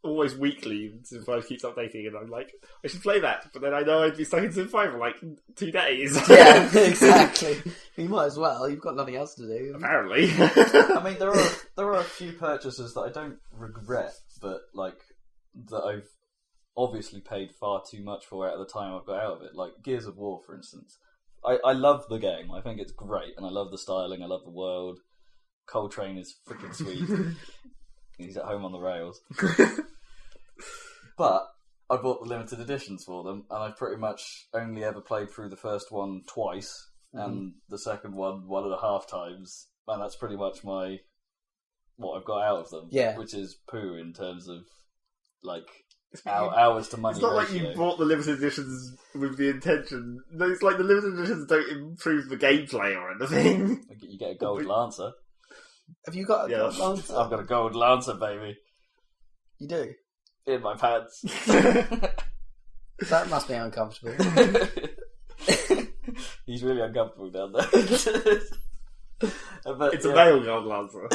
almost weekly. Civ 5 keeps updating, and I'm like, I should play that, but then I know I'd be stuck in Civ 5 for like 2 days. yeah, exactly. You might as well. You've got nothing else to do. Apparently. I mean, there are a few purchases that I don't regret, but like that I've obviously paid far too much for at the time I've got out of it. Like Gears of War, for instance. I love the game. I think it's great, and I love the styling. I love the world. Coltrane is freaking sweet. He's at home on the rails. But I bought the limited editions for them, and I've pretty much only ever played through the first one twice, and the second one 1.5 times, and that's pretty much what I've got out of them. Yeah. Which is poo in terms of like hours to money. It's not like ratio. you bought the limited editions with the intention. No, it's like the limited editions don't improve the gameplay or anything. You get a gold lancer. Have you got a Yeah. gold lancer? I've got a gold lancer, baby, You do? in my pants. That must be uncomfortable. He's really uncomfortable down there. But, It's a male gold lancer.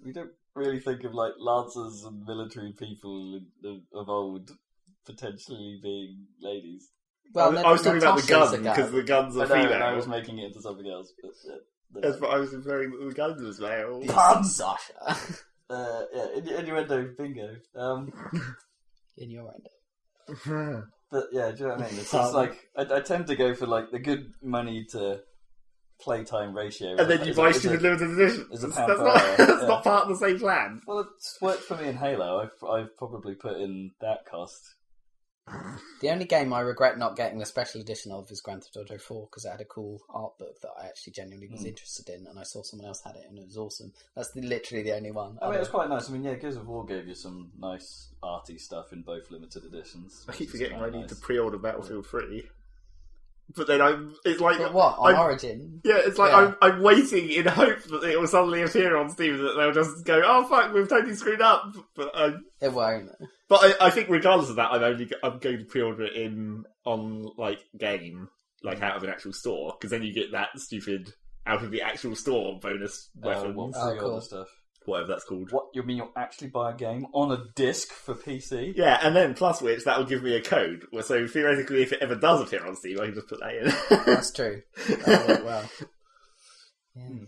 We don't really think of like lancers and military people of old potentially being ladies. Well, I was talking about the Natasha's gun a guy. because the guns I are know, and female. I was making it into something else. But, That's what I was inferring that the guns was male. Pardon, Sasha. Innuendo bingo. In your end. But yeah, do you know what I mean? It's just like I tend to go for like the good money to playtime ratio, And then you buy stupid limited editions. is a That's pound per not, hour, that's yeah. not part of the same plan. Well, it's worked for me in Halo. I've probably put in that cost. The only game I regret not getting the special edition of is Grand Theft Auto 4 because it had a cool art book that I actually genuinely was interested in, and I saw someone else had it and it was awesome. That's literally the only one. I mean, it was quite nice. I mean, yeah, Gears of War gave you some nice arty stuff in both limited editions. I keep which is forgetting I quite need nice. to pre-order Battlefield 3. But then it's like... But what? On I'm- Origin? Yeah, it's like Yeah. I'm waiting in hope that it will suddenly appear on Steam, that they'll just go, oh fuck, we've totally screwed up. But It won't. I think regardless of that, I'm going to pre-order it on like game, like out of an actual store, because then you get that stupid out of the actual store bonus weapons, What Oh, pre-order cool. stuff? whatever that's called. What, you mean you'll actually buy a game on a disc for PC? Yeah, and then plus which that will give me a code. So theoretically, if it ever does appear on Steam, I can just put that in. That's true. That'll work well. Yeah.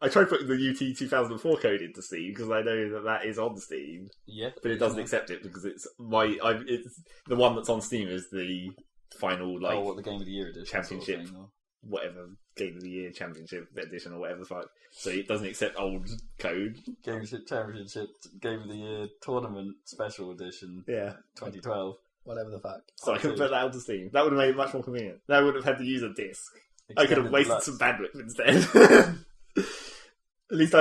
I tried putting the UT 2004 code into Steam because I know that is on Steam. Yeah, but it doesn't accept it because it's it's the one that's on Steam is the final what the Game of the Year edition championship, sort of thing, whatever Game of the Year championship edition or whatever the fuck. So it doesn't accept old code. Championship Game of the Year tournament special edition. Yeah, 2012. Whatever the fuck. So I couldn't put that onto Steam. That would have made it much more convenient. Then I would have had to use a disc. I could have wasted some bandwidth instead. At least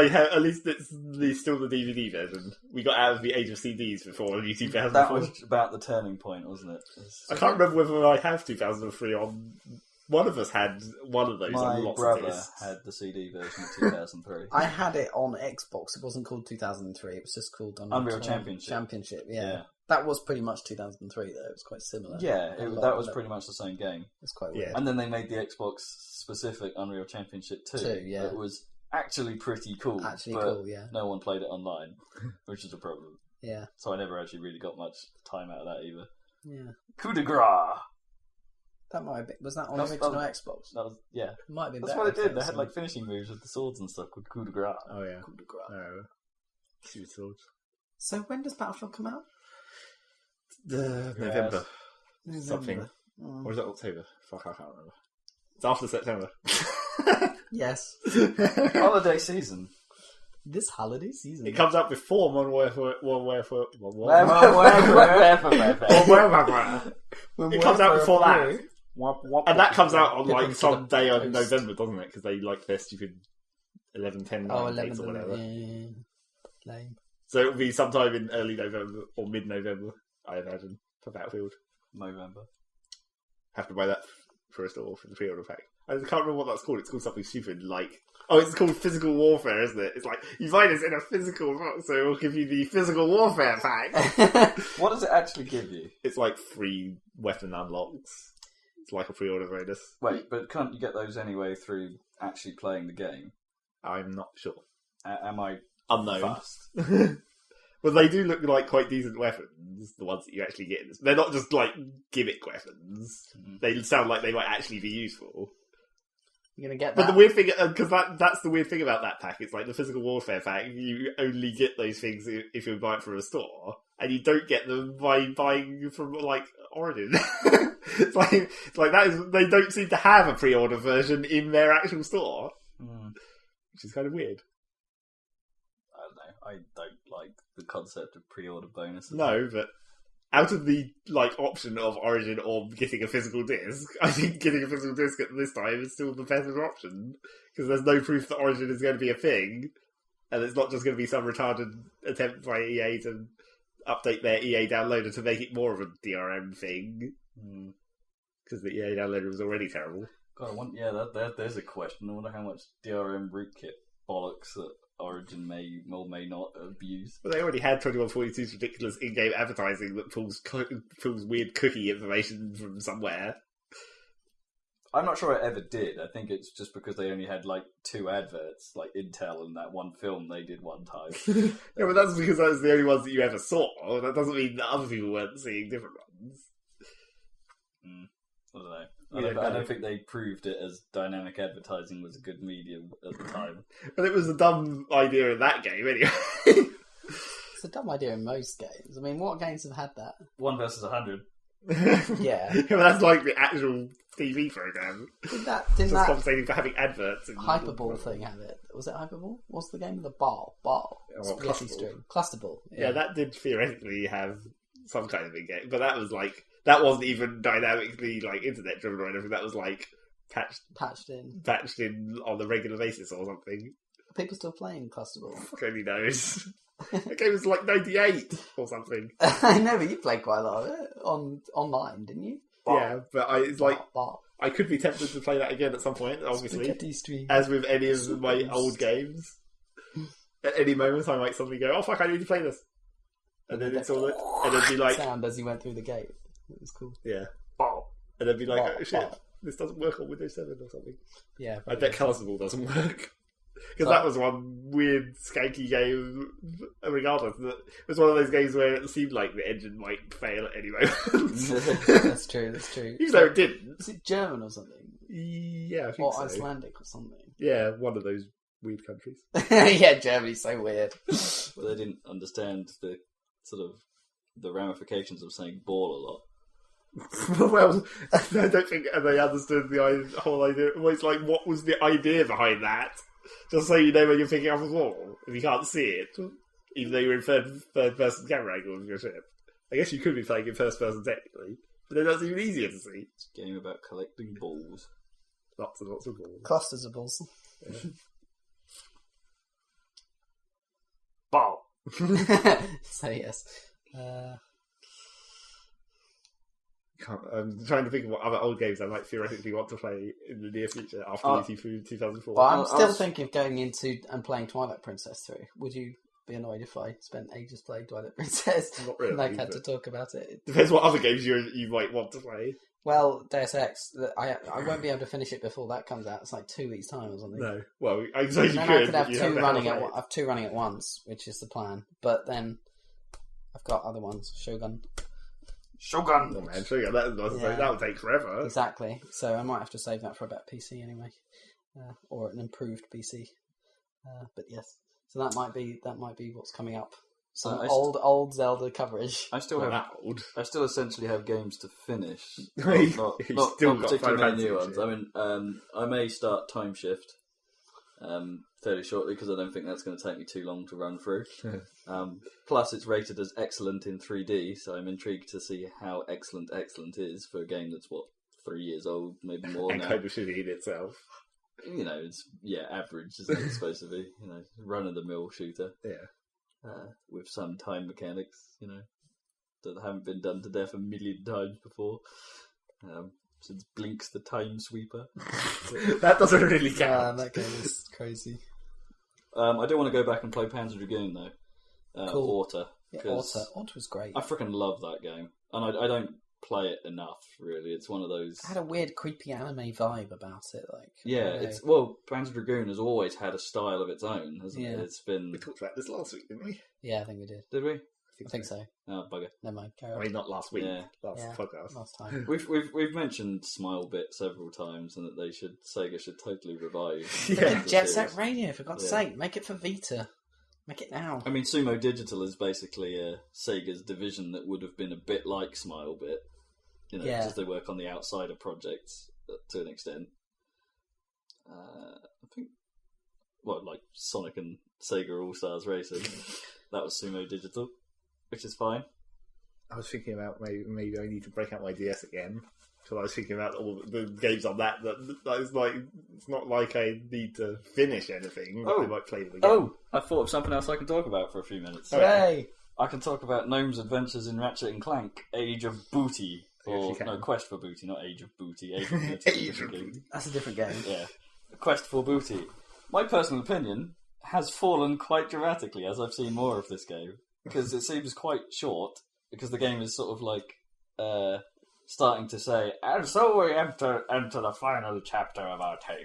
it's still the DVD version. We got out of the age of CDs before UT 2004. That was about the turning point, wasn't it? I can't remember whether I have 2003 on. One of us had one of those. My on lots brother of discs. had the CD version of 2003. I had it on Xbox. It wasn't called 2003. It was just called Unreal Championship. Championship, yeah. That was pretty much 2003, though. It was quite similar. Yeah, that was pretty much the same game. It's quite weird. And then they made the Xbox specific Unreal Championship 2. Yeah. It was actually pretty cool. Yeah. No one played it online, which is a problem. Yeah. So I never actually really got much time out of that either. Yeah. Coup de grace! That might have been... Was that on original Xbox? That was, yeah. It might have been. That's what it did. They had like finishing moves with the swords and stuff called coup de grace. Oh yeah. Coup de grace. Oh. Shoot swords. So when does Battlefield come out? November. Something. Or is that October? Fuck, I can't remember. It's after September. Yes. Holiday season. This holiday season. It comes out before Modern Warfare. It comes out before that. And that comes out on like some day of November, doesn't it? Because they like their stupid 11/10 dates or whatever. Yeah. Lame. So it'll be sometime in early November or mid-November, I imagine, for Battlefield. November. Have to buy that for a store for the pre-order pack. I can't remember what that's called. It's called something stupid like... Oh, it's called Physical Warfare, isn't it? It's like, you find us in a physical... So it'll give you the Physical Warfare pack. What does it actually give you? It's like 3 weapon unlocks. It's like a pre-order bonus. Wait, but can't you get those anyway through actually playing the game? I'm not sure. Am I unknown? Fast? Well, they do look like quite decent weapons, the ones that you actually get. They're not just like gimmick weapons. Mm-hmm. They sound like they might actually be useful. You're gonna get that. But the weird thing, because that's the weird thing about that pack, it's like the Physical Warfare pack, you only get those things if you buy it from a store, and you don't get them by buying from, like, Origin. It's like that is, they don't seem to have a pre-order version in their actual store. Which is kind of weird. I don't know. I don't like the concept of pre-order bonuses. No, but out of the option of Origin or getting a physical disc, I think getting a physical disc at this time is still the better option because there's no proof that Origin is going to be a thing, and it's not just going to be some retarded attempt by EA to update their EA downloader to make it more of a DRM thing because the EA downloader was already terrible. God, there's a question. I wonder how much DRM rootkit bollocks that Origin may or may not abuse. But they already had 2142's ridiculous in-game advertising that pulls weird cookie information from somewhere. I'm not sure it ever did. I think it's just because they only had 2 adverts, like Intel and that one film they did one time. Yeah, but that's because those are the only ones that you ever saw. That doesn't mean that other people weren't seeing different ones. I don't know. I don't think they proved it as dynamic advertising was a good medium at the time. But it was a dumb idea in that game, anyway. It's a dumb idea in most games. I mean, what games have had that? 1 versus 100. Yeah. But that's like the actual TV program. Didn't that compensating for having adverts. Hyperball thing have it? Was it Hyperball? What's the game of the ball? Spaghetti string. Clusterball. Yeah, that did theoretically have some kind of in-game, but that was that wasn't even dynamically internet driven or anything. That was patched in on a regular basis or something. Are people still playing Clusterball? Fuck only knows. That game was 98 or something. I know, but you played quite a lot of it online, didn't you? Yeah, but I could be tempted to play that again at some point, obviously. As with any of my old games. At any moment I might suddenly go, oh fuck, I need to play this. And then it's all and then be like sound as you went through the gate. It was cool. Yeah. And then be like, oh shit, this doesn't work on Windows 7 or something. Yeah. I bet Clusterball doesn't work. Because that was one weird, skanky game, regardless. It was one of those games where it seemed like the engine might fail at any moment. That's true. Even though it didn't. Was it German or something? Yeah, I think or so. Icelandic or something. Yeah, one of those weird countries. Yeah, Germany's so weird. Well, they didn't understand the sort of the ramifications of saying ball a lot. Well, I don't think they understood the whole idea. Well, it's like, what was the idea behind that? Just so you know when you're picking up a ball, if you can't see it, even though you're in third-person camera angle of your ship. I guess you could be playing in first person technically, but then that's even easier to see. It's a game about collecting balls. Lots and lots of balls. Clusters of balls. Yeah. Ball! So, yes. I'm trying to think of what other old games I might theoretically want to play in the near future after ET through 2004. Well, I'm still thinking of going into and playing Twilight Princess 3. Would you be annoyed if I spent ages playing Twilight Princess Not really, and I had to talk about it? Depends what other games you might want to play. Well, Deus Ex, I won't be able to finish it before that comes out. It's like 2 weeks' time or something. No. Well, I suppose you then could. I could have you two running at once, which is the plan. But then I've got other ones. Shogun. Oh man, Shogun, that would take forever. Exactly. So I might have to save that for a better PC anyway. Or an improved PC. But yes. So that might be what's coming up. Some old Zelda coverage. I still essentially have games to finish. Not still got particularly many new shit. ones. I mean, I may start Time Shift fairly shortly because I don't think that's going to take me too long to run through. Plus, it's rated as excellent in 3D, so I'm intrigued to see how excellent is for a game that's 3 years old, maybe more and now. kind of shitty in itself. It's average, isn't it? It's supposed to be, run of the mill shooter. Yeah. With some time mechanics, that haven't been done to death a million times before. Since Blink's the Time Sweeper. That doesn't really count. That game is crazy. I do want to go back and play Panzer Dragoon, though. Cool. Orta. Yeah, Orta was great. I freaking love that game. And I don't play it enough, really. It's one of those... It had a weird, creepy anime vibe about it. Panzer Dragoon has always had a style of its own, hasn't it? It's been... We talked about this last week, didn't we? Yeah, I think we did. Did we? I think so. Oh, bugger. Never mind. Carry on. I mean, not last week. Yeah. Last podcast. Last time. We've mentioned Smilebit several times, and that Sega should totally revive. Jet Set Radio, for God's sake, make it for Vita. Make it now. I mean, Sumo Digital is basically Sega's division that would have been a bit like Smilebit, because they work on the outside of projects to an extent. I think, like Sonic and Sega All Stars Racing, that was Sumo Digital, which is fine. I was thinking about maybe I need to break out my DS again. So I was thinking about all the games on that is like, it's not like I need to finish anything. I might play them again. Oh, I thought of something else I can talk about for a few minutes. Hooray! I can talk about Gnome's Adventures in Ratchet and Clank, Age of Booty. Quest for Booty, not Age of Booty. Age of Booty. Age of Booty. That's a different game. Yeah. Quest for Booty. My personal opinion has fallen quite dramatically as I've seen more of this game. Because it seems quite short, because the game is sort of like starting to say, and so we enter the final chapter of our tale.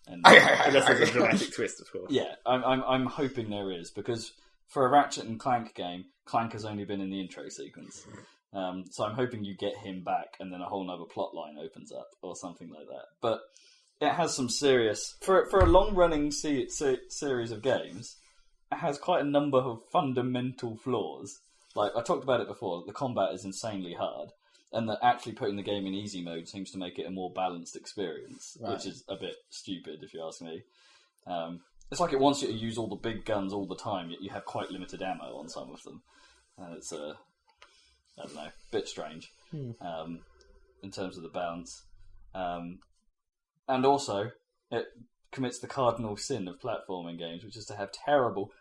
And unless there's a dramatic twist, of course. Yeah, I'm hoping there is, because for a Ratchet and Clank game, Clank has only been in the intro sequence. So I'm hoping you get him back and then a whole other plot line opens up or something like that. But it has some serious... For a long-running series of games, it has quite a number of fundamental flaws. Like, I talked about it before, the combat is insanely hard, and that actually putting the game in easy mode seems to make it a more balanced experience, which is a bit stupid, if you ask me. It's like it wants you to use all the big guns all the time, yet you have quite limited ammo on some of them. It's I don't know, a bit strange in terms of the balance. And also, it commits the cardinal sin of platforming games, which is to have terrible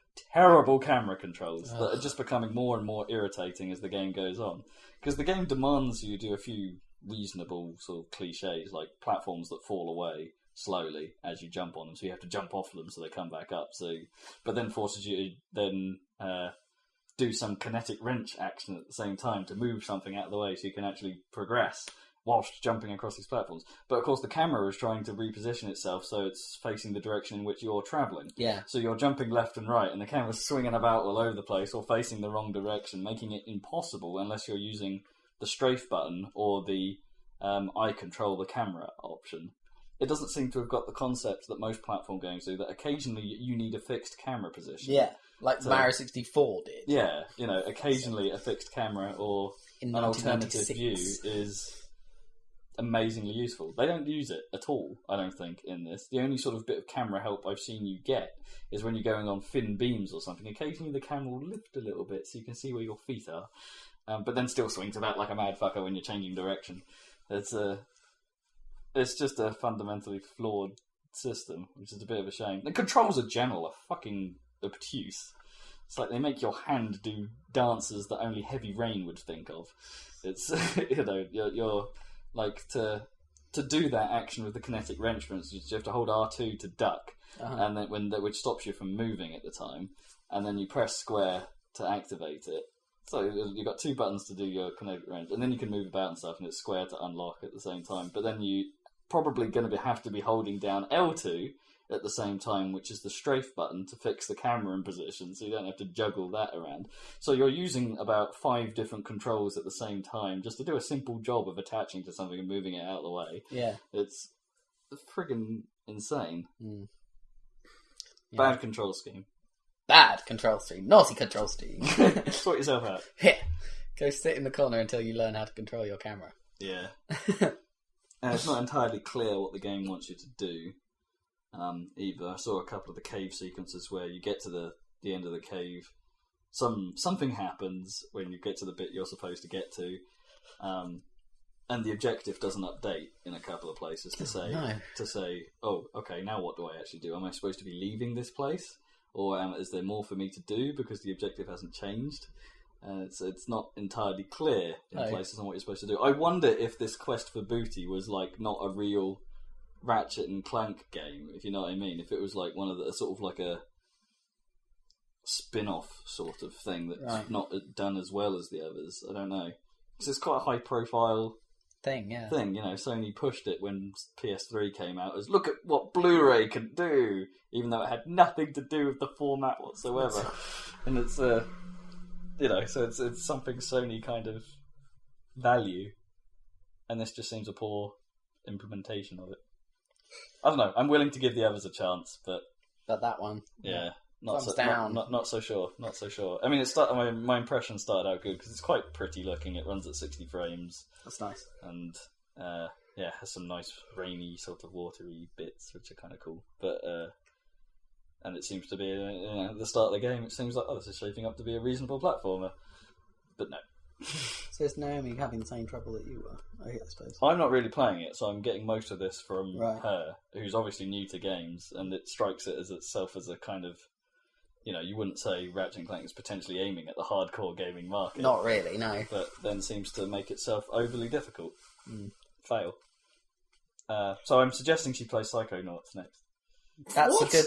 camera controls that are just becoming more and more irritating as the game goes on. Because the game demands you do a few reasonable sort of cliches, like platforms that fall away slowly as you jump on them, so you have to jump off them so they come back up. But then forces you to then do some kinetic wrench action at the same time to move something out of the way so you can actually progress whilst jumping across these platforms. But of course the camera is trying to reposition itself so it's facing the direction in which you're travelling. Yeah. So you're jumping left and right and the camera's swinging about all over the place or facing the wrong direction, making it impossible unless you're using the strafe button or the I control the camera option. it doesn't seem to have got the concept that most platform games do, that occasionally you need a fixed camera position. Yeah, like Mario 64 did. Yeah, occasionally a fixed camera or In an alternative 1996. view is amazingly useful. They don't use it at all, I don't think, in this. The only sort of bit of camera help I've seen you get is when you're going on thin beams or something. Occasionally the camera will lift a little bit so you can see where your feet are, but then still swings about like a mad fucker when you're changing direction. It's just a fundamentally flawed system, which is a bit of a shame. The controls in general are fucking obtuse. It's like they make your hand do dances that only Heavy Rain would think of. It's you're like to do that action with the kinetic wrench, for instance, you have to hold R2 to duck, and then which stops you from moving at the time, and then you press square to activate it. So you've got 2 buttons to do your kinetic wrench, and then you can move about and stuff, and it's square to unlock at the same time. But then you probably going to have to be holding down L2 at the same time, which is the strafe button to fix the camera in position, so you don't have to juggle that around. So you're using about 5 different controls at the same time just to do a simple job of attaching to something and moving it out of the way. Yeah. It's friggin' insane. Mm. Yeah. Bad control scheme. Bad control scheme. Naughty control scheme. Sort yourself out. Yeah. Go sit in the corner until you learn how to control your camera. Yeah. And it's not entirely clear what the game wants you to do. Either. I saw a couple of the cave sequences where you get to the end of the cave, something happens when you get to the bit you're supposed to get to, and the objective doesn't update in a couple of places to say, oh, okay, now what do I actually do? Am I supposed to be leaving this place, or is there more for me to do because the objective hasn't changed? It's not entirely clear in places on what you're supposed to do. I wonder if this quest for booty was like not a real Ratchet and Clank game, if you know what I mean. If it was like one of the sort of like a spin-off sort of thing that's not done as well as the others. I don't know, because it's quite a high-profile thing. Sony pushed it when PS3 came out as look at what Blu-ray can do, even though it had nothing to do with the format whatsoever. And it's so it's something Sony kind of value, and this just seems a poor implementation of it. I don't know. I'm willing to give the others a chance, but that one, not so sure. Not so sure. I mean, my impression started out good because it's quite pretty looking. It runs at 60 frames. That's nice, and has some nice rainy sort of watery bits, which are kind of cool. But and it seems to be at the start of the game. It seems like this is shaping up to be a reasonable platformer, but no. So is Naomi having the same trouble that you were, I suppose? I'm not really playing it, so I'm getting most of this from her, who's obviously new to games, and it strikes it as itself as a kind of, you wouldn't say Ratchet and Clank is potentially aiming at the hardcore gaming market. Not really, no. But then seems to make itself overly difficult. Fail. So I'm suggesting she plays Psychonauts next. That's a good...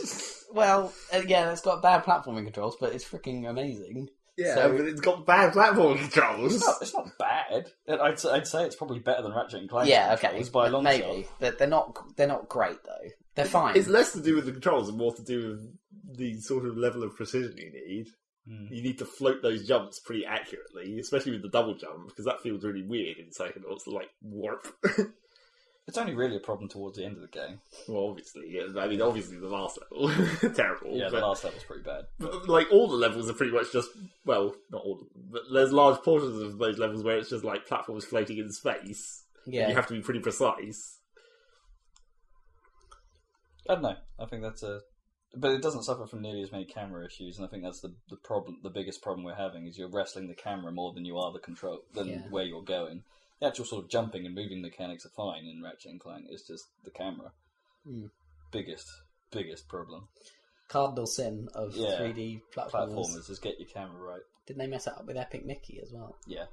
Well, again, it's got bad platforming controls, but it's freaking amazing. Yeah, but it's got bad platform controls. It's not bad. I'd say it's probably better than Ratchet and Clank. Yeah, okay, by a long maybe. shot. But they're not great though. They're fine. It's less to do with the controls and more to do with the sort of level of precision you need. You need to float those jumps pretty accurately, especially with the double jump, because that feels really weird in Psychonauts, like warp. It's only really a problem towards the end of the game. Well, obviously, yeah. I mean, obviously the last level, terrible. Yeah, the last level's pretty bad. But, like, all the levels are pretty much just, well, not all of them, but there's large portions of those levels where it's just like platforms floating in space. Yeah. And you have to be pretty precise. I don't know. I think that's but it doesn't suffer from nearly as many camera issues, and I think that's the problem. The biggest problem we're having is you're wrestling the camera more than you are the control, where you're going. The actual sort of jumping and moving mechanics are fine in Ratchet and Clank. It's just the camera. Biggest problem. Cardinal sin of 3D platformers is get your camera right. Didn't they mess it up with Epic Mickey as well? Yeah.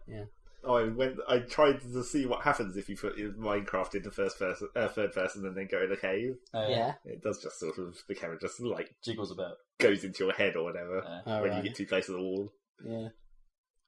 I tried to see what happens if you put Minecraft into third person and then go in a cave. Yeah. It does just sort of, the camera just like jiggles about, goes into your head or whatever when you get too close to the wall. Yeah.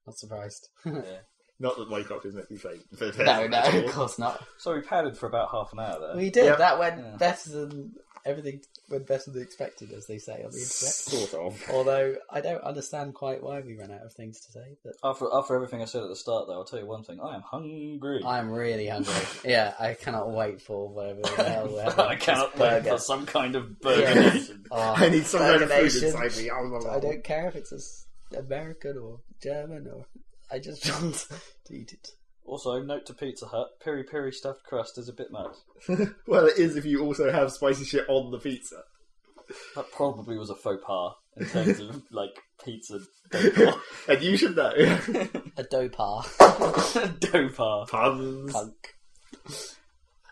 Not surprised. Yeah. Not that Minecraft is meant to be played. No, of course not. So we padded for about half an hour there. We did. That went better than everything went better than expected, as they say on the internet. Sort of. Although I don't understand quite why we ran out of things to say. But After everything I said at the start, though, I'll tell you one thing: I am hungry. I'm really hungry. Yeah, I cannot wait for whatever the hell we're having. I cannot wait for some kind of burger Yeah. nation. Oh, I need some kind of food Nation. inside me. I don't care if it's American or German or. I just want to eat it. Also, note to Pizza Hut: peri peri stuffed crust is a bit much. Well, it is if you also have spicy shit on the pizza. That probably was a faux pas in terms of like pizza decor. And you should know. A dopar. Dopar. Puns. Punk.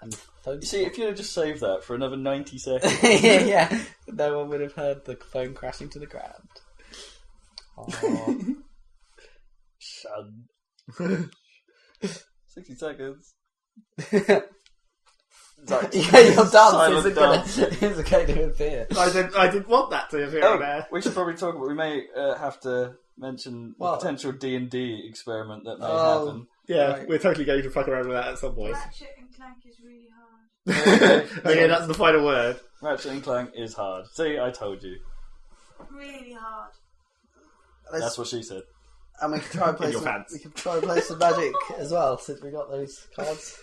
And phone. You see, if you'd have just saved that for another 90 seconds. Yeah, no one would have heard the phone crashing to the ground. Oh. Shun. 60 seconds. Yeah, your dance Silent isn't going to appear. I didn't want that to appear on there. We should probably talk about. We may have to mention the What? potential D&D experiment that may Oh. happen. Yeah, Right. we're totally going to fuck around with that at some point. Ratchet and Clank is really hard. Okay, that's the final word. Ratchet and Clank is hard. See, I told you. Really hard. That's what she said. And we can try and play In your some. pants. We can try and play some Magic as well, since we got those cards.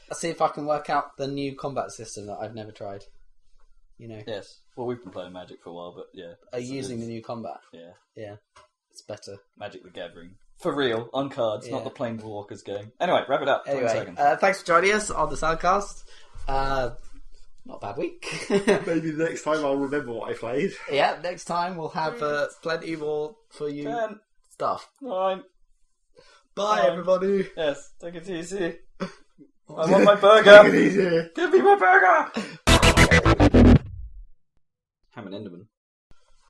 I'll see if I can work out the new combat system that I've never tried. You know, Yes. Well, we've been playing Magic for a while, but yeah. are you using the new combat? Yeah. Yeah, it's better. Magic the Gathering. For real, on cards, Yeah. not the Planeswalkers game. Anyway, wrap it up. 20 Anyway, seconds. thanks for joining us on the Saladcast. Not a bad week. Maybe the next time I'll remember what I played. Yeah, next time we'll have plenty more for you 10, stuff. 9. Bye, Bye. everybody. Yes, take it easy. I want my burger. Take it easy. Give me my burger. Hamandendemmon.